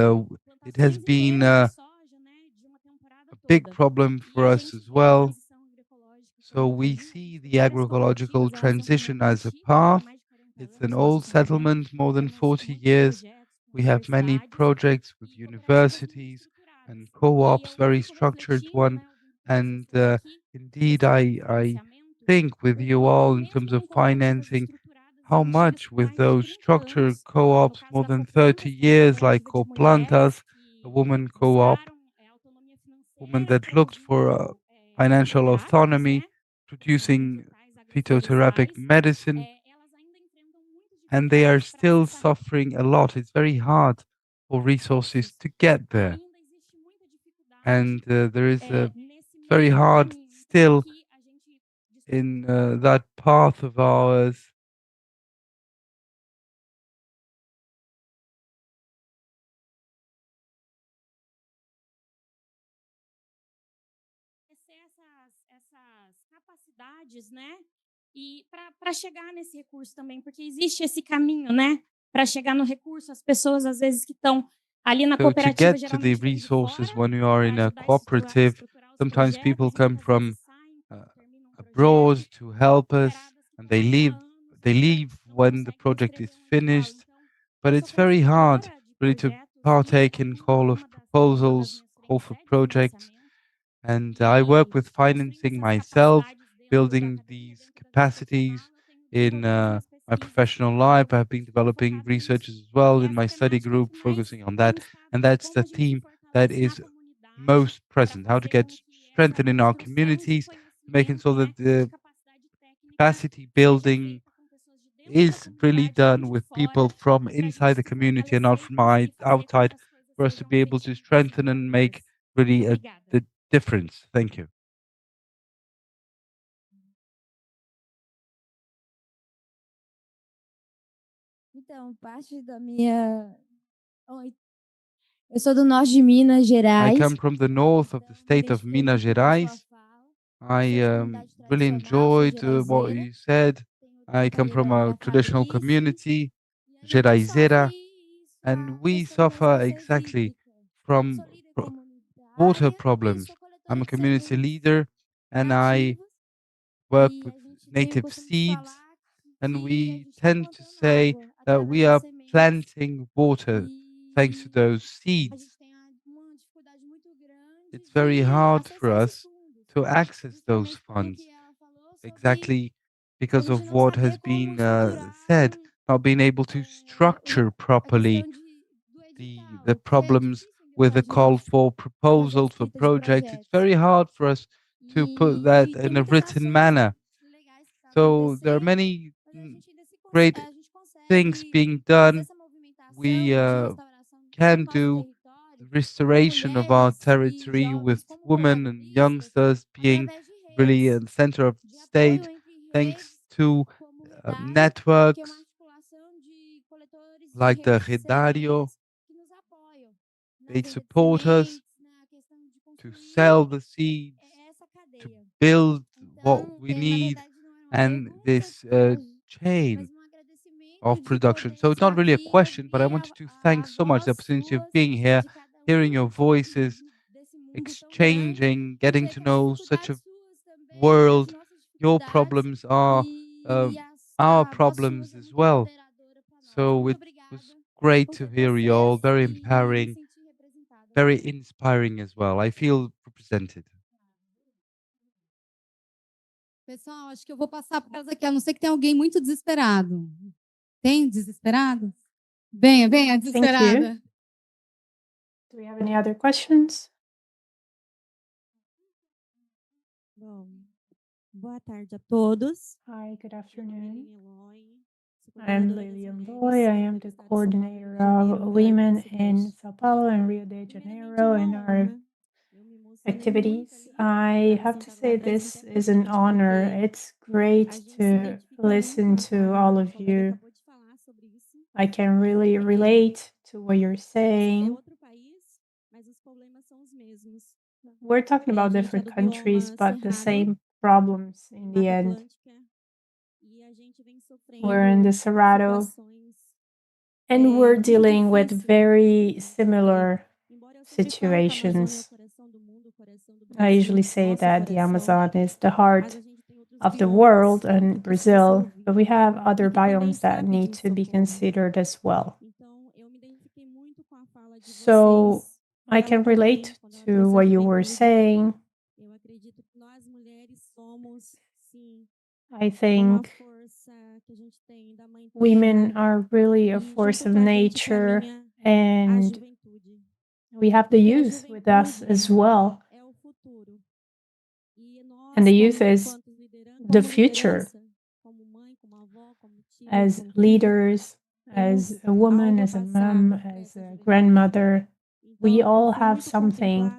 it has been a big problem for us as well. So we see the agroecological transition as a path. It's an old settlement, more than 40 years. We have many projects with universities and co-ops, very structured one. And indeed, I think with you all in terms of financing, how much with those structured co-ops, more than 30 years, like Coplantas, a woman co-op, woman that looked for financial autonomy, producing phytotherapeutic medicine, and they are still suffering a lot. It's very hard for resources to get there. And there is a very hard still in that path of ours. Essas capacidades, né? E para chegar nesse recurso também, porque existe esse caminho, né? Para chegar no recurso, as pessoas às vezes que estão ali na cooperativa, to get to the resources when you are in a cooperative, sometimes people come from abroad to help us, and they leave when the project is finished. But it's very hard really to partake in call of proposals, call for projects. And I work with financing myself, building these capacities in my professional life. I've been developing researches as well in my study group, focusing on that. And that's the theme that is most present, how to get strengthened in our communities, making sure that the capacity building is really done with people from inside the community and not from outside, for us to be able to strengthen and make really the difference. Thank you. Então, parte da minha... Oi. Eu sou do norte de Minas Gerais. I come from the north of the state of Minas Gerais. I really enjoyed what you said. I come from a traditional community, Geraizeira, and we suffer exactly from water problems. I'm a community leader, and I work with native seeds, and we tend to say that we are planting water thanks to those seeds. It's very hard for us to access those funds, exactly because of what has been said, not being able to structure properly the problems with a call for proposals for projects. It's very hard for us to put that in a written manner. So there are many great things being done. We can do restoration of our territory with women and youngsters being really in the center of the state, thanks to networks like the Redario. They support us to sell the seeds, to build what we need, and this chain of production. So it's not really a question, but I wanted to thank so much the opportunity of being here, hearing your voices, exchanging, getting to know such a world. Your problems are our problems as well. So it was great to hear you all, very empowering, very inspiring as well. I feel represented. Pessoal, acho que eu vou passar para elas aqui, a não ser que tenha alguém muito desesperado. Tem desesperado? Venha, desesperada. Do we have any other questions? Boa tarde a todos. Hi, good afternoon. I am Lilian Loy. I am the coordinator of Women in Sao Paulo and Rio de Janeiro in our activities. I have to say this is an honor. It's great to listen to all of you. I can really relate to what you're saying. We're talking about different countries, but the same problems in the end. We're in the Cerrado, and we're dealing with very similar situations. I usually say that the Amazon is the heart of the world and Brazil, but we have other biomes that need to be considered as well. So I can relate to what you were saying. I think women are really a force of nature, and we have the youth with us as well. And the youth is the future. As leaders, as a woman, as a mom, as a grandmother, we all have something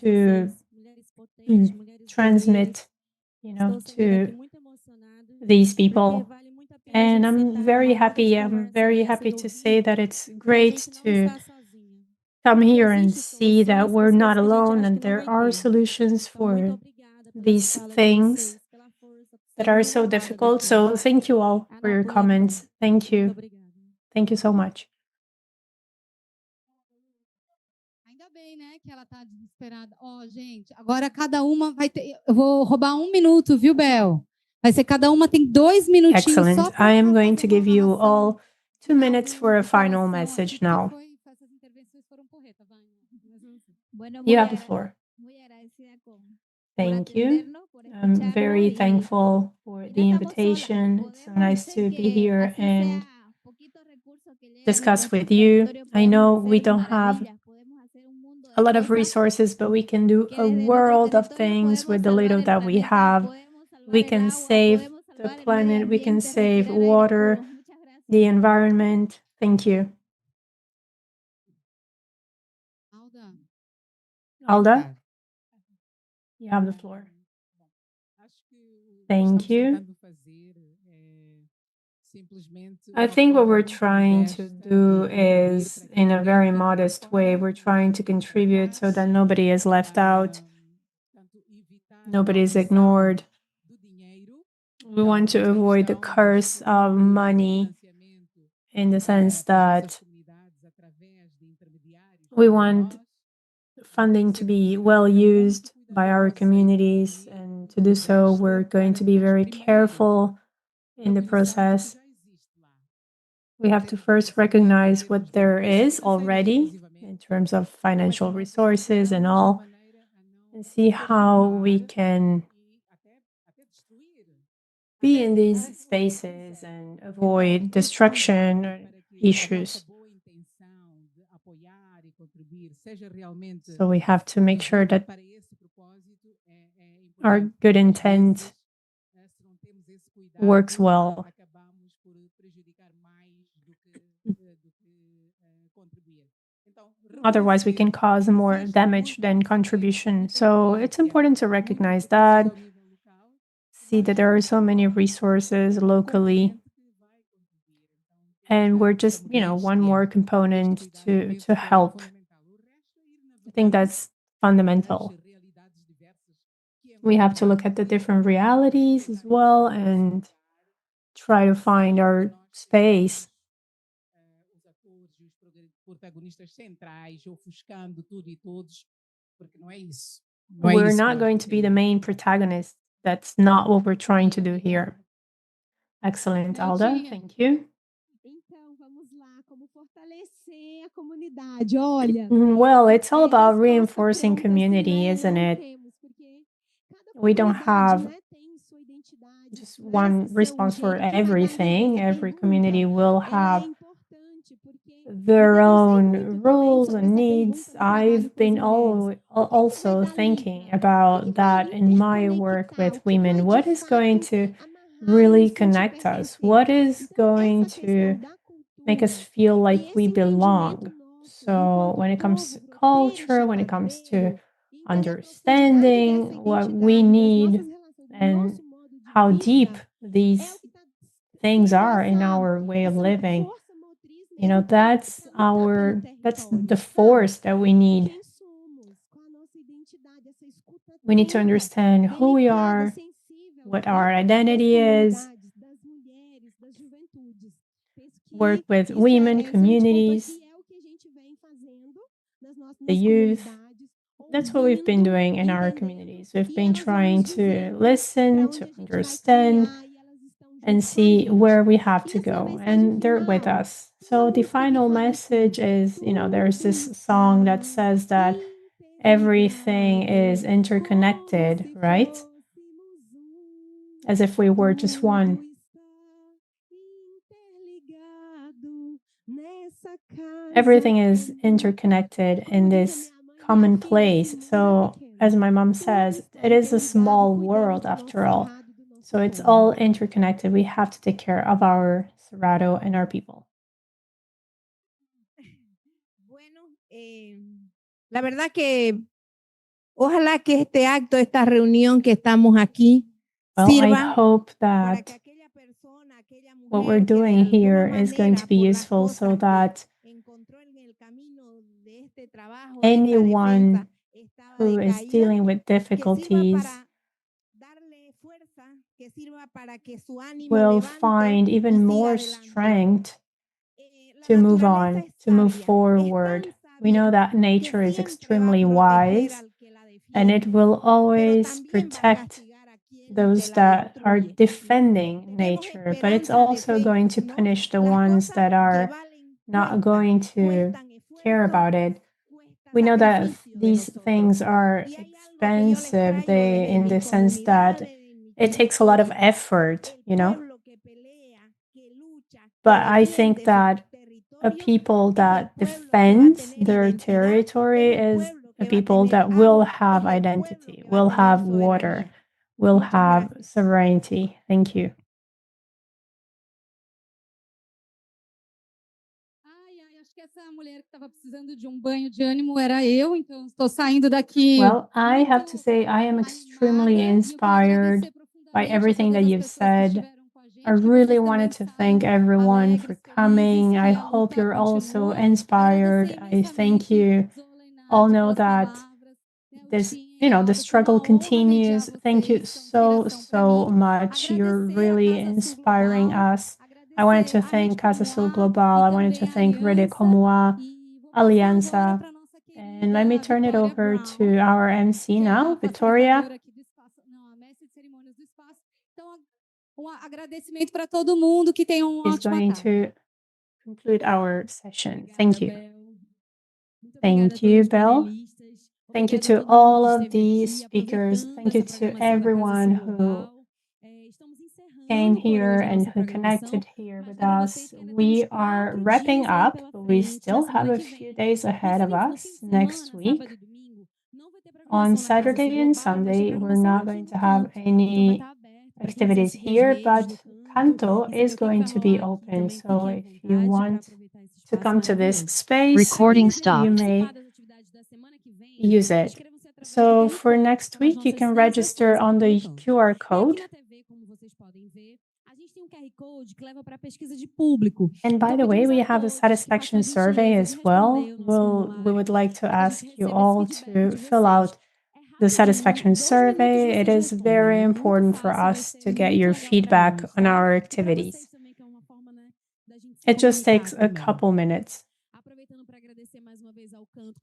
to transmit, to these people. And I'm very happy. I'm very happy to say that it's great to come here and see that we're not alone and there are solutions for these things that are so difficult. So thank you all for your comments. Thank you. Thank you so much. Ainda bem, né, que ela tá desesperada. Ó, gente, agora cada uma vai ter... Eu vou roubar 1 minuto, viu, Bel? Vai ser cada uma tem 2 minutinhos. Excellent. I am going to give you all 2 minutes for a final message now. You have the floor. Thank you. I'm very thankful for the invitation. It's so nice to be here and discuss with you. I know we don't have a lot of resources, but we can do a world of things with the little that we have. We can save the planet, we can save water, the environment. Thank you. Alda, you have the floor. Thank you. I think what we're trying to do is, in a very modest way, we're trying to contribute so that nobody is left out, nobody is ignored. We want to avoid the curse of money in the sense that we want funding to be well used by our communities, and to do so, we're going to be very careful in the process. We have to first recognize what there is already in terms of financial resources and all, and see how we can be in these spaces and avoid destruction or issues. So we have to make sure that our good intent works well. Otherwise, we can cause more damage than contribution. So it's important to recognize that, see that there are so many resources locally, and we're just, one more component to help. I think that's fundamental. We have to look at the different realities as well and try to find our space. We're not going to be the main protagonist. That's not what we're trying to do here. Excellent, Alda. Thank you. Well, it's all about reinforcing community, isn't it? We don't have just one response for everything. Every community will have their own rules and needs. I've been also thinking about that in my work with women. What is going to really connect us? What is going to make us feel like we belong? So when it comes to culture, when it comes to understanding what we need and how deep these things are in our way of living, you know, that's the force that we need. We need to understand who we are, what our identity is, work with women, communities, the youth. That's what we've been doing in our communities. We've been trying to listen, to understand, and see where we have to go, and they're with us. So the final message is, you know, there's this song that says that everything is interconnected, right? As if we were just one. Everything is interconnected in this common place. So, as my mom says, it is a small world after all. So it's all interconnected. We have to take care of our Cerrado and our people. La verdad que ojalá que este acto, esta reunión que estamos aquí, I hope that what we're doing here is going to be useful so that anyone who is dealing with difficulties will find even more strength to move on, to move forward. We know that nature is extremely wise, and it will always protect those that are defending nature, but it's also going to punish the ones that are not going to care about it. We know that these things are expensive, in the sense that it takes a lot of effort, you know. But I think that a people that defends their territory is a people that will have identity, will have water, will have sovereignty. Thank you. Well, I have to say I am extremely inspired by everything that you've said. I really wanted to thank everyone for coming. I hope you're also inspired. I thank you. All know that this, you know, the struggle continues. Thank you so much. You're really inspiring us. I wanted to thank Casa Global. I wanted to thank Rede Comua, Aliança. And let me turn it over to our MC now, Victoria. Is going to conclude our session. Thank you. Thank you, Belle. Thank you to all of the speakers. Thank you to everyone who came here and who connected here with us. We are wrapping up, but we still have a few days ahead of us next week. On Saturday and Sunday, we're not going to have any activities here, but Canto is going to be open. So if you want to come to this space, Recording stopped. You may use it. So for next week, you can register on the QR code. And by the way, we have a satisfaction survey as well. We would like to ask you all to fill out the satisfaction survey. It is very important for us to get your feedback on our activities. It just takes a couple minutes.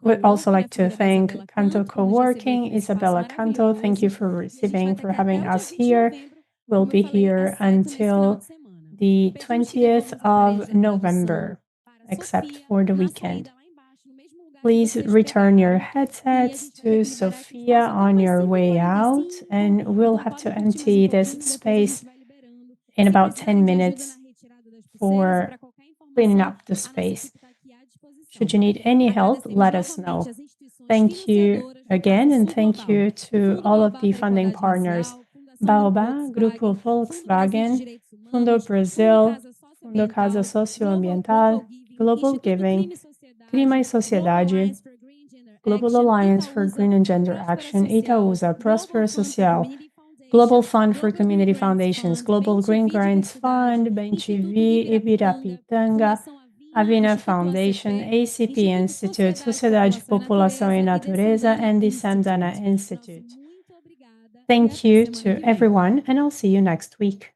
We'd also like to thank Canto Co-working, Isabella Canto. Thank you for having us here. We'll be here until the 20th of November, except for the weekend. Please return your headsets to Sophia on your way out, and we'll have to empty this space in about 10 minutes for cleaning up the space. Should you need any help, let us know. Thank you again, and thank you to all of the funding partners: Baobá, Grupo Volkswagen, Fundo Brasil, Fundo Casa, Socioambiental, Global Giving, Clima e Sociedade, Global Alliance for Green and Gender Action, Itaúsa, Prospera Social, Global Fund for Community Foundations, Global Green Grants Fund, BenTV, Ibirapitanga, Avina Foundation, ACP Institute, Sociedade, População e Natureza, and the Sandana Institute. Thank you to everyone, and I'll see you next week.